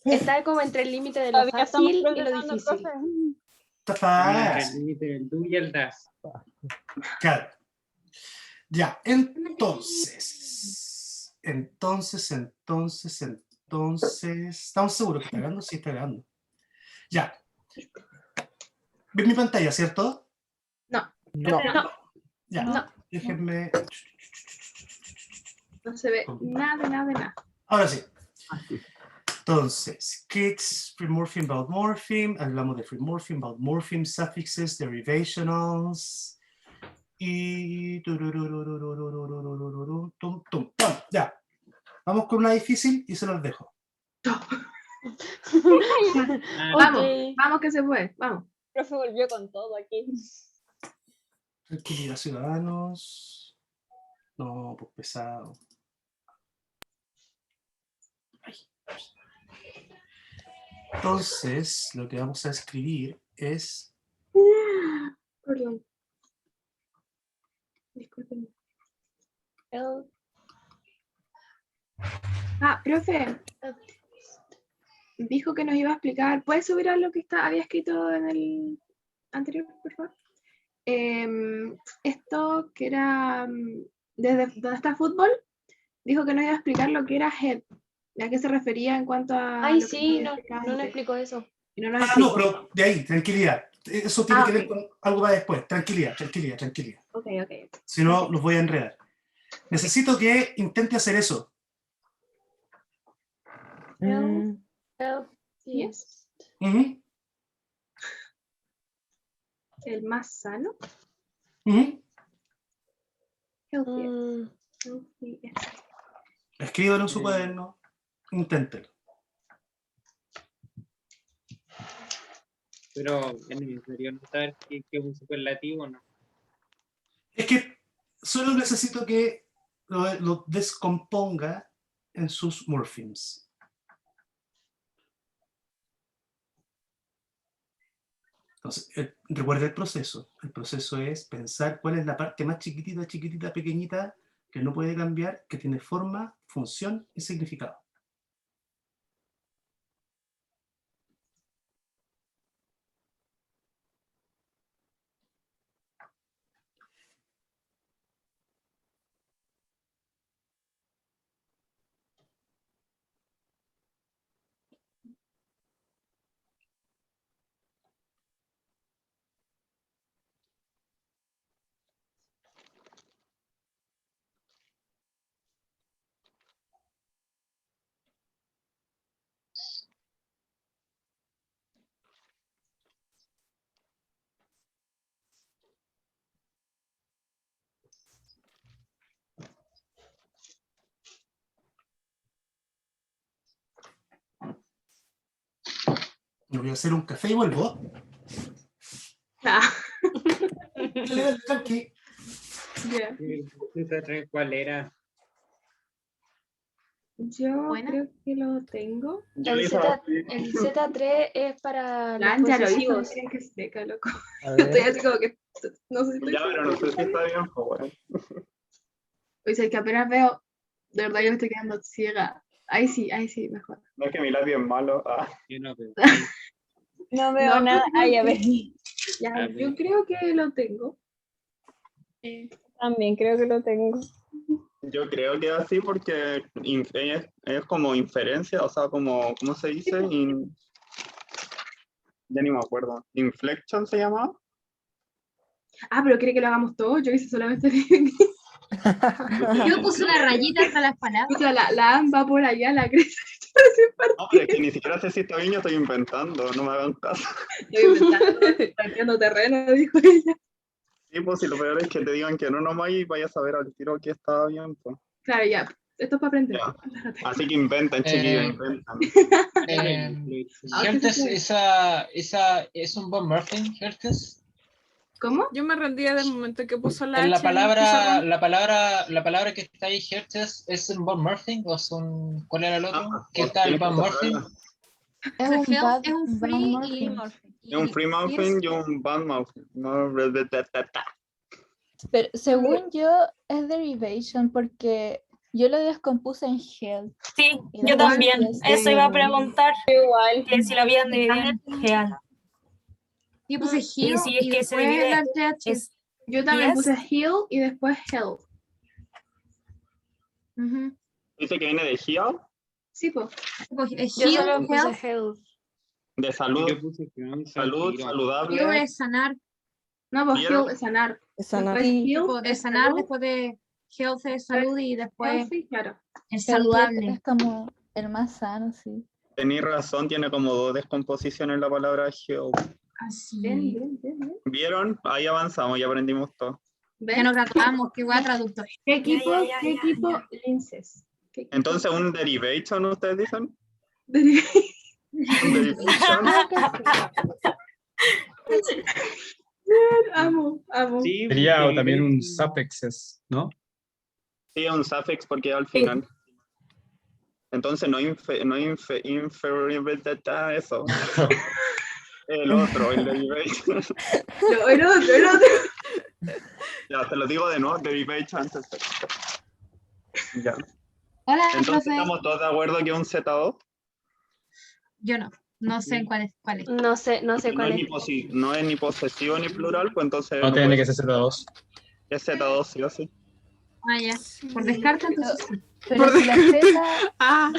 [SPEAKER 15] Está como entre el límite de lo
[SPEAKER 5] Todavía estamos
[SPEAKER 15] fácil y lo
[SPEAKER 5] progresando,
[SPEAKER 15] difícil.
[SPEAKER 5] profe.
[SPEAKER 3] Está
[SPEAKER 10] Estamos entre el
[SPEAKER 3] fácil.
[SPEAKER 10] límite del do y el das.
[SPEAKER 3] Claro. Ya, entonces. ¿Estamos seguros que está grabando? Sí, está grabando. Ya. ¿Ven mi pantalla, cierto?
[SPEAKER 16] No.
[SPEAKER 8] No.
[SPEAKER 15] No,
[SPEAKER 3] Ya.
[SPEAKER 15] no.
[SPEAKER 3] Déjenme.
[SPEAKER 16] No se ve nada.
[SPEAKER 3] Ahora sí. Entonces, kids, free morpheme, about morpheme. Hablamos de free morpheme, about morpheme, suffixes, derivationals. Y. Ya. Vamos con una difícil y se los dejo.
[SPEAKER 16] Vamos que se puede, vamos.
[SPEAKER 5] Profe volvió con todo aquí.
[SPEAKER 3] Tranquilidad, ciudadanos. No, pues pesado. Ay. Entonces, lo que vamos a escribir es.
[SPEAKER 16] Perdón. Disculpen. Ah, profe, dijo que nos iba a explicar. ¿Puedes subir a lo que había escrito en el anterior, por favor? Esto que era desde donde está fútbol, dijo que nos iba a explicar lo que era head. ¿A qué se refería en cuanto a...?
[SPEAKER 15] Ay,
[SPEAKER 16] lo que
[SPEAKER 15] sí,
[SPEAKER 16] nos
[SPEAKER 15] no
[SPEAKER 16] explicaba
[SPEAKER 15] nos
[SPEAKER 16] antes?
[SPEAKER 15] explicó eso.
[SPEAKER 16] Y no nos
[SPEAKER 3] No,
[SPEAKER 16] explicó.
[SPEAKER 3] pero de ahí, tranquilidad. Eso tiene
[SPEAKER 16] Ah,
[SPEAKER 3] que ver
[SPEAKER 16] ok.
[SPEAKER 3] con algo para después. Tranquilidad.
[SPEAKER 16] Ok, ok.
[SPEAKER 3] Si no, los voy a enredar. Necesito que intente hacer eso.
[SPEAKER 16] Yes.
[SPEAKER 3] Ujú,
[SPEAKER 16] El más sano.
[SPEAKER 3] ujú.
[SPEAKER 16] Healthiest. Healthiest.
[SPEAKER 3] Escríbalo en su cuaderno. Inténtelo.
[SPEAKER 10] Pero es necesario notar que es un superlativo, ¿no?
[SPEAKER 3] Es que solo necesito que lo descomponga en sus morphemes. Entonces, recuerda el proceso. El proceso es pensar cuál es la parte más chiquitita, pequeñita, que no puede cambiar, que tiene forma, función y significado. Yo voy a hacer un café y vuelvo.
[SPEAKER 16] Ah.
[SPEAKER 3] Dale, tranqui.
[SPEAKER 16] Ya.
[SPEAKER 10] ¿Cuál era?
[SPEAKER 16] Yo
[SPEAKER 6] Buena.
[SPEAKER 16] creo que lo tengo.
[SPEAKER 15] El Z3 es para los
[SPEAKER 16] Lan, ya lo hizo,
[SPEAKER 15] posesivos.
[SPEAKER 16] miren que seca, loco.
[SPEAKER 8] A
[SPEAKER 16] Estoy
[SPEAKER 8] ver.
[SPEAKER 16] así como que no sé si estoy
[SPEAKER 14] Ya, pero no sé si está bien, pues bueno.
[SPEAKER 16] Oye, es que apenas veo, de verdad yo me estoy quedando ciega. Ahí sí, mejor.
[SPEAKER 14] No es que mi lápiz es malo. Ah.
[SPEAKER 10] Yo no veo.
[SPEAKER 5] No veo
[SPEAKER 16] No,
[SPEAKER 5] nada.
[SPEAKER 16] creo
[SPEAKER 5] Ay, a
[SPEAKER 16] que-
[SPEAKER 5] ver.
[SPEAKER 16] Ya,
[SPEAKER 10] A
[SPEAKER 16] yo
[SPEAKER 10] ver.
[SPEAKER 16] creo que lo tengo.
[SPEAKER 5] También creo que lo tengo.
[SPEAKER 14] Yo creo que es así porque es como inferencia, o sea, como, ¿cómo se dice? Ya ni me acuerdo. ¿Inflection se llama?
[SPEAKER 16] Ah, pero quiere que lo hagamos todo. Yo hice solamente.
[SPEAKER 6] Yo puse una rayita entre las palabras.
[SPEAKER 16] O sea, la AM va por allá, la crece.
[SPEAKER 14] No, pero es que ni siquiera sé si está bien, yo estoy inventando, no me hagan caso.
[SPEAKER 16] Estoy inventando, tanteando terreno, dijo ella.
[SPEAKER 14] Sí, pues si lo peor es que te digan que no nomás y vayas a ver al tiro que estaba bien, pues.
[SPEAKER 16] Claro, ya. Esto es para aprender.
[SPEAKER 14] Ya. Así que inventan, chiquillos, inventan.
[SPEAKER 12] Hertes, esa es un Von Murphy, Hertes.
[SPEAKER 16] ¿Cómo?
[SPEAKER 17] Yo me rendía del momento que puso la
[SPEAKER 12] La
[SPEAKER 17] H en el pizarrón.
[SPEAKER 12] palabra que está ahí, Hertes, ¿es un Von Murphy o es un, cuál era el otro? ¿Qué tal Von Murphy?
[SPEAKER 7] Es
[SPEAKER 6] O sea,
[SPEAKER 7] un
[SPEAKER 6] health
[SPEAKER 7] bad
[SPEAKER 6] es un
[SPEAKER 7] Van
[SPEAKER 6] free y
[SPEAKER 7] Morphin.
[SPEAKER 14] Es un free muffin y un bad muffin.
[SPEAKER 7] Pero según yo es derivation porque yo lo descompuse en health.
[SPEAKER 18] Sí,
[SPEAKER 7] Y
[SPEAKER 18] yo
[SPEAKER 7] después
[SPEAKER 18] también.
[SPEAKER 7] empieza-
[SPEAKER 18] Eso iba a preguntar.
[SPEAKER 5] Igual.
[SPEAKER 18] Que si lo habían dividido en GEAL.
[SPEAKER 6] Yo puse
[SPEAKER 18] Y
[SPEAKER 6] heal
[SPEAKER 18] si es
[SPEAKER 6] y
[SPEAKER 18] que se
[SPEAKER 6] después
[SPEAKER 18] divide,
[SPEAKER 6] la TH.
[SPEAKER 18] es
[SPEAKER 16] Yo también
[SPEAKER 18] yes.
[SPEAKER 16] puse heal y después health.
[SPEAKER 6] Ujú.
[SPEAKER 14] Dice que viene de heal,
[SPEAKER 16] Sí, pues.
[SPEAKER 6] Pues,
[SPEAKER 18] Yo
[SPEAKER 6] heal,
[SPEAKER 18] solo puse
[SPEAKER 6] health,
[SPEAKER 18] health.
[SPEAKER 14] de salud,
[SPEAKER 10] Yo puse Crohn,
[SPEAKER 14] salud,
[SPEAKER 10] tiro.
[SPEAKER 14] saludable.
[SPEAKER 6] heal es sanar.
[SPEAKER 16] No, pues
[SPEAKER 14] Heal.
[SPEAKER 16] heal es sanar.
[SPEAKER 11] Es sanar.
[SPEAKER 16] Después
[SPEAKER 7] Sí,
[SPEAKER 16] heal
[SPEAKER 6] Tipo, de
[SPEAKER 16] es
[SPEAKER 6] sanar,
[SPEAKER 16] salud,
[SPEAKER 6] después de health es salud y después
[SPEAKER 16] healthy, claro.
[SPEAKER 6] es
[SPEAKER 7] healthy
[SPEAKER 6] saludable.
[SPEAKER 7] es como el más sano, sí.
[SPEAKER 14] Tenéis razón, tiene como dos descomposiciones la palabra heal.
[SPEAKER 6] Así.
[SPEAKER 16] Bien.
[SPEAKER 14] ¿Vieron? Ahí avanzamos, ya aprendimos todo.
[SPEAKER 6] Ya
[SPEAKER 16] ¿Ven?
[SPEAKER 6] nos graduamos, qué guay traductor.
[SPEAKER 16] ¿Qué equipo?
[SPEAKER 18] ya,
[SPEAKER 16] ¿Qué
[SPEAKER 18] ya,
[SPEAKER 16] equipo?
[SPEAKER 18] ya.
[SPEAKER 16] Linces. ¿Qué equipo?
[SPEAKER 14] Entonces, ¿un derivation ustedes dicen?
[SPEAKER 16] Deri-
[SPEAKER 14] ¿Un derivation?
[SPEAKER 16] Amo.
[SPEAKER 10] Sí,
[SPEAKER 4] Sería
[SPEAKER 10] porque
[SPEAKER 4] también un
[SPEAKER 10] derivation-
[SPEAKER 4] suffixes, ¿no?
[SPEAKER 14] Sí, un suffix porque al final. Entonces, no eso. El otro, el derivation.
[SPEAKER 16] El otro.
[SPEAKER 14] Ya, te lo digo de nuevo, derivation. Ya.
[SPEAKER 6] Hola,
[SPEAKER 14] Entonces
[SPEAKER 6] profe.
[SPEAKER 14] estamos todos de acuerdo que es un Z2.
[SPEAKER 6] Yo no sé en cuál es.
[SPEAKER 15] No sé
[SPEAKER 14] No
[SPEAKER 15] cuál
[SPEAKER 14] es ni
[SPEAKER 15] es.
[SPEAKER 14] no es ni posesivo ni plural, pues entonces
[SPEAKER 4] No tiene
[SPEAKER 14] puede
[SPEAKER 4] que ser Z2.
[SPEAKER 14] Es Z2, sí o sí.
[SPEAKER 6] Ah, ya. Por descarte, entonces sí.
[SPEAKER 7] Pero si la Z,
[SPEAKER 16] Ah,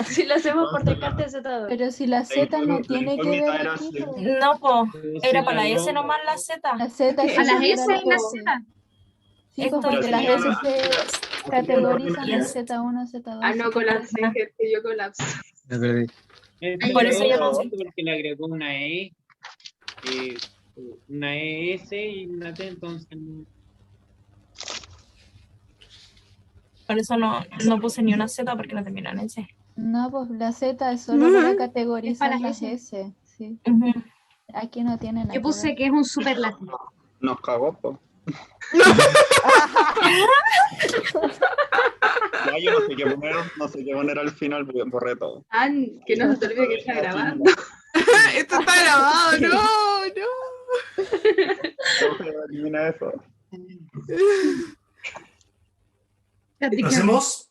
[SPEAKER 15] Si lo hacemos por descarte Z2.
[SPEAKER 7] pero si la Z no tiene que ver
[SPEAKER 14] era
[SPEAKER 7] aquí,
[SPEAKER 14] así.
[SPEAKER 7] po.
[SPEAKER 18] No, po. Era para la S nomás la Z.
[SPEAKER 7] La Z es
[SPEAKER 6] A las
[SPEAKER 7] solo
[SPEAKER 6] S
[SPEAKER 7] para
[SPEAKER 6] y la
[SPEAKER 7] S.
[SPEAKER 6] Z.
[SPEAKER 7] Sí, pues
[SPEAKER 18] Esto
[SPEAKER 7] porque
[SPEAKER 18] es
[SPEAKER 7] las
[SPEAKER 18] que-
[SPEAKER 7] S se categorizan en Z1, Z2.
[SPEAKER 16] ah, no colapsé, gente, yo colapso.
[SPEAKER 4] Me perdí.
[SPEAKER 18] Por eso yo no sé.
[SPEAKER 10] Porque le agregó una una ES y una T, entonces no.
[SPEAKER 18] Por eso no puse ni una Z porque no termina en S.
[SPEAKER 7] No, pues la Z es solo para categorizar
[SPEAKER 6] para
[SPEAKER 7] las
[SPEAKER 6] S.
[SPEAKER 7] S. Sí. Aquí no tiene nada.
[SPEAKER 6] Yo puse que es un superlativo.
[SPEAKER 14] Nos cagó, po. Ya, yo no sé qué poner al final porque borré todo.
[SPEAKER 16] Ah, que no se te olvide que está grabando. Esto está grabado, no, no.
[SPEAKER 14] Elimina eso.
[SPEAKER 3] ¿Lo hacemos?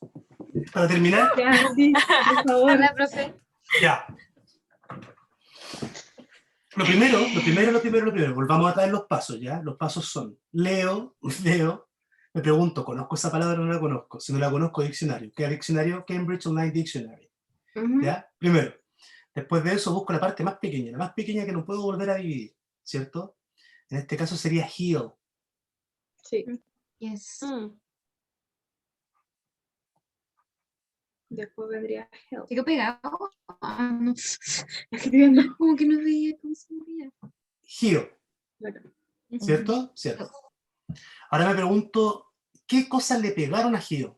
[SPEAKER 3] Para terminar.
[SPEAKER 16] Ya, sí, por favor.
[SPEAKER 6] Hola, profe.
[SPEAKER 3] Ya. Lo primero, volvamos a traer los pasos, ¿ya? Los pasos son, leo, me pregunto, ¿conozco esa palabra o no la conozco? Si no la conozco, diccionario. ¿Qué diccionario? Cambridge Online Dictionary. ¿Ya? Primero. Después de eso busco la parte más pequeña, la más pequeña que no puedo volver a dividir, ¿cierto? En este caso sería heal.
[SPEAKER 16] Sí.
[SPEAKER 6] Yes.
[SPEAKER 16] Después vendría help.
[SPEAKER 6] ¿Sigo pegado? Ah, no.
[SPEAKER 16] Aquí viendo.
[SPEAKER 6] Como que no veía cómo se movía.
[SPEAKER 3] Heal,
[SPEAKER 16] Claro.
[SPEAKER 3] ¿cierto? Cierto. Ahora me pregunto, ¿qué cosas le pegaron a heal?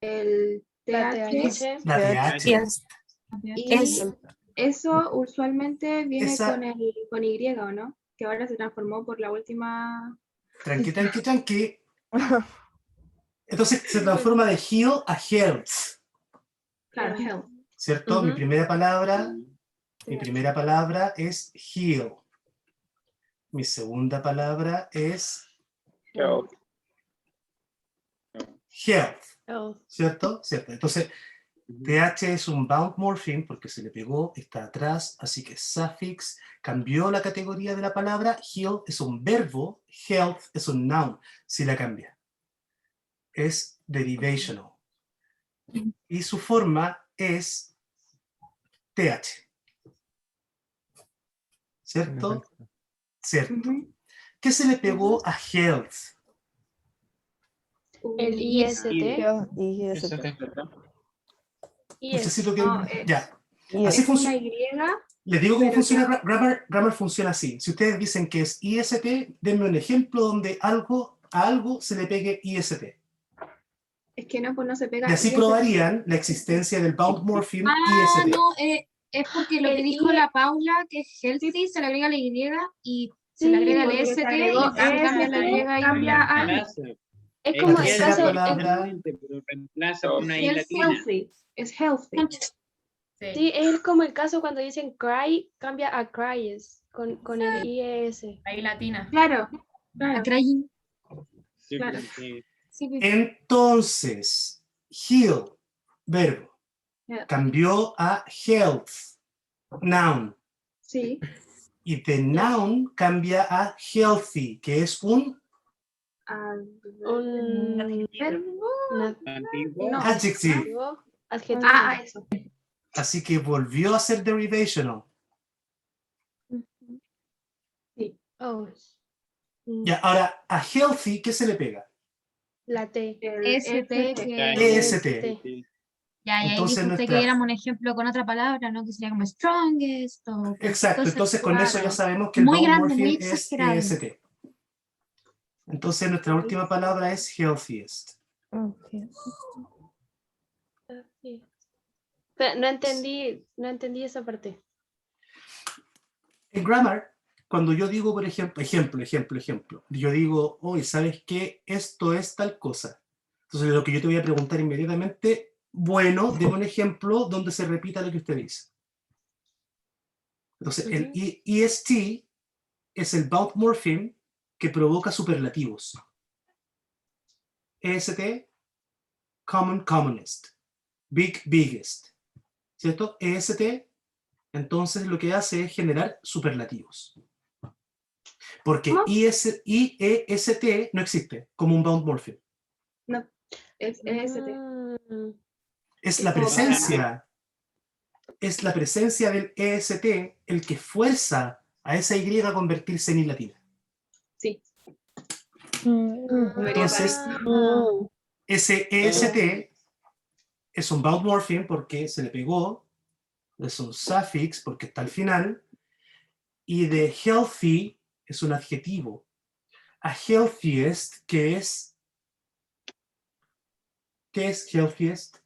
[SPEAKER 16] El
[SPEAKER 15] La
[SPEAKER 16] TH.
[SPEAKER 3] La TH.
[SPEAKER 18] Yes.
[SPEAKER 16] Y eso usualmente viene
[SPEAKER 3] Esa-
[SPEAKER 16] con Y, ¿o no? Que ahora se transformó por la última.
[SPEAKER 3] Tranqui. Entonces se transforma de heal a health,
[SPEAKER 16] Claro, help.
[SPEAKER 3] ¿cierto? Mi primera palabra es heal. Mi segunda palabra es
[SPEAKER 14] Help.
[SPEAKER 3] health,
[SPEAKER 15] Oh.
[SPEAKER 3] ¿cierto? Cierto. Entonces, TH es un bound morpheme porque se le pegó, está atrás, así que suffix cambió la categoría de la palabra. Heal es un verbo, health es un noun, si la cambia. Es derivational. Y su forma es TH. ¿Cierto? Cierto. ¿Qué se le pegó a health?
[SPEAKER 15] El IST.
[SPEAKER 3] Necesito que...
[SPEAKER 16] No,
[SPEAKER 3] ya.
[SPEAKER 16] es
[SPEAKER 3] Así
[SPEAKER 16] una
[SPEAKER 3] funciona.
[SPEAKER 16] Y.
[SPEAKER 3] Les digo cómo
[SPEAKER 16] pero
[SPEAKER 3] funciona Grammar funciona así. Si ustedes dicen que es IST, denme un ejemplo donde a algo se le pegue IST.
[SPEAKER 16] Es que no, pues no se pega.
[SPEAKER 3] Y así
[SPEAKER 16] IST.
[SPEAKER 3] probarían la existencia del bound morpheme
[SPEAKER 6] Ah,
[SPEAKER 3] IST.
[SPEAKER 6] no, es porque lo que
[SPEAKER 16] El
[SPEAKER 6] dijo
[SPEAKER 16] I-
[SPEAKER 6] la Paula, que es healthy, se le agrega la Y y se
[SPEAKER 16] Sí,
[SPEAKER 6] le agrega el
[SPEAKER 16] porque se
[SPEAKER 6] ST y
[SPEAKER 16] agregó
[SPEAKER 6] se cambia la Y.
[SPEAKER 16] cambia a
[SPEAKER 15] Es como el
[SPEAKER 3] tercera
[SPEAKER 15] caso.
[SPEAKER 3] palabra-
[SPEAKER 10] pero reemplaza por una I
[SPEAKER 16] es
[SPEAKER 10] latina.
[SPEAKER 16] healthy. Es healthy.
[SPEAKER 15] Sí, es como el caso cuando dicen cry, cambia a cries con el IES.
[SPEAKER 6] Ahí latina.
[SPEAKER 16] Claro. Claro.
[SPEAKER 6] Crying.
[SPEAKER 10] Sí,
[SPEAKER 16] Claro.
[SPEAKER 10] porque-
[SPEAKER 6] Sí, pues.
[SPEAKER 3] Entonces, heal, verbo,
[SPEAKER 16] Yeah.
[SPEAKER 3] cambió a health, noun.
[SPEAKER 16] Sí.
[SPEAKER 3] Y de noun cambia a healthy, que es un
[SPEAKER 15] Un
[SPEAKER 16] Verbo.
[SPEAKER 10] Antiguo.
[SPEAKER 16] No.
[SPEAKER 3] adjective.
[SPEAKER 15] Adjetivo.
[SPEAKER 16] Ah, eso.
[SPEAKER 3] Así que volvió a ser derivational.
[SPEAKER 16] Sí.
[SPEAKER 15] Oh.
[SPEAKER 3] Ya, ahora, a healthy, ¿qué se le pega?
[SPEAKER 15] La T.
[SPEAKER 6] ST, que
[SPEAKER 3] EST.
[SPEAKER 6] ya, y ahí
[SPEAKER 3] Entonces
[SPEAKER 6] dijo usted
[SPEAKER 3] nuestra-
[SPEAKER 6] que diéramos un ejemplo con otra palabra, ¿no? Que sería como strongest o...
[SPEAKER 3] Exacto, entonces con eso ya
[SPEAKER 6] claro.
[SPEAKER 3] sabemos que el
[SPEAKER 6] Muy
[SPEAKER 3] bound
[SPEAKER 6] grande,
[SPEAKER 3] morpheme
[SPEAKER 6] muy
[SPEAKER 3] es
[SPEAKER 6] exagerado.
[SPEAKER 3] EST. Entonces nuestra última palabra es healthiest.
[SPEAKER 15] Pero no entendí esa parte.
[SPEAKER 3] En grammar, cuando yo digo, por ejemplo, yo digo, oye, ¿sabes qué? Esto es tal cosa. Entonces lo que yo te voy a preguntar inmediatamente, bueno, deme un ejemplo donde se repita lo que usted dice. Entonces, el EST es el bound morpheme que provoca superlativos. EST common, commonest, big, biggest, ¿cierto? EST, entonces lo que hace es generar superlativos. Porque IEST no existe como un bound morpheme.
[SPEAKER 16] No, es EST.
[SPEAKER 3] Es la
[SPEAKER 16] como
[SPEAKER 3] presencia, es la presencia del EST el que fuerza a esa Y a convertirse en I latina.
[SPEAKER 16] Sí.
[SPEAKER 3] Entonces, ese EST es un bound morpheme porque se le pegó, es un suffix porque está al final, y de healthy es un adjetivo. A healthiest, ¿qué es? ¿Qué es healthiest?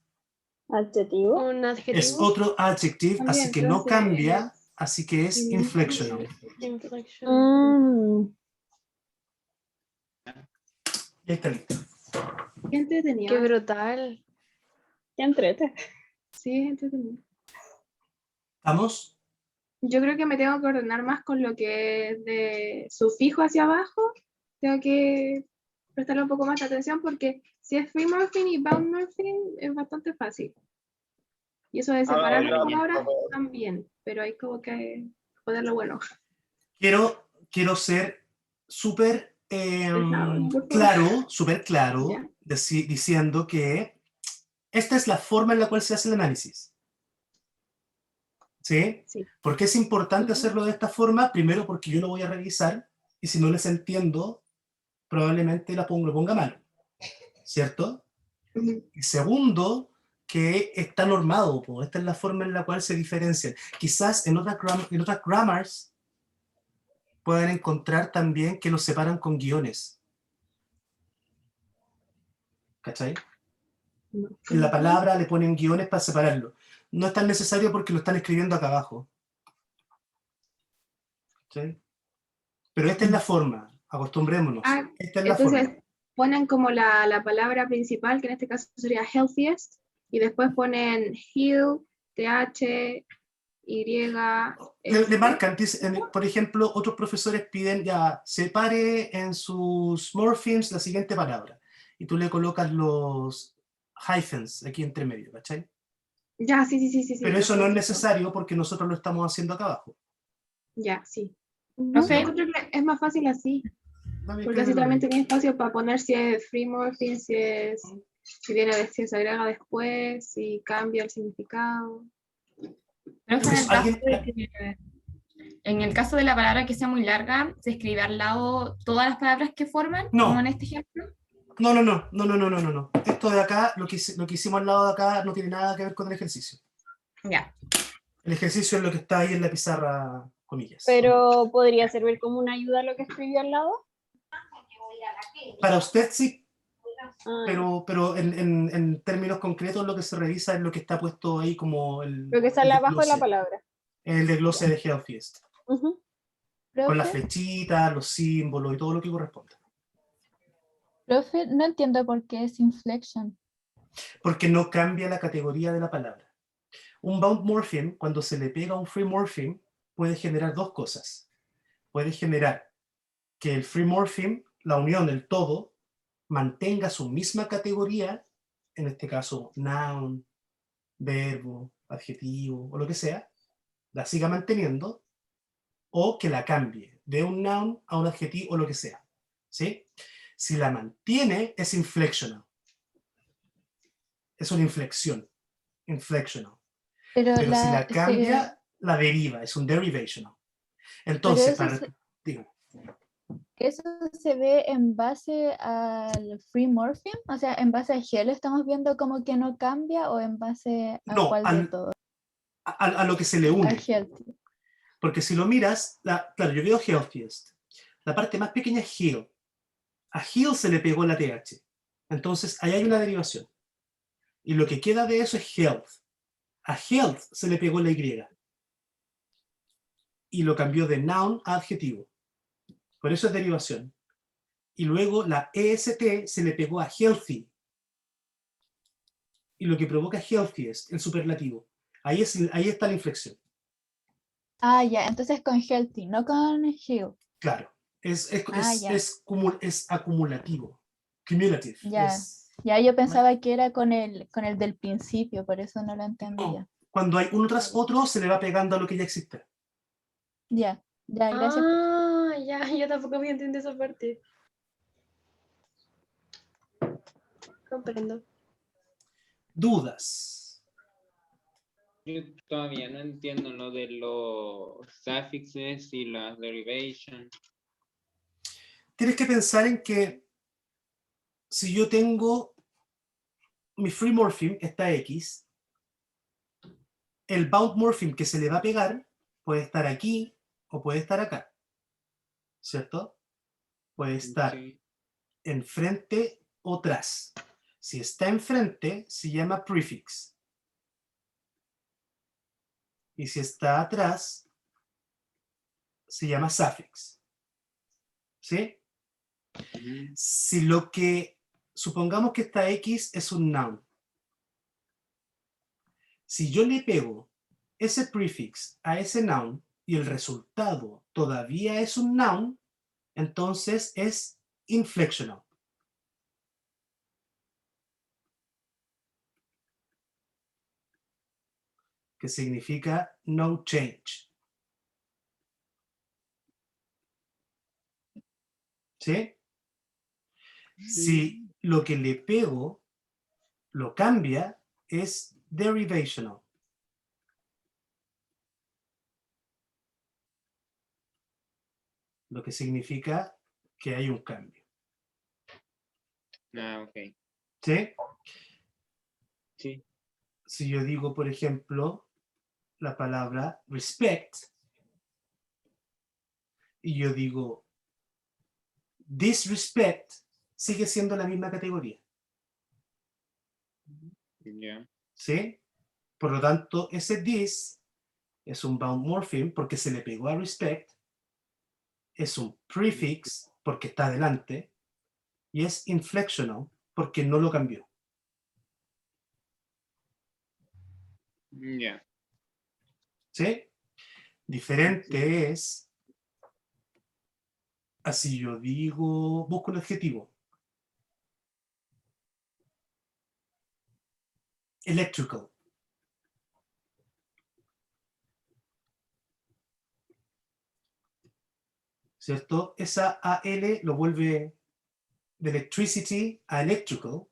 [SPEAKER 5] ¿Adjetivo?
[SPEAKER 15] Un adjetivo.
[SPEAKER 3] Es otro adjective, así que no cambia, así que es inflectional. Ya está listo.
[SPEAKER 16] Qué entretenido.
[SPEAKER 15] Qué brutal.
[SPEAKER 5] Qué entrete.
[SPEAKER 16] Sí, es entretenido.
[SPEAKER 3] ¿Vamos?
[SPEAKER 16] Yo creo que me tengo que ordenar más con lo que es de sufijo hacia abajo. Tengo que prestarle un poco más de atención porque si es free morpheme y bound morpheme es bastante fácil. Y eso de separar las palabras también, pero hay como que ponerlo bueno.
[SPEAKER 3] Quiero ser súper claro, diciendo que esta es la forma en la cual se hace el análisis. ¿Sí? ¿Por qué es importante hacerlo de esta forma? Primero, porque yo lo voy a revisar y si no les entiendo, probablemente lo ponga mal, ¿cierto? Y segundo, que está normado, pues. Esta es la forma en la cual se diferencian. Quizás en otras grammars pueden encontrar también que los separan con guiones. ¿Cachai? En la palabra le ponen guiones para separarlo. No es tan necesario porque lo están escribiendo acá abajo. ¿Sí? Pero esta es la forma, acostumbrémonos. Esta es la
[SPEAKER 16] Entonces
[SPEAKER 3] forma.
[SPEAKER 16] ponen como la palabra principal, que en este caso sería healthiest, y después ponen heal, TH, Y.
[SPEAKER 3] Le marcan, por ejemplo, otros profesores piden ya, separe en sus morphemes la siguiente palabra. Y tú le colocas los hyphens aquí entre medio, ¿cachai?
[SPEAKER 16] Ya, sí.
[SPEAKER 3] Pero eso no es necesario porque nosotros lo estamos haciendo acá abajo.
[SPEAKER 16] Ya, sí. No sé, encuentro que es más fácil así. Porque así también tenía espacio para poner si es free morpheme, si viene si se agrega después, si cambia el significado.
[SPEAKER 19] Pero en el caso de la palabra que sea muy larga, ¿se escribe al lado todas las palabras que forman?
[SPEAKER 3] No.
[SPEAKER 19] Como en este ejemplo.
[SPEAKER 3] No. Esto de acá, lo que hicimos al lado de acá no tiene nada que ver con el ejercicio.
[SPEAKER 19] Ya.
[SPEAKER 3] El ejercicio es lo que está ahí en la pizarra, comillas.
[SPEAKER 5] Pero podría servir como una ayuda a lo que escribió al lado.
[SPEAKER 3] Para usted sí, pero en términos concretos lo que se revisa es lo que está puesto ahí como el...
[SPEAKER 5] Lo que sale abajo de la palabra.
[SPEAKER 3] El desglose de healthiest.
[SPEAKER 5] Con
[SPEAKER 3] Con las flechitas, los símbolos y todo lo que corresponde.
[SPEAKER 7] Profe, no entiendo por qué es inflection.
[SPEAKER 3] Porque no cambia la categoría de la palabra. Un bound morpheme, cuando se le pega a un free morpheme, puede generar dos cosas. Puede generar que el free morpheme, la unión, el todo, mantenga su misma categoría, en este caso noun, verbo, adjetivo o lo que sea, la siga manteniendo, o que la cambie de un noun a un adjetivo o lo que sea. ¿Sí? Si la mantiene, es inflectional. Es una inflexión. Inflectional. Pero si la cambia, la deriva. Es un derivational. Entonces,
[SPEAKER 7] ¿eso se ve en base al free morpheme? O sea, ¿en base a gel estamos viendo como que no cambia o en base a cuál de todo?
[SPEAKER 3] A lo que se le une.
[SPEAKER 7] A healthy.
[SPEAKER 3] Porque si lo miras, claro, yo veo healthiest. La parte más pequeña es heal. A heal se le pegó la TH. Entonces, ahí hay una derivación. Y lo que queda de eso es health. A health se le pegó la Y. Y lo cambió de noun a adjetivo. Por eso es derivación. Y luego la EST se le pegó a healthy. Y lo que provoca healthiest, el superlativo. Ahí está la inflexión.
[SPEAKER 7] Ah, ya, entonces con healthy, no con heal.
[SPEAKER 3] Claro, es acumulativo. Cumulative.
[SPEAKER 7] Ya. Ya yo pensaba que era con el del principio, por eso no lo entendía.
[SPEAKER 3] Cuando hay uno tras otro, se le va pegando a lo que ya existe.
[SPEAKER 7] Ya, ya, gracias.
[SPEAKER 15] Ah, ya, yo tampoco había entendido esa parte. Comprendo.
[SPEAKER 3] ¿Dudas?
[SPEAKER 10] Yo todavía no entiendo lo de los suffixes y las derivations.
[SPEAKER 3] Tienes que pensar en que si yo tengo mi free morpheme, está X, el bound morpheme que se le va a pegar puede estar aquí o puede estar acá, ¿cierto? Puede estar enfrente o tras. Si está enfrente, se llama prefix. Y si está atrás, se llama suffix. ¿Sí? Si lo que, supongamos que esta X es un noun. Si yo le pego ese prefix a ese noun y el resultado todavía es un noun, entonces es inflectional. Que significa no change. ¿Sí? Si lo que le pego lo cambia, es derivational. Lo que significa que hay un cambio.
[SPEAKER 10] Ah, ok.
[SPEAKER 3] ¿Sí?
[SPEAKER 10] Sí.
[SPEAKER 3] Si yo digo, por ejemplo, la palabra respect, y yo digo disrespect, sigue siendo la misma categoría.
[SPEAKER 10] Ya.
[SPEAKER 3] ¿Sí? Por lo tanto, ese this es un bound morpheme porque se le pegó a respect, es un prefix porque está adelante, y es inflectional porque no lo cambió.
[SPEAKER 10] Ya.
[SPEAKER 3] ¿Sí? Diferente es, así yo digo, busco un adjetivo. Electrical. ¿Cierto? Esa AL lo vuelve de electricity a electrical.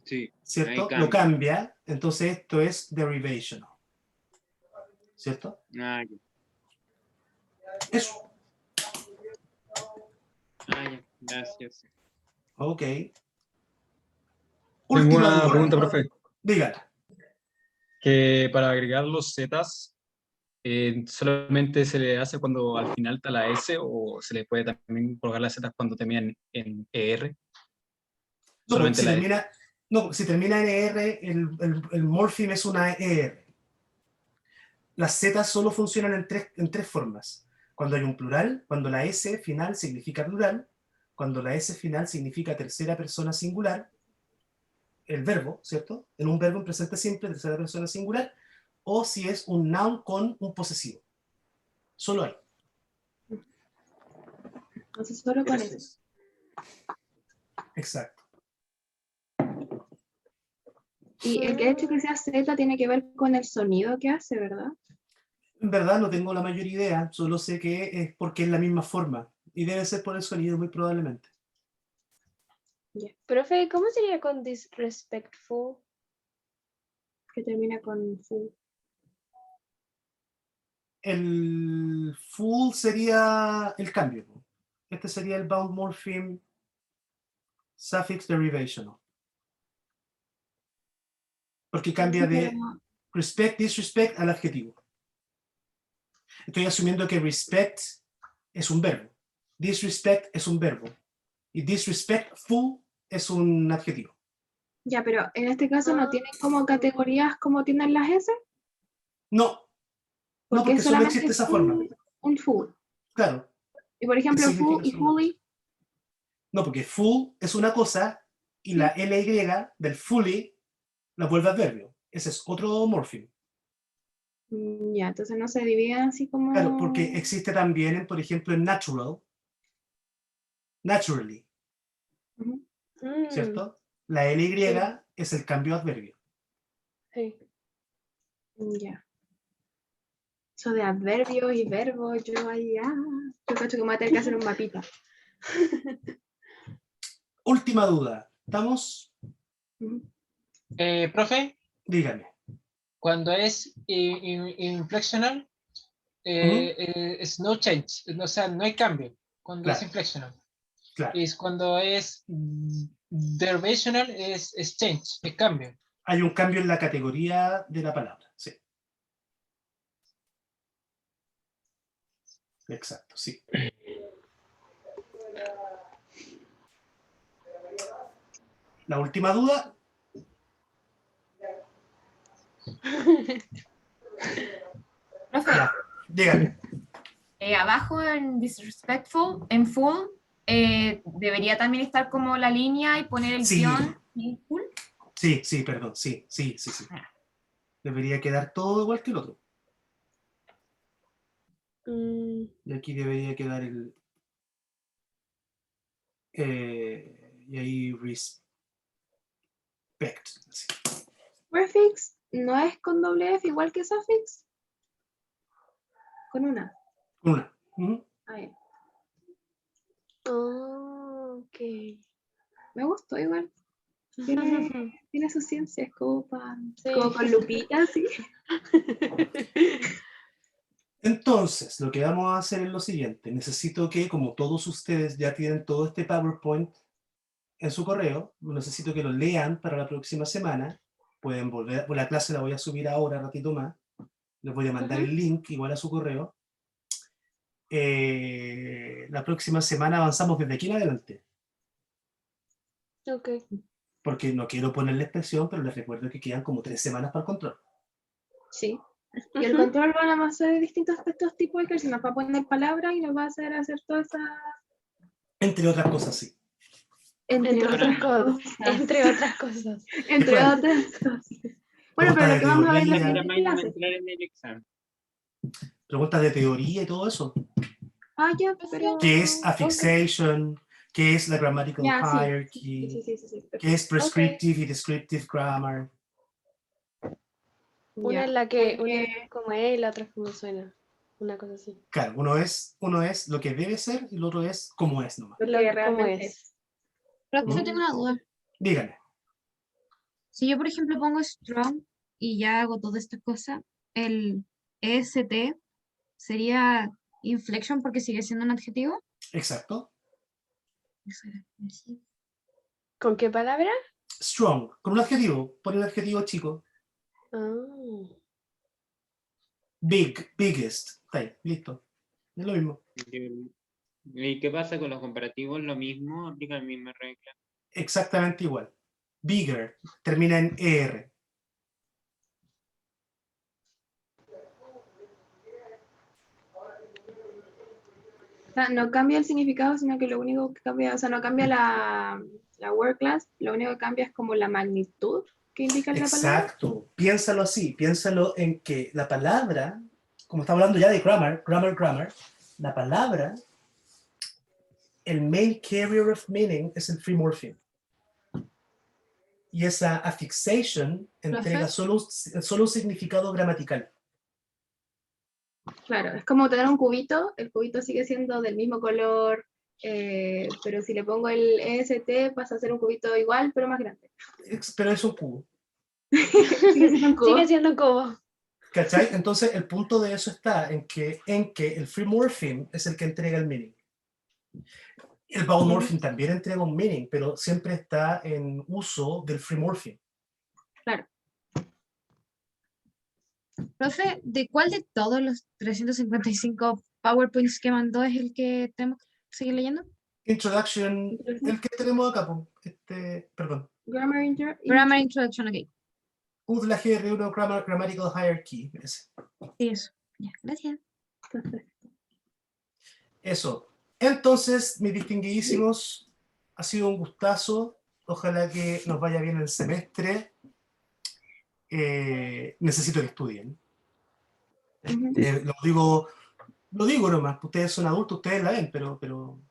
[SPEAKER 10] Sí.
[SPEAKER 3] ¿Cierto? Lo cambia, entonces esto es derivational. ¿Cierto?
[SPEAKER 10] Ah, ya.
[SPEAKER 3] Eso.
[SPEAKER 10] Ah, ya. Gracias.
[SPEAKER 3] Ok.
[SPEAKER 4] Tengo
[SPEAKER 3] Última
[SPEAKER 4] una
[SPEAKER 3] duda.
[SPEAKER 4] pregunta, profe.
[SPEAKER 3] Dígala.
[SPEAKER 4] Que para agregar los zetas, ¿solamente se le hace cuando al final está la S o se le puede también colocar las zetas cuando terminan en ER?
[SPEAKER 3] No,
[SPEAKER 4] Solamente
[SPEAKER 3] si
[SPEAKER 4] la
[SPEAKER 3] termina, no, si termina en ER, el morpheme es una ER. Las Z solo funcionan en tres formas. Cuando hay un plural, cuando la S final significa plural, cuando la S final significa tercera persona singular, el verbo, ¿cierto? En un verbo en presente simple, tercera persona singular, o si es un noun con un posesivo. Solo hay.
[SPEAKER 15] Entonces solo con eso.
[SPEAKER 3] Exacto.
[SPEAKER 16] Y el que hecho que sea Z tiene que ver con el sonido que hace, ¿verdad?
[SPEAKER 3] En verdad no tengo la mayor idea, solo sé que es porque es la misma forma. Y debe ser por el sonido, muy probablemente.
[SPEAKER 15] Profe, ¿cómo sería con disrespectful?
[SPEAKER 16] Que termina con full.
[SPEAKER 3] El full sería el cambio. Este sería el bound morpheme suffix derivational. Porque cambia de respect, disrespect al adjetivo. Estoy asumiendo que respect es un verbo, disrespect es un verbo y disrespectful es un adjetivo.
[SPEAKER 16] Ya, pero en este caso no tienen como categorías como tienen las S.
[SPEAKER 3] No, porque solo existe esa forma.
[SPEAKER 16] Un full.
[SPEAKER 3] Claro.
[SPEAKER 16] Y por ejemplo, full y fully.
[SPEAKER 3] No, porque full es una cosa y la ly del fully la vuelve adverbio. Ese es otro morpheme.
[SPEAKER 16] Ya, entonces no se dividen así como...
[SPEAKER 3] Claro, porque existe también, por ejemplo, en natural, naturally. ¿cierto? La LY es el cambio adverbio.
[SPEAKER 15] Sí.
[SPEAKER 16] Ya. Eso de adverbios y verbos, yo ahí, yo cacho que me voy a tener que hacer un mapita.
[SPEAKER 3] Última duda. ¿Estamos?
[SPEAKER 12] Profe,
[SPEAKER 3] Dígame.
[SPEAKER 12] cuando es inflectional, es no change, o sea, no hay cambio cuando es
[SPEAKER 3] Claro.
[SPEAKER 12] inflectional.
[SPEAKER 3] Claro.
[SPEAKER 12] Y cuando es derivational, es change, es cambio.
[SPEAKER 3] Hay un cambio en la categoría de la palabra, sí. Exacto, sí. La última duda.
[SPEAKER 19] Profe,
[SPEAKER 3] Ya, dígame.
[SPEAKER 19] abajo en disrespectful, en full, debería también estar como la línea y poner el
[SPEAKER 3] Sí.
[SPEAKER 19] guión en full.
[SPEAKER 3] Sí, perdón, sí. Debería quedar todo igual que el otro. Y aquí debería quedar el... y ahí respect. Sí.
[SPEAKER 16] Prefix no es con doble F igual que suffix. Con una.
[SPEAKER 3] Una.
[SPEAKER 16] Ahí.
[SPEAKER 15] Ok.
[SPEAKER 16] Me gustó igual. Tiene su ciencia, es como,
[SPEAKER 15] Sí.
[SPEAKER 16] como con lupita, sí.
[SPEAKER 3] Entonces, lo que vamos a hacer es lo siguiente. Necesito que, como todos ustedes ya tienen todo este PowerPoint en su correo, necesito que lo lean para la próxima semana. Pueden volver, la clase la voy a subir ahora, ratito más. Les voy a mandar el link igual a su correo. La próxima semana avanzamos desde aquí en adelante.
[SPEAKER 15] Ok.
[SPEAKER 3] Porque no quiero ponerle expresión, pero les recuerdo que quedan como 3 semanas para el control.
[SPEAKER 16] Sí. Y el control van a hacer distintos aspectos tipo de que nos va a poner palabras y nos va a hacer toda esa...
[SPEAKER 3] Entre otras cosas, sí.
[SPEAKER 16] Entre otras cosas.
[SPEAKER 15] Entre otras cosas.
[SPEAKER 16] Entre otras cosas. Bueno, pero lo que vamos a ver en la
[SPEAKER 10] Era
[SPEAKER 16] siguiente
[SPEAKER 10] más iba a
[SPEAKER 16] clase.
[SPEAKER 10] entrar en el examen.
[SPEAKER 3] Preguntas de teoría y todo eso.
[SPEAKER 16] Ya, pero...
[SPEAKER 3] ¿Qué es affixation? ¿Qué es la grammatical
[SPEAKER 16] Ya, sí.
[SPEAKER 3] hierarchy?
[SPEAKER 16] Sí.
[SPEAKER 3] ¿Qué es prescriptive y descriptive grammar?
[SPEAKER 15] Una es la que, una es como es y la otra es como suena. Una cosa así.
[SPEAKER 3] Claro, uno es lo que debe ser y el otro es cómo es nomás.
[SPEAKER 16] Lo que
[SPEAKER 15] ¿Cómo
[SPEAKER 16] realmente
[SPEAKER 15] es?
[SPEAKER 6] Pero yo tengo una duda.
[SPEAKER 3] Díganme.
[SPEAKER 6] Si yo, por ejemplo, pongo strong y ya hago toda esta cosa, el EST sería inflection porque sigue siendo un adjetivo.
[SPEAKER 3] Exacto.
[SPEAKER 15] ¿Con qué palabra?
[SPEAKER 3] Strong. Con un adjetivo. Pon el adjetivo chico. Big, biggest. Ahí, listo. Es lo mismo.
[SPEAKER 10] ¿Y qué pasa con los comparativos? Lo mismo, aplica la misma regla.
[SPEAKER 3] Exactamente igual. Bigger. Termina en ER.
[SPEAKER 16] O sea, no cambia el significado, sino que lo único que cambia, o sea, no cambia la word class, lo único que cambia es como la magnitud que indica la palabra.
[SPEAKER 3] Exacto. Piénsalo así. Piénsalo en que la palabra, como estamos hablando ya de grammar, la palabra, el main carrier of meaning es el free morpheme. Y esa affixation entrega solo un significado gramatical.
[SPEAKER 16] Claro, es como tener un cubito, el cubito sigue siendo del mismo color, pero si le pongo el EST pasa a ser un cubito igual, pero más grande.
[SPEAKER 3] Pero es un cubo.
[SPEAKER 16] Sigue siendo un cubo.
[SPEAKER 15] Sigue siendo un cubo.
[SPEAKER 3] ¿Cachai? Entonces el punto de eso está en que el free morpheme es el que entrega el meaning. El vowel morpheme también entrega un meaning, pero siempre está en uso del free morpheme.
[SPEAKER 16] Claro.
[SPEAKER 6] Profe, ¿de cuál de todos los 355 PowerPoints que mandó es el que tenemos que seguir leyendo?
[SPEAKER 3] Introduction, el que tenemos acá, perdón.
[SPEAKER 16] Grammar
[SPEAKER 6] Introduction, ok.
[SPEAKER 3] La GR1 Grammatical Hierarchy. Ese.
[SPEAKER 6] Sí, eso. Ya, gracias.
[SPEAKER 3] Eso. Entonces, mis distinguidísimos, ha sido un gustazo. Ojalá que nos vaya bien el semestre. Necesito que estudien. Lo digo nomás. Ustedes son adultos, ustedes la ven, pero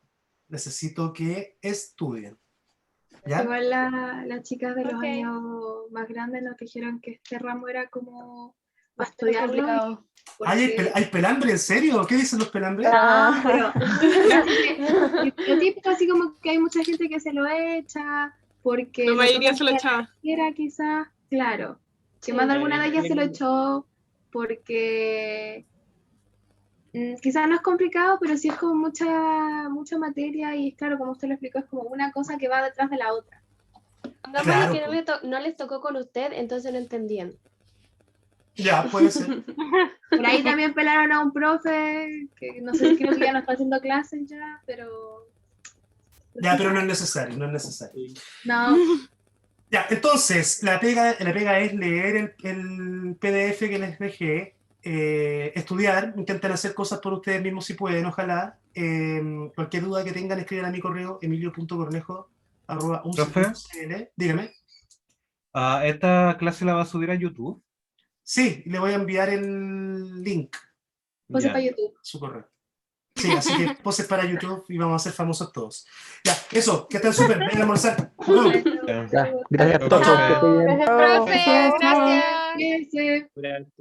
[SPEAKER 3] necesito que estudien. ¿Ya?
[SPEAKER 16] Igual las chicas de los
[SPEAKER 15] Ok.
[SPEAKER 16] años más grandes nos dijeron que este ramo era como para
[SPEAKER 15] Bastante
[SPEAKER 16] estudiarlo.
[SPEAKER 15] complicado.
[SPEAKER 3] ¿Hay pelambre? ¿En serio? ¿Qué dicen los pelambres?
[SPEAKER 16] No, pero lo típico así como que hay mucha gente que se lo echa porque
[SPEAKER 17] La
[SPEAKER 16] le
[SPEAKER 17] mayoría
[SPEAKER 16] toca
[SPEAKER 17] se lo
[SPEAKER 16] estudiar
[SPEAKER 17] echaba.
[SPEAKER 16] carrera, quizás, claro. Que
[SPEAKER 15] Sí.
[SPEAKER 16] más de alguna de ellas se lo echó porque quizás no es complicado, pero sí es como mucha materia y claro, como usted lo explicó, es como una cosa que va detrás de la otra.
[SPEAKER 15] Pongámosle
[SPEAKER 3] Claro,
[SPEAKER 15] que no les tocó con usted, entonces no entendían.
[SPEAKER 3] Ya, puede ser.
[SPEAKER 16] Por ahí también pelaron a un profe que no sé, creo que ya no está haciendo clases ya, pero
[SPEAKER 3] Ya, pero no es necesario, no es necesario.
[SPEAKER 16] no.
[SPEAKER 3] Ya, entonces, la pega es leer el PDF que les dejé, estudiar, intenten hacer cosas por ustedes mismos si pueden, ojalá. Cualquier duda que tengan, escriban a mi correo emilio.cornejo@unce.cl. Dígame.
[SPEAKER 20] ¿Esta clase la va a subir a YouTube?
[SPEAKER 3] Sí, le voy a enviar el link.
[SPEAKER 16] Pose para YouTube.
[SPEAKER 3] Su correo. Sí, así que poses para YouTube y vamos a ser famosos todos. Ya, eso, que estén súper, ven a almorzar. Nos vemos.
[SPEAKER 8] Ya, gracias a todos. Que estén bien.
[SPEAKER 19] Gracias, profe.
[SPEAKER 16] Gracias.
[SPEAKER 19] Gracias.
[SPEAKER 16] Cuídense.
[SPEAKER 10] Gracias.